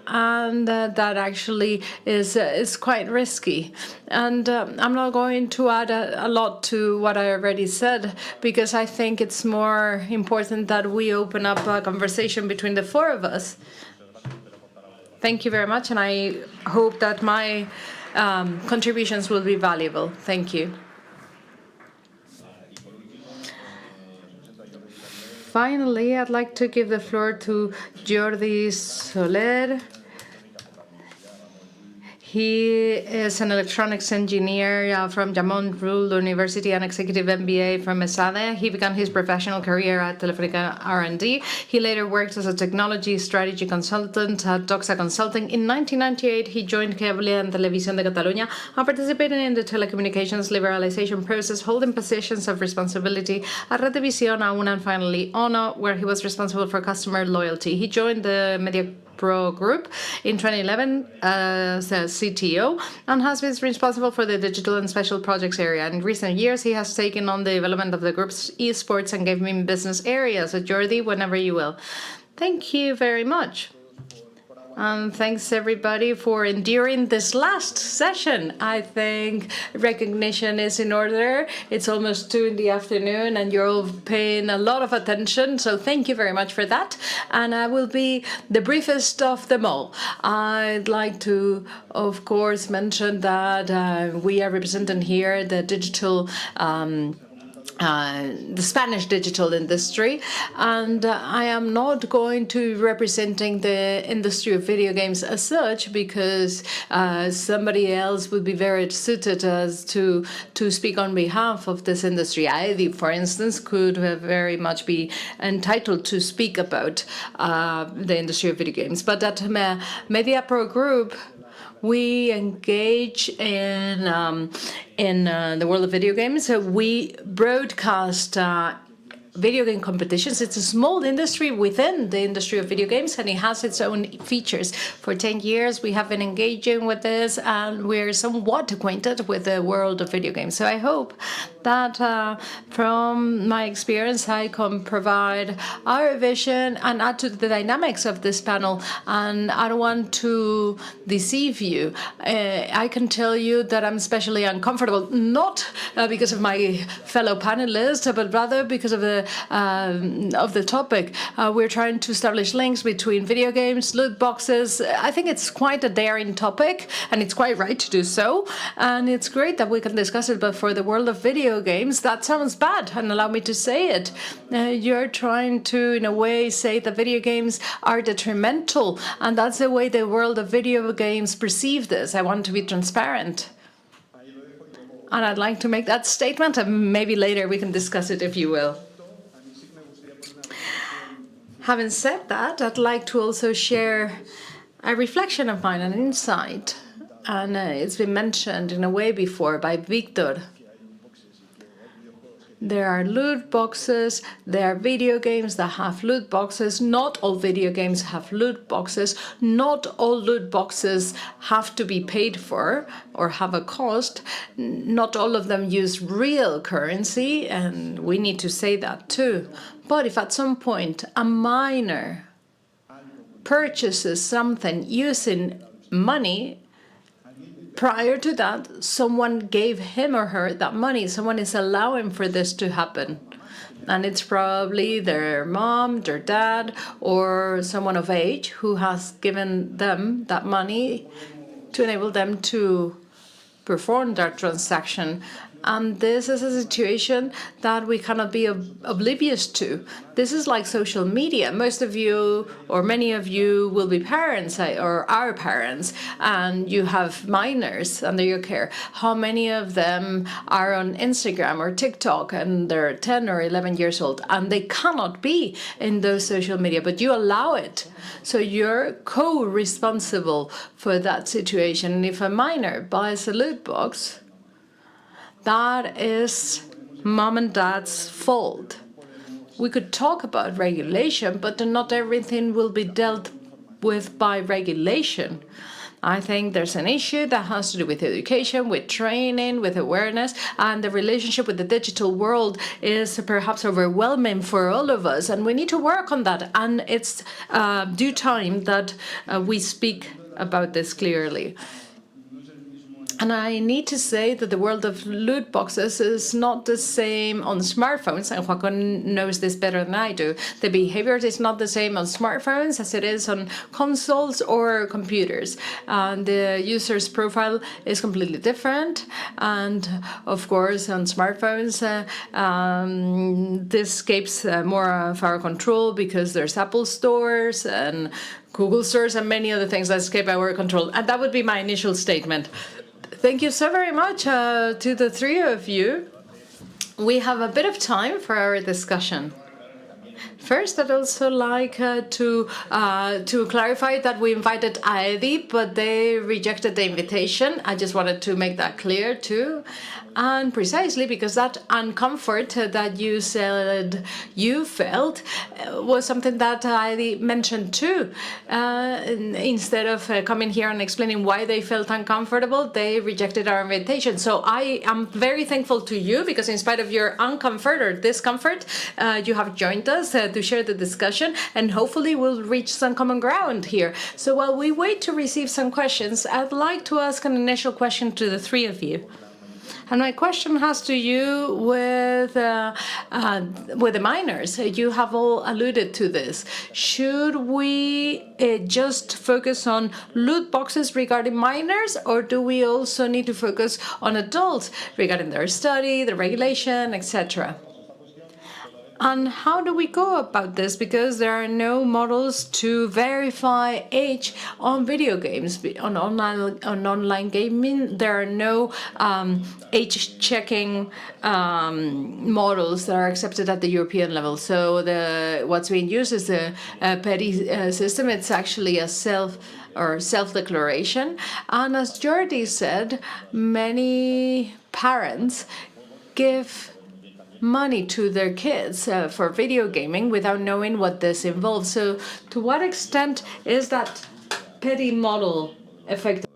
and that actually is quite risky. And I'm not going to add a lot to what I already said, because I think it's more important that we open up a conversation between the four of us. Thank you very much, and I hope that my contributions will be valuable. Thank you. Finally, I'd like to give the floor to Jordi Soler. He is an electronics engineer from Jamon Rule University and Executive MBA from ESADE. He began his professional career at Telefónica R&D. He later worked as a technology strategy consultant at Doxa Consulting. In 1998, he joined Cable and Televisión de Cataluña and participated in the telecommunications liberalization process, holding positions of responsibility at Redevisión, AUNA, and finally ONO, where he was responsible for customer loyalty. He joined the MEDIAPRO group in 2011 as a CTO and has been responsible for the digital and special projects area. In recent years, he has taken on the development of the group's esports and gaming business area. So Jordi, whenever you will. Thank you very much. And thanks everybody for enduring this last session. I think recognition is in order. It's almost 2 in the afternoon and you're all paying a lot of attention. So thank you very much for that. And I will be the briefest of them all. I'd like to, of course, mention that we are representing here the digital the Spanish digital industry, and I am not going to be representing the industry of video games as such, because somebody else would be very suited as to speak on behalf of this industry. I, for instance, could very much be entitled to speak about the industry of video games. But at MEDIAPRO Group, we engage in the world of video games. So we broadcast video game competitions. It's a small industry within the industry of video games, and it has its own features. For 10 years, we have been engaging with this, and we're somewhat acquainted with the world of video games. So I hope that from my experience, I can provide our vision and add to the dynamics of this panel. And I don't want to deceive you. I can tell you that I'm especially uncomfortable, not because of my fellow panelists, but rather because of the topic. We're trying to establish links between video games, loot boxes. I think it's quite a daring topic, and it's quite right to do so. And it's great that we can discuss it, but for the world of video games, that sounds bad, and allow me to say it. You're trying to, in a way, say that video games are detrimental, and that's the way the world of video games perceive this. I want to be transparent. And I'd like to make that statement, and maybe later we can discuss it, if you will. Having said that, I'd like to also share a reflection of mine, an insight, and it's been mentioned in a way before by Víctor. There are loot boxes, there are video games that have loot boxes. Not all video games have loot boxes. Not all loot boxes have to be paid for or have a cost. Not all of them use real currency, and we need to say that too. But if at some point a miner purchases something using money, prior to that, someone gave him or her that money. Someone is allowing for this to happen. And it's probably their mom, their dad, or someone of age who has given them that money to enable them to perform that transaction. And this is a situation that we cannot be oblivious to. This is like social media. Most of you, or many of you, will be parents or are parents, and you have minors under your care. How many of them are on Instagram or TikTok, and they're 10 or 11 years old, and they cannot be in those social media, but you allow it. So you're co-responsible for that situation. And if a minor buys a loot box, that is mom and dad's fault. We could talk about regulation, but not everything will be dealt with by regulation. I think there's an issue that has to do with education, with training, with awareness, and the relationship with the digital world is perhaps overwhelming for all of us, and we need to work on that. And it's due time that we speak about this clearly. And I need to say that the world of loot boxes is not the same on smartphones, and Joaquín knows this better than I do. The behavior is not the same on smartphones as it is on consoles or computers. And the user's profile is completely different. And of course, on smartphones, this escapes more of our control because there's Apple stores and Google stores and many other things that escape our control. And that would be my initial statement. Thank you so very much to the three of you. We have a bit of time for our discussion. First, I'd also like to clarify that we invited AEDI, but they rejected the invitation. I just wanted to make that clear too. And precisely because that uncomfort that you said you felt was something that AEDI mentioned too. Instead of coming here and explaining why they felt uncomfortable, they rejected our invitation. So I am very thankful to you because in spite of your uncomfort or discomfort, you have joined us to share the discussion, and hopefully we'll reach some common ground here. So while we wait to receive some questions, I'd like to ask an initial question to the three of you. And my question has to do with the minors. You have all alluded to this. Should we just focus on loot boxes regarding minors, or do we also need to focus on adults regarding their study, the regulation, etc.? And how do we go about this? Because there are no models to verify age on video games, on online gaming. There are no age checking models that are accepted at the European level. So what's being used is the PETI system. It's actually a self-declaration. And as Jordi said, many parents give money to their kids for video gaming without knowing what this involves. So to what extent is that PETI model effective?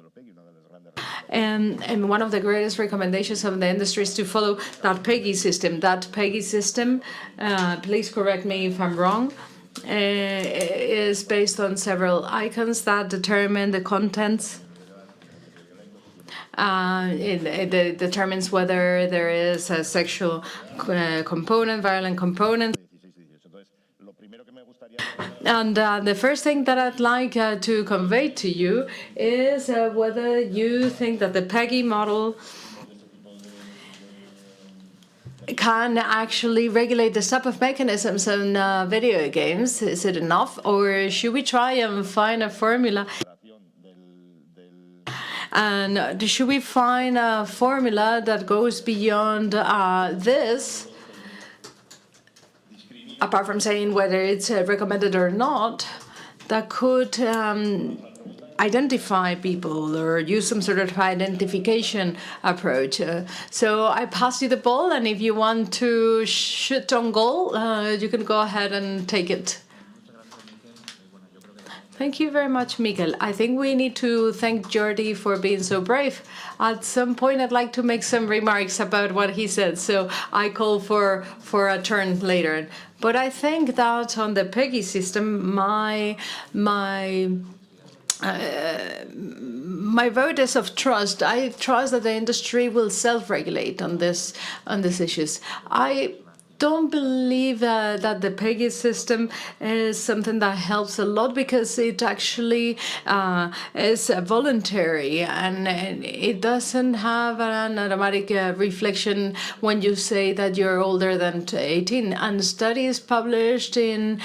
And one of the greatest recommendations of the industry is to follow that PEGI system. That PEGI system, please correct me if I'm wrong, is based on several icons that determine the contents. It determines whether there is a sexual component, violent component. And the first thing that I'd like to convey to you is whether you think that the PEGI model can actually regulate this type of mechanisms in video games. Is it enough? Or should we try and find a formula? And should we find a formula that goes beyond this, apart from saying whether it's recommended or not, that could identify people or use some sort of identification approach? So I pass you the ball, and if you want to shoot on goal, you can go ahead and take it. Thank you very much, MIKEL. I think we need to thank Jordi for being so brave. At some point, I'd like to make some remarks about what he said, so I call for a turn later. But I think that on the PEGI system, my vote is of trust. I trust that the industry will self-regulate on this issues. I don't believe that the PEGI system is something that helps a lot because it actually is voluntary and it doesn't have an automatic reflection when you say that you're older than 18. And studies published in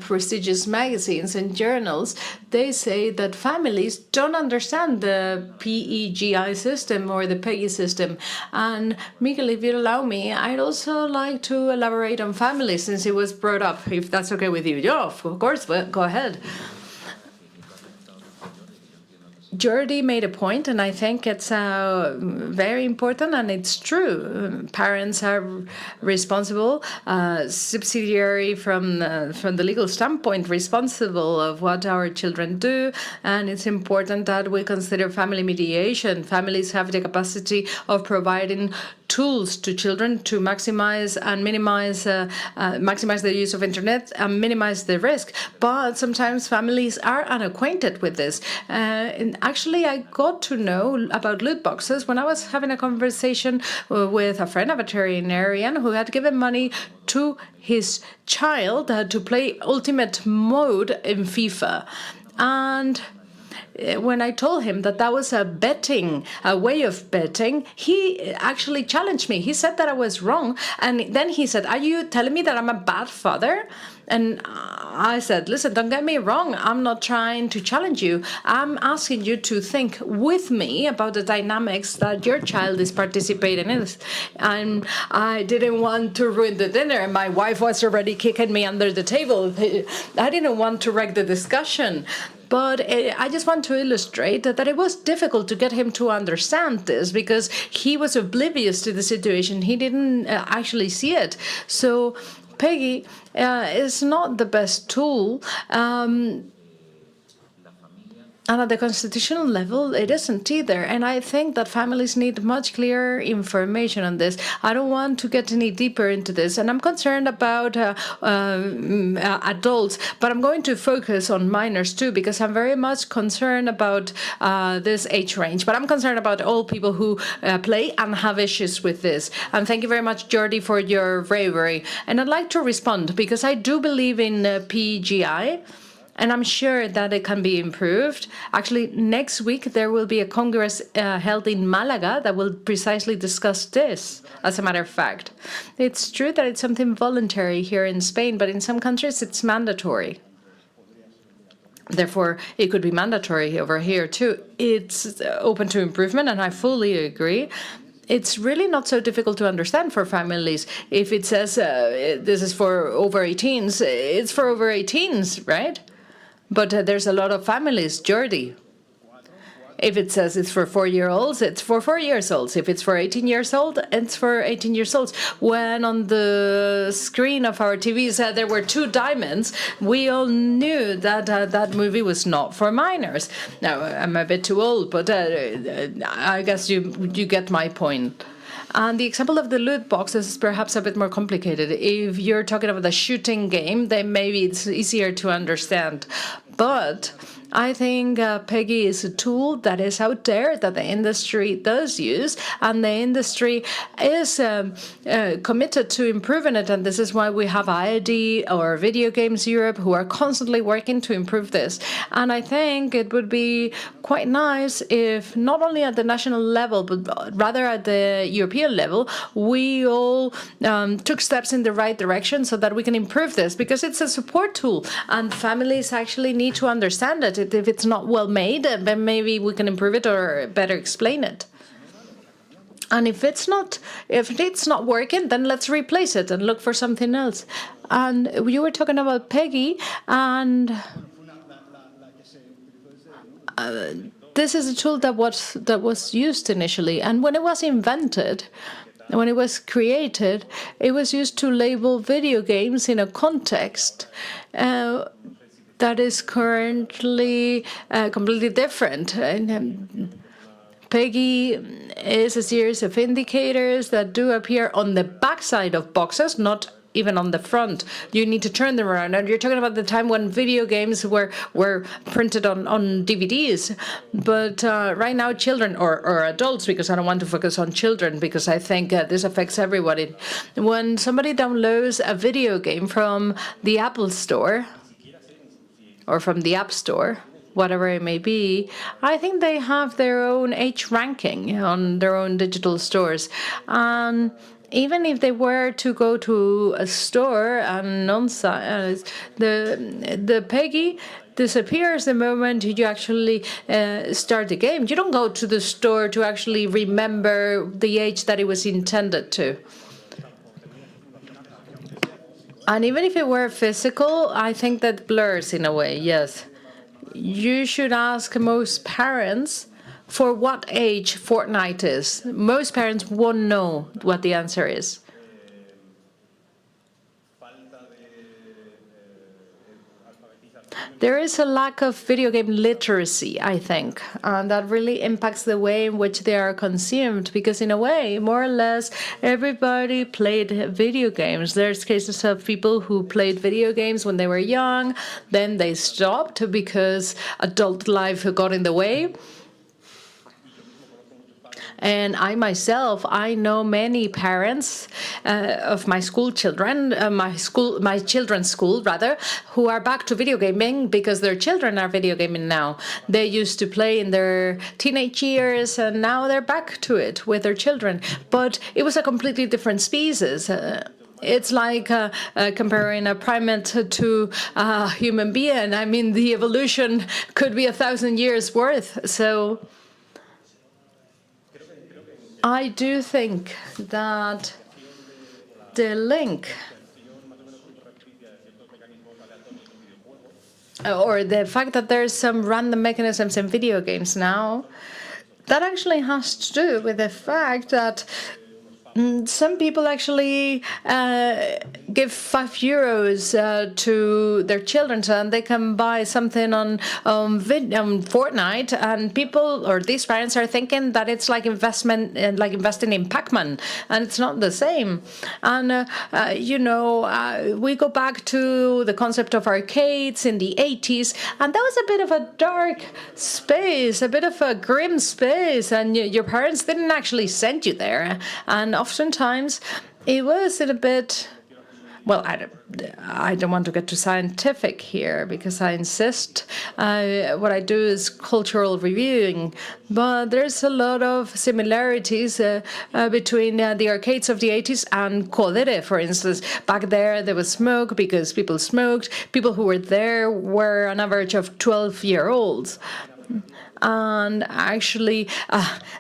prestigious magazines and journals, they say that families don't understand the PEGI system or the PEGI system. And MIKEL, if you allow me, I'd also like to elaborate on family since it was brought up, if that's okay with you. Yeah, of course, go ahead. Jordi made a point, and I think it's very important, and it's true. Parents are responsible, subsidiary from the legal standpoint, responsible of what our children do, and it's important that we consider family mediation. Families have the capacity of providing tools to children to maximize and minimize the use of internet and minimize the risk. But sometimes families are unacquainted with this. And actually, I got to know about loot boxes when I was having a conversation with a friend, a veterinarian, who had given money to his child to play Ultimate Mode in FIFA. And when I told him that that was a way of betting, he actually challenged me. He said that I was wrong. And then he said, "Are you telling me that I'm a bad father?" And I said, "Listen, don't get me wrong. I'm not trying to challenge you. I'm asking you to think with me about the dynamics that your child is participating in." And I didn't want to ruin the dinner. My wife was already kicking me under the table. I didn't want to wreck the discussion. But I just want to illustrate that it was difficult to get him to understand this because he was oblivious to the situation. He didn't actually see it. So Peggy is not the best tool. And at the constitutional level, it isn't either. And I think that families need much clearer information on this. I don't want to get any deeper into this. And I'm concerned about adults, but I'm going to focus on minors too, because I'm very much concerned about this age range. But I'm concerned about all people who play and have issues with this. And thank you very much, Jordi, for your bravery. And I'd like to respond, because I do believe in PGI. And I'm sure that it can be improved. Actually, next week, there will be a congress held in Malaga that will precisely discuss this, as a matter of fact. It's true that it's something voluntary here in Spain, but in some countries, it's mandatory. Therefore, it could be mandatory over here, too. It's open to improvement, and I fully agree. It's really not so difficult to understand for families. If it says this is for over 18s, it's for over 18s, right? But there's a lot of families, Jordi. If it says it's for 4-year-olds, it's for 4 years olds. If it's for 18 years old, it's for 18 years olds. When on the screen of our TVs there were 2 diamonds, we all knew that that movie was not for minors. Now, I'm a bit too old, but I guess you get my point. And the example of the loot boxes is perhaps a bit more complicated. If you're talking about the shooting game, then maybe it's easier to understand. But I think Peggy is a tool that is out there that the industry does use, and the industry is committed to improving it. And this is why we have IID or Video Games Europe, who are constantly working to improve this. And I think it would be quite nice if not only at the national level, but rather at the European level, we all took steps in the right direction so that we can improve this, because it's a support tool and families actually need to understand it. If it's not well made, then maybe we can improve it or better explain it. And if it's not working, then let's replace it and look for something else. And you were talking about Peggy, and this is a tool that was used initially. And when it was invented, when it was created, it was used to label video games in a context that is currently completely different. Peggy is a series of indicators that do appear on the backside of boxes, not even on the front. You need to turn them around. And you're talking about the time when video games were printed on DVDs. But right now, children or adults, because I don't want to focus on children, because I think this affects everybody. When somebody downloads a video game from the Apple Store, or from the App Store, whatever it may be, I think they have their own age ranking on their own digital stores. And even if they were to go to a store and the Peggy disappears the moment you actually start the game. You don't go to the store to actually remember the age that it was intended to. And even if it were physical, I think that blurs in a way, yes. you should ask most parents for what age Fortnite is. Most parents won't know what the answer is. There is a lack of video game literacy, I think, and that really impacts the way in which they are consumed, because in a way, more or less, everybody played video games. There's cases of people who played video games when they were young, then they stopped because adult life got in the way. And I myself, I know many parents of my school children, my children's school rather, who are back to video gaming because their children are video gaming now. They used to play in their teenage years, and now they're back to it with their children. But it was a completely different species. It's like comparing a primate to a human being. I mean, the evolution could be 1,000 years worth. So I do think that the link or the fact that there's some random mechanisms in video games now, that actually has to do with the fact that some people actually give €5 to their children, and they can buy something on Fortnite, and people or these parents are thinking that it's like like investing in Pac-Man, and it's not the same. And we go back to the concept of arcades in the 80s, and that was a bit of a dark space, a bit of a grim space, and your parents didn't actually send you there, and oftentimes it was a bit, well, I don't want to get too scientific here because I insist. What I do is cultural reviewing, but there's a lot of similarities between the arcades of the 80s and Codere, for instance. Back there was smoke because people smoked. People who were there were an average of 12-year-olds. And actually,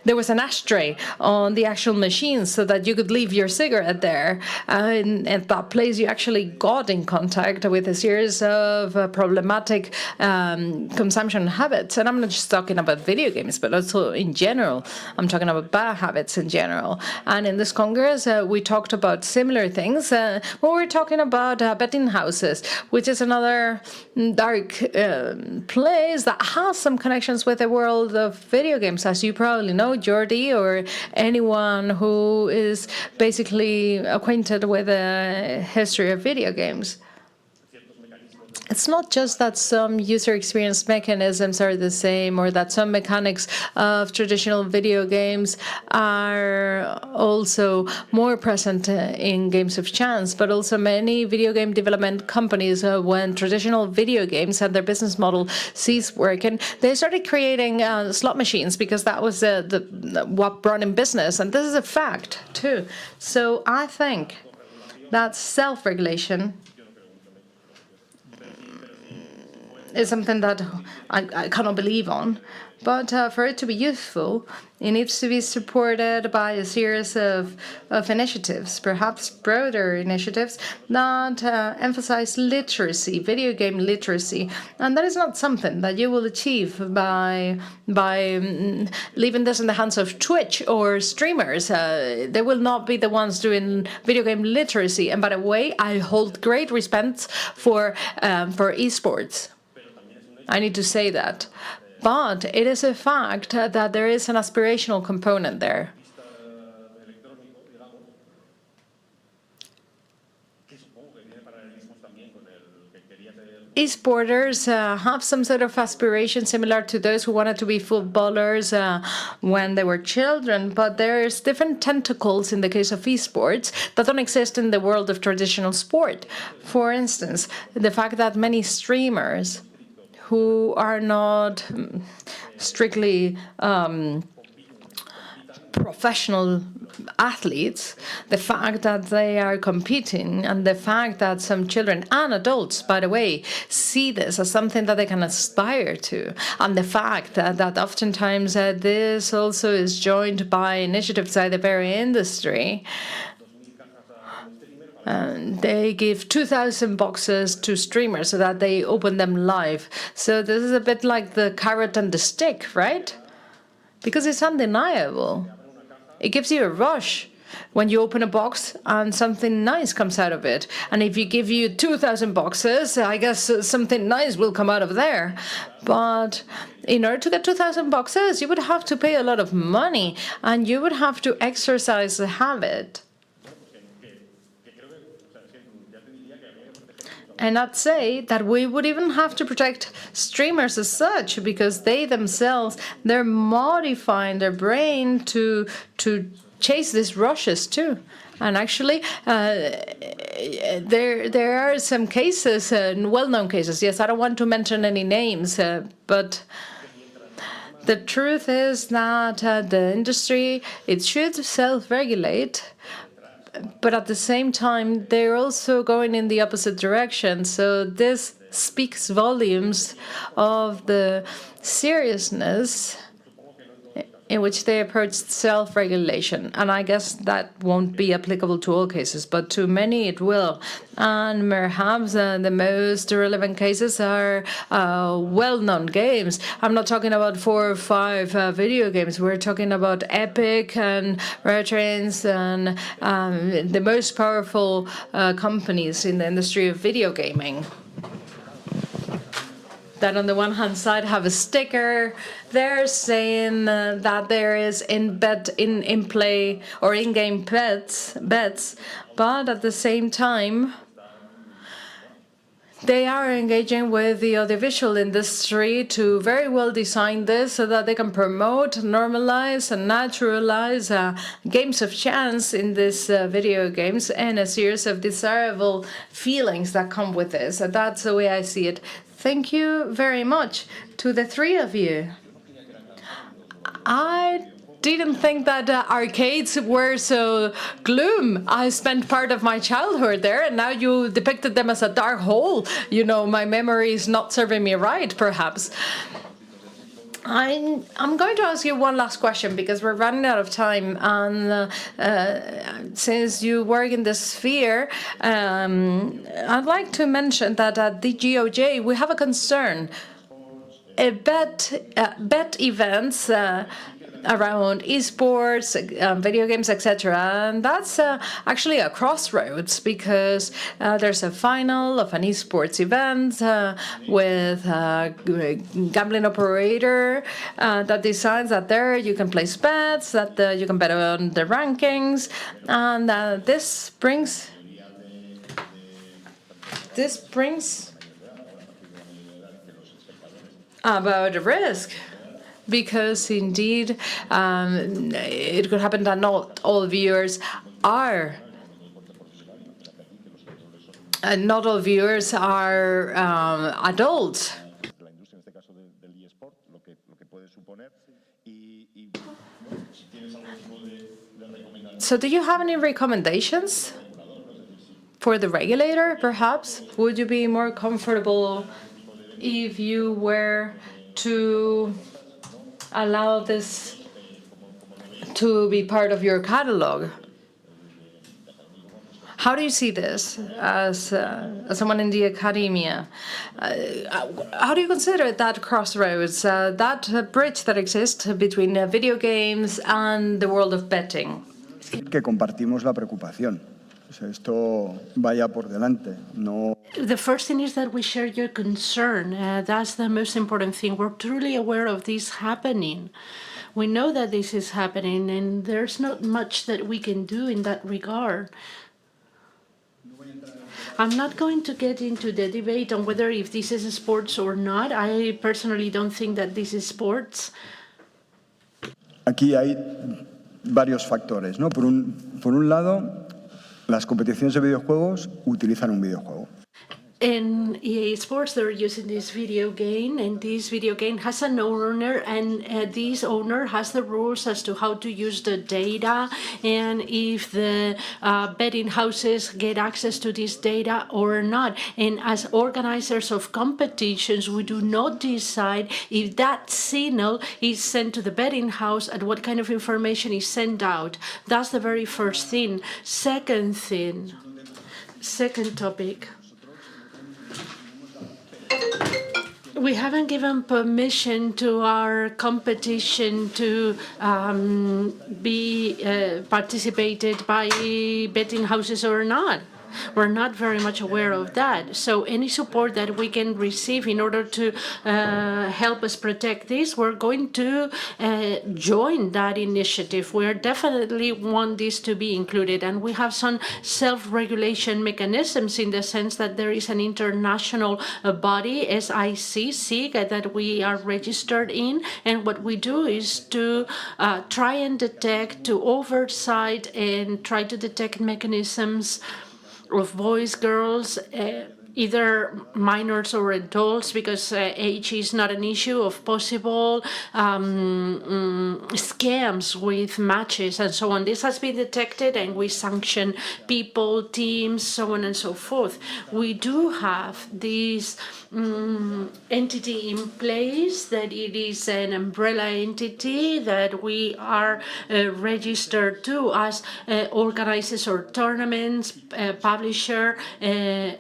there was an ashtray on the actual machine so that you could leave your cigarette there. And at that place, you actually got in contact with a series of problematic consumption habits. And I'm not just talking about video games, but also in general. I'm talking about bad habits in general. And in this Congress, we talked about similar things. When we were talking about betting houses, which is another dark place that has some connections with the world of video games, as you probably know, Jordi, or anyone who is basically acquainted with the history of video games. It's not just that some user experience mechanisms are the same or that some mechanics of traditional video games are also more present in games of chance, but also many video game development companies, when traditional video games and their business model ceased working, they started creating slot machines because that was what brought in business. And this is a fact, too. So I think that self-regulation is something that I cannot believe on. But for it to be useful, it needs to be supported by a series of initiatives, perhaps broader initiatives, that emphasize literacy, video game literacy. And that is not something that you will achieve by leaving this in the hands of Twitch or streamers. They will not be the ones doing video game literacy. And by the way, I hold great respect for esports. I need to say that. But it is a fact that there is an aspirational component there. Esporters have some sort of aspiration similar to those who wanted to be footballers when they were children, but there's different tentacles in the case of esports that don't exist in the world of traditional sport. For instance, the fact that many streamers who are not strictly professional athletes, the fact that they are competing, and the fact that some children and adults, by the way, see this as something that they can aspire to, and the fact that oftentimes this also is joined by initiatives by the very industry. They give 2,000 boxes to streamers so that they open them live. So this is a bit like the carrot and the stick, right? Because it's undeniable. It gives you a rush when you open a box and something nice comes out of it. And if you give you 2,000 boxes, I guess something nice will come out of there. But in order to get 2,000 boxes, you would have to pay a lot of money and you would have to exercise the habit. And I'd say that we would even have to protect streamers as such, because they themselves, they're modifying their brain to chase these rushes too. And actually, there are some cases, well-known cases. Yes, I don't want to mention any names, but the truth is that the industry, it should self-regulate, but at the same time, they're also going in the opposite direction. So this speaks volumes of the seriousness in which they approach self-regulation. And I guess that won't be applicable to all cases, but to many it will. And perhaps the most relevant cases are well-known games. I'm not talking about 4 or 5 video games. We're talking about Epic and Rare Trains and the most powerful companies in the industry of video gaming. That on the one hand side have a sticker there saying that there is in-play or in-game bets, but at the same time, they are engaging with the audiovisual industry to very well design this so that they can promote, normalize, and naturalize games of chance in these video games and a series of desirable feelings that come with this. That's the way I see it. Thank you very much to the 3 of you. I didn't think that arcades were so gloom. I spent part of my childhood there, and now you depicted them as a dark hole. You know, my memory is not serving me right, perhaps. I'm going to ask you one last question because we're running out of time. And since you work in this sphere, I'd like to mention that at DGOJ we have a concern. Bet events around esports, video games, etc. And that's actually a crossroads because there's a final of an esports event with a gambling operator that decides that there you can place bets, that you can bet on the rankings, and this brings about a risk. Because indeed, it could happen that not all viewers are adults. So do you have any recommendations for the regulator, perhaps? Would you be more comfortable if you were to allow this to be part of your catalog? How do you see this as someone in the academia? How do you consider that crossroads, that bridge that exists between video games and the world of betting? Que compartimos la preocupación. Esto vaya por delante. No. The first thing is that we share your concern. That's the most important thing. We're truly aware of this happening. We know that this is happening, and there's not much that we can do in that regard. I'm not going to get into the debate on whether if this is sports or not. I personally don't think that this is sports. Aquí hay varios factores, ¿no? Por un lado, las competiciones de videojuegos utilizan un videojuego. In EA Sports, they're using this video game, and this video game has an owner, and this owner has the rules as to how to use the data, and if the betting houses get access to this data or not. And as organizers of competitions, we do not decide if that signal is sent to the betting house and what kind of information is sent out. That's the very first thing. Second thing, Second topic. We haven't given permission to our competition to be participated by betting houses or not. We're not very much aware of that. So any support that we can receive in order to help us protect this, we're going to join that initiative. We definitely want this to be included. And we have some self-regulation mechanisms in the sense that there is an international body, SIC, that we are registered in. And what we do is to try and detect, to oversight and try to detect mechanisms of boys, girls, either minors or adults, because age is not an issue, of possible scams with matches and so on. This has been detected and we sanction people, teams, so on and so forth. We do have this entity in place, that it is an umbrella entity that we are registered to as organizers or tournaments, publisher,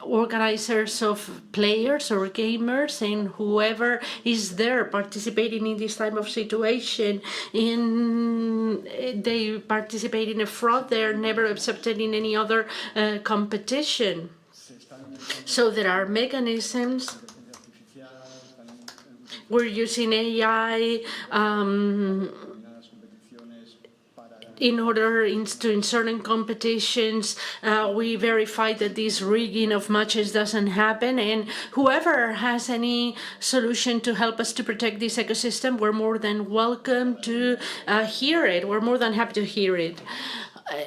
organizers of players or gamers, and whoever is there participating in this type of situation. They participate in a fraud, they're never accepted in any other competition. So there are mechanisms. We're using AI in order to in certain competitions, we verify that this rigging of matches doesn't happen. And whoever has any solution to help us to protect this ecosystem, we're more than welcome to hear it. We're more than happy to hear it.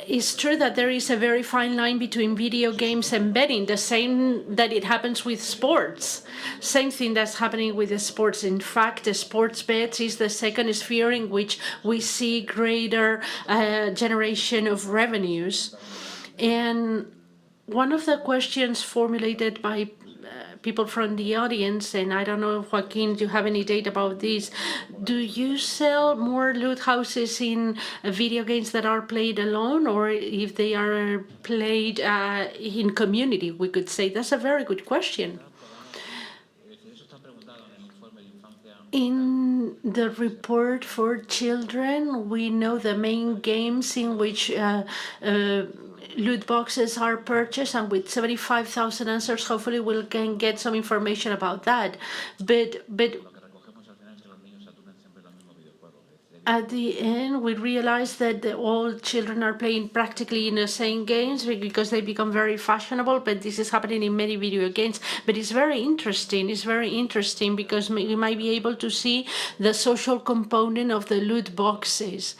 It's true that there is a very fine line between video games and betting, the same that it happens with sports. Same thing that's happening with the sports. In fact, the sports bets is the second sphere in which we see greater generation of revenues. And one of the questions formulated by people from the audience, and I don't know, Joaquín, do you have any data about this? Do you sell more loot houses in video games that are played alone, or if they are played in community, we could say? That's a very good question. In the report for children, we know the main games in which loot boxes are purchased, and with 75,000 answers, hopefully we can get some information about that. But at the end, we realize that all children are playing practically in the same games because they become very fashionable, but this is happening in many video games. But it's very interesting. It's very interesting because we might be able to see the social component of the loot boxes.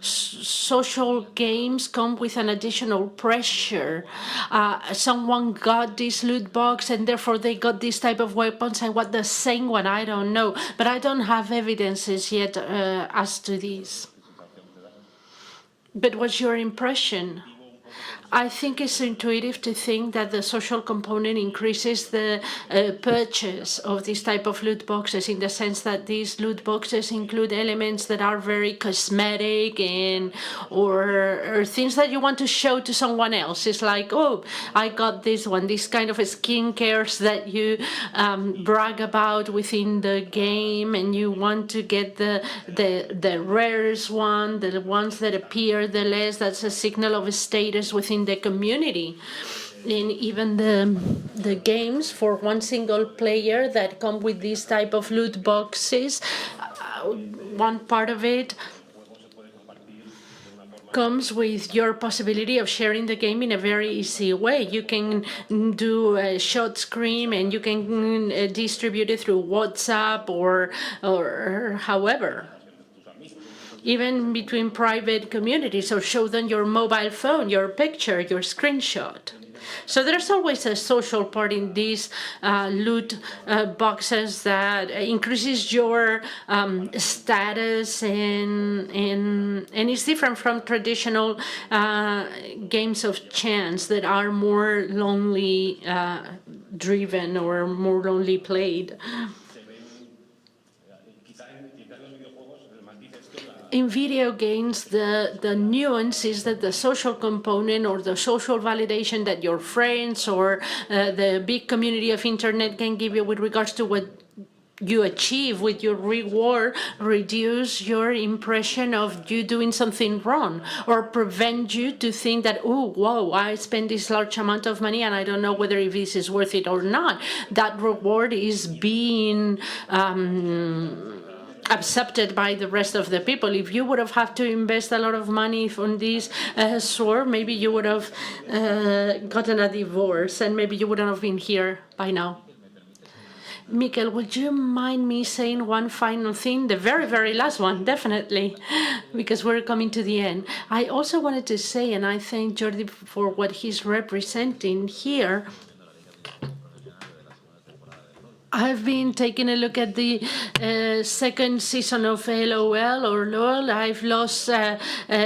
Social games come with an additional pressure. Someone got this loot box and therefore they got this type of weapons, and what the same one, I don't know. But I don't have evidences yet as to this. But what's your impression? I think it's intuitive to think that the social component increases the purchase of this type of loot boxes, in the sense that these loot boxes include elements that are very cosmetic and or things that you want to show to someone else. It's like, oh, I got this one, this kind of skincares that you brag about within the game, and you want to get the rarest one, the ones that appear the less. That's a signal of status within the community. And even the games for one single player that come with this type of loot boxes, one part of it comes with your possibility of sharing the game in a very easy way. You can do a shot screen and you can distribute it through WhatsApp or however. Even between private communities, or show them your mobile phone, your picture, your screenshot. So there's always a social part in these loot boxes that increases your status, and it's different from traditional games of chance that are more lonely driven or more lonely played. in video games, the nuance is that the social component or the social validation that your friends or the big community of internet can give you with regards to what you achieve with your reward reduce your impression of you doing something wrong or prevent you to think that, oh, wow, I spent this large amount of money and I don't know whether if this is worth it or not. That reward is being accepted by the rest of the people. If you would have had to invest a lot of money on this sword, maybe you would have gotten a divorce and maybe you wouldn't have been here by now. Mikel, would you mind me saying one final thing? The very, very last one, definitely, because we're coming to the end. I also wanted to say, and I thank Jordi for what he's representing here, I've been taking a look at the second season of LOL or LOL. I've lost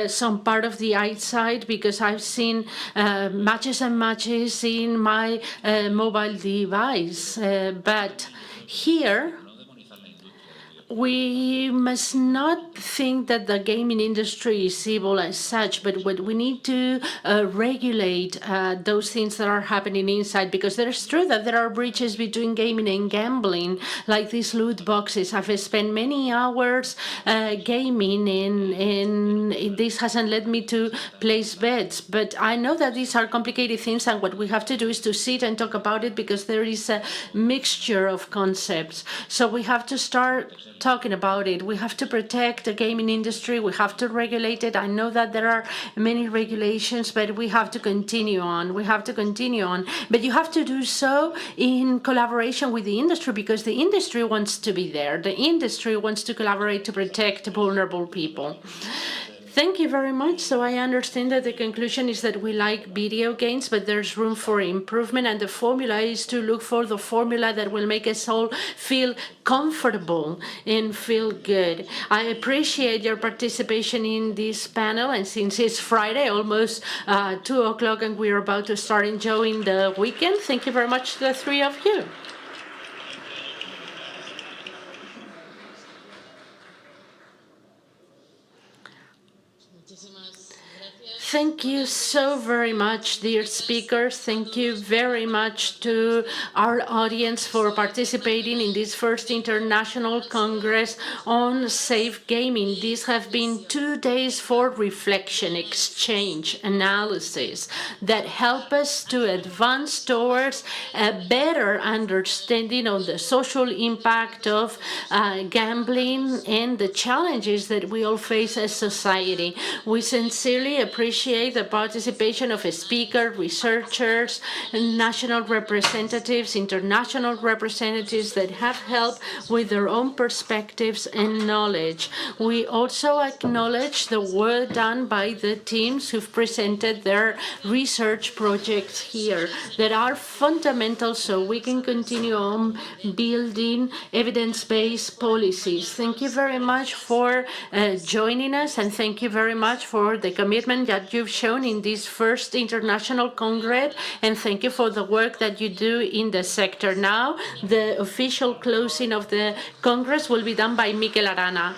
some part of the eyesight because I've seen matches and matches in my mobile device. But here, we must not think that the gaming industry is evil as such, but what we need to regulate those things that are happening inside, because it's true that there are breaches between gaming and gambling, like these loot boxes. I've spent many hours gaming, and this hasn't led me to place bets. But I know that these are complicated things, and what we have to do is to sit and talk about it, because there is a mixture of concepts. So we have to start talking about it. We have to protect the gaming industry. We have to regulate it. I know that there are many regulations, but we have to continue on. We have to continue on. But you have to do so in collaboration with the industry, because the industry wants to be there. The industry wants to collaborate to protect vulnerable people. Thank you very much. So I understand that the conclusion is that we like video games, but there's room for improvement, and the formula is to look for the formula that will make us all feel comfortable and feel good. I appreciate your participation in this panel, and since it's Friday, almost 2 o'clock, and we're about to start enjoying the weekend, thank you very much to the three of you. Thank you so very much, dear speakers. Thank you very much to our audience for participating in this first International Congress on Safe Gaming. These have been 2 days for reflection, exchange, analysis that help us to advance towards a better understanding of the social impact of gambling and the challenges that we all face as society. We sincerely appreciate the participation of speakers, researchers, national representatives, international representatives that have helped with their own perspectives and knowledge. We also acknowledge the work done by the teams who've presented their research projects here that are fundamental so we can continue on building evidence-based policies. Thank you very much for joining us, and thank you very much for the commitment that you've shown in this first International Congress, and thank you for the work that you do in the sector. Now, the official closing of the Congress will be done by MIKEL ARANA.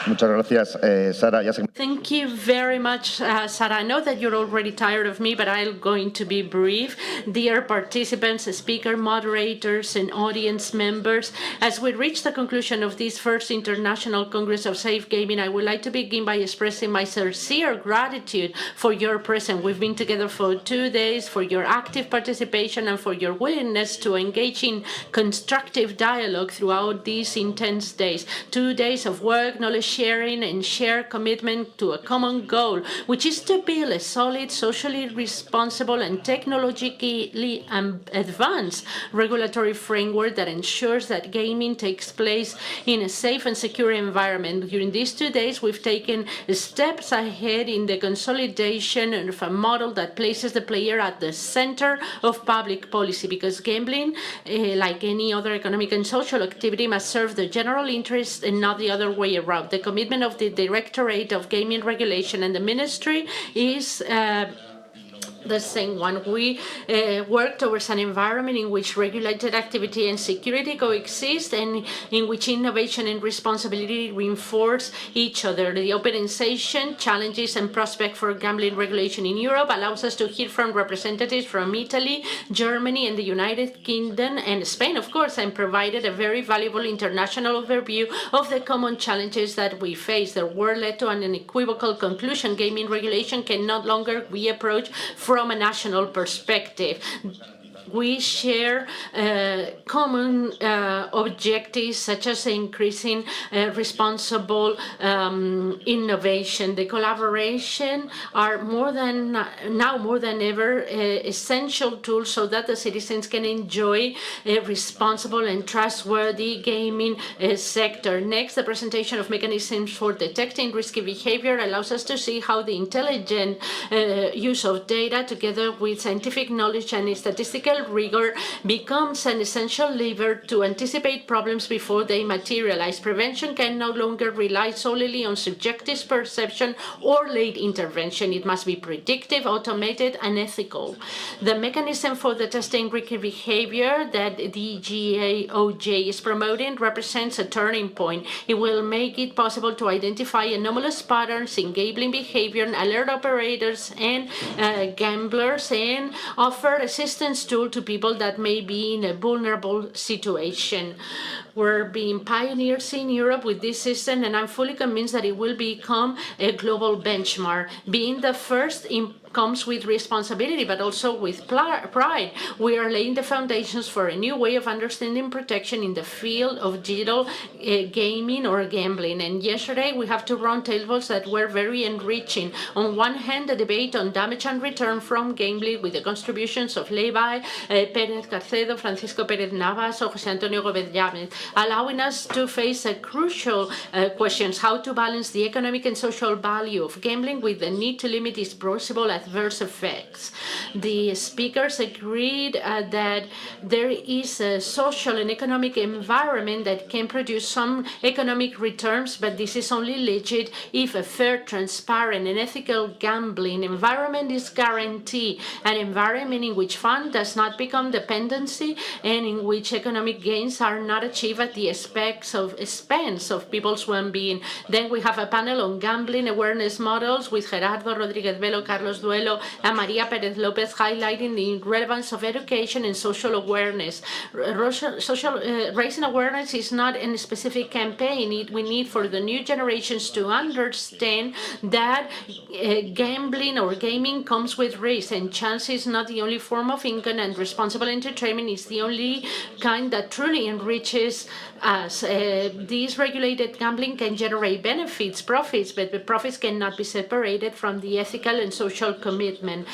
Muchas gracias, Sara. Thank you very much, Sara. I know that you're already tired of me, but I'm going to be brief. Dear participants, speaker, moderators, and audience members, as we reach the conclusion of this first International Congress of Safe Gaming, I would like to begin by expressing my sincere gratitude for your presence. We've been together for 2 days, for your active participation, and for your willingness to engage in constructive dialogue throughout these intense days. 2 days of work, knowledge sharing, and shared commitment to a common goal, which is to build a solid, socially responsible, and technologically advanced regulatory framework that ensures that gaming takes place in a safe and secure environment. During these 2 days, we've taken steps ahead in the consolidation of a model that places the player at the center of public policy, because gambling, like any other economic and social activity, must serve the general interest and not the other way around. The commitment of the Directorate of Gaming Regulation and the Ministry is the same one. We work towards an environment in which regulated activity and security coexist, and in which innovation and responsibility reinforce each other. The openization, challenges and prospect for gambling regulation in Europe allows us to hear from representatives from Italy, Germany and the United Kingdom and Spain, of course, and provided a very valuable international overview of the common challenges that we face. Their work led to an unequivocal conclusion: gaming regulation can no longer be approached from a national perspective. We share common objectives such as increasing responsible innovation. The collaboration are more than ever essential tools so that the citizens can enjoy a responsible and trustworthy gaming sector. Next, the presentation of mechanisms for detecting risky behavior allows us to see how the intelligent use of data together with scientific knowledge and statistical rigor becomes an essential lever to anticipate problems before they materialize. Prevention can no longer rely solely on subjective perception or late intervention. It must be predictive, automated, and ethical. The mechanism for the testing risky behavior that the DGOJ is promoting represents a turning point. It will make it possible to identify anomalous patterns in gambling behavior, alert operators and gamblers, and offer assistance tools to people that may be in a vulnerable situation. We're being pioneers in Europe with this system, and I'm fully convinced that it will become a global benchmark. Being the first comes with responsibility, but also with pride. We are laying the foundations for a new way of understanding protection in the field of digital gaming or gambling. And yesterday we have two roundtables that were very enriching. On one hand, the debate on damage and return from gambling with the contributions of Levi, Pérez Carcedo, Francisco Pérez Navas, or José Antonio Gómez, allowing us to face a crucial questions: how to balance the economic and social value of gambling with the need to limit its possible adverse effects. The speakers agreed that there is a social and economic environment that can produce some economic returns, but this is only legit if a fair, transparent, and ethical gambling environment is guaranteed, an environment in which fun does not become dependency and in which economic gains are not achieved at the expense of people's well-being. Then we have a panel on gambling awareness models with Gerardo Rodríguez Velo, Carlos Duelo, and Maria Pérez López, highlighting the relevance of education and social awareness. Raising awareness is not a specific campaign. We need for the new generations to understand that gambling or gaming comes with risk, and chance is not the only form of income, and responsible entertainment is the only kind that truly enriches us. These regulated gambling can generate benefits, profits, but the profits cannot be separated from the ethical and social commitment.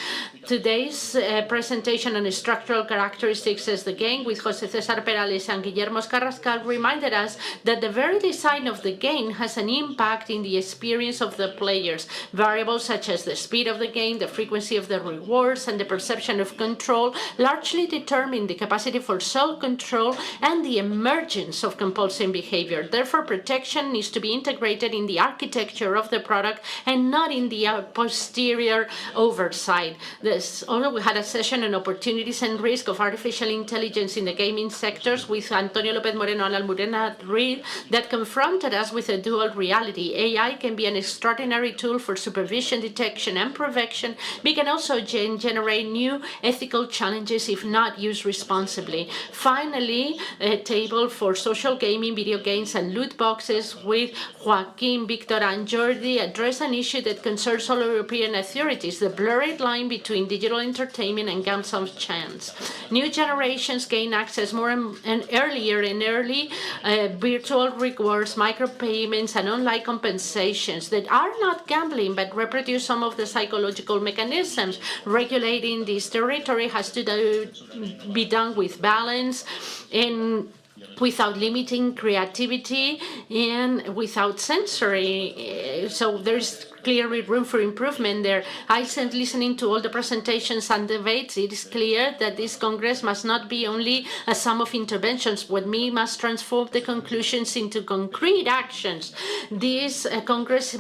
Today's presentation on structural characteristics of the game with José César Perales and Guillermo Carrascal reminded us that the very design of the game has an impact in the experience of the players. Variables such as the speed of the game, the frequency of the rewards, and the perception of control largely determine the capacity for self-control and the emergence of compulsive behavior. Therefore, protection needs to be integrated in the architecture of the product and not in the posterior oversight. We had a session on opportunities and risk of artificial intelligence in the gaming sectors with Antonio López, Moreno, and Almudena Ruiz that confronted us with a dual reality. AI can be an extraordinary tool for supervision, detection, and prevention, but it can also generate new ethical challenges if not used responsibly. Finally, a table for social gaming, video games, and loot boxes with Joaquín, Víctor, and Jordi address an issue that concerns all European authorities: the blurred line between digital entertainment and games of chance. New generations gain access more and earlier virtual rewards, micropayments, and online compensations that are not gambling but reproduce some of the psychological mechanisms. Regulating this territory has to be done with balance and without limiting creativity and without censoring. So there's clearly room for improvement there. I said, listening to all the presentations and debates, it is clear that this Congress must not be only a sum of interventions, but we must transform the conclusions into concrete actions. This Congress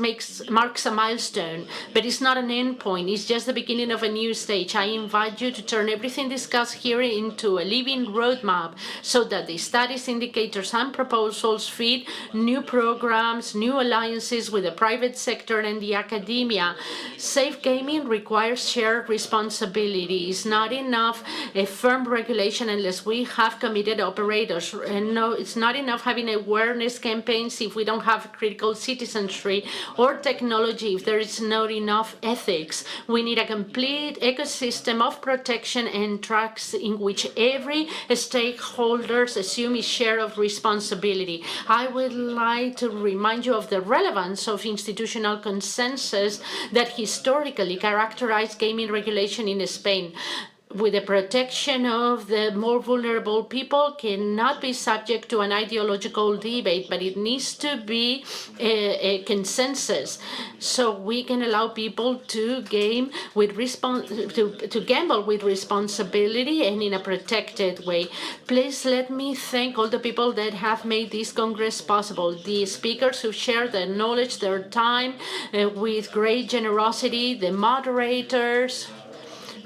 marks a milestone, but it's not an end point. It's just the beginning of a new stage. I invite you to turn everything discussed here into a living roadmap so that the studies, indicators, and proposals feed new programs, new alliances with the private sector and the academia. Safe gaming requires shared responsibility. It's not enough a firm regulation unless we have committed operators. And no, it's not enough having awareness campaigns if we don't have critical citizenry or technology if there is not enough ethics. We need a complete ecosystem of protection and tracks in which every stakeholder assume his share of responsibility. I would like to remind you of the relevance of institutional consensus that historically characterized gaming regulation in Spain. With the protection of the more vulnerable people cannot be subject to an ideological debate, but it needs to be a consensus, so we can allow people to gamble with responsibility and in a protected way. Please let me thank all the people that have made this Congress possible, the speakers who share their knowledge, their time with great generosity, the moderators,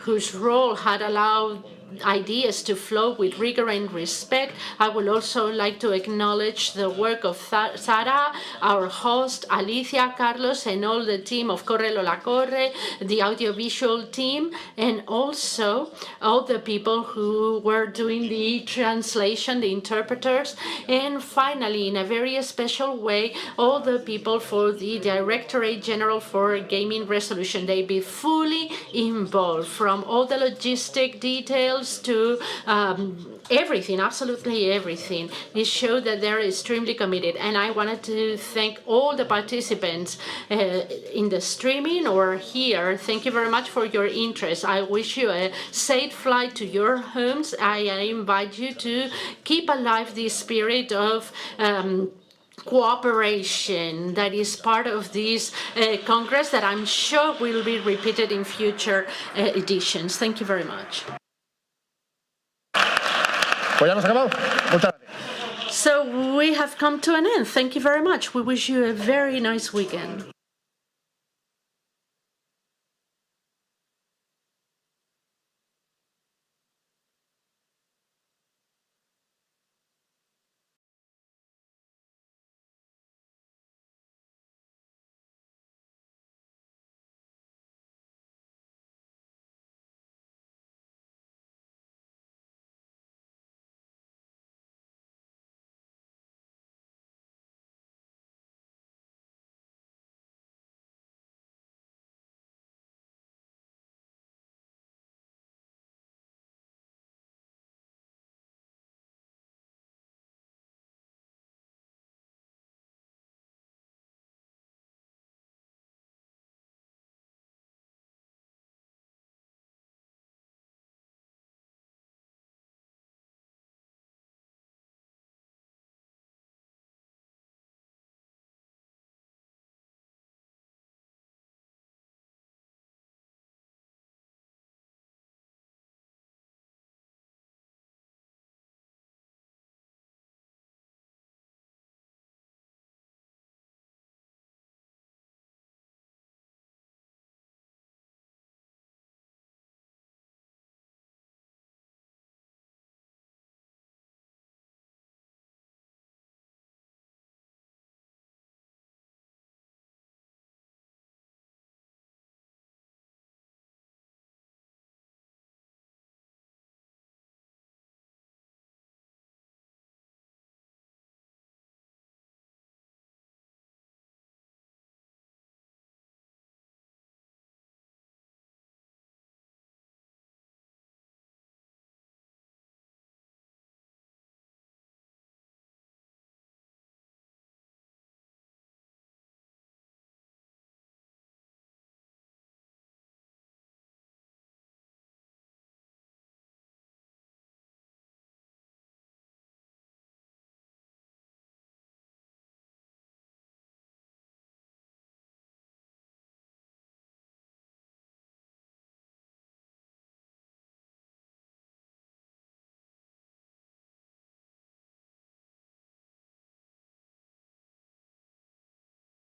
whose role had allowed ideas to flow with rigor and respect. I would also like to acknowledge the work of Sara, our host, Alicia, Carlos, and all the team of Correlo la Corre, the audiovisual team, and also all the people who were doing the translation, the interpreters, and finally, in a very special way, all the people for the Directorate General for Gaming Resolution. They be fully involved from all the logistic details to everything, absolutely everything. It showed that they're extremely committed. And I wanted to thank all the participants in the streaming or here. Thank you very much for your interest. I wish you a safe flight to your homes. I invite you to keep alive the spirit of cooperation that is part of this Congress that I'm sure will be repeated in future editions. Thank you very much. So we have come to an end. Thank you very much. We wish you a very nice weekend.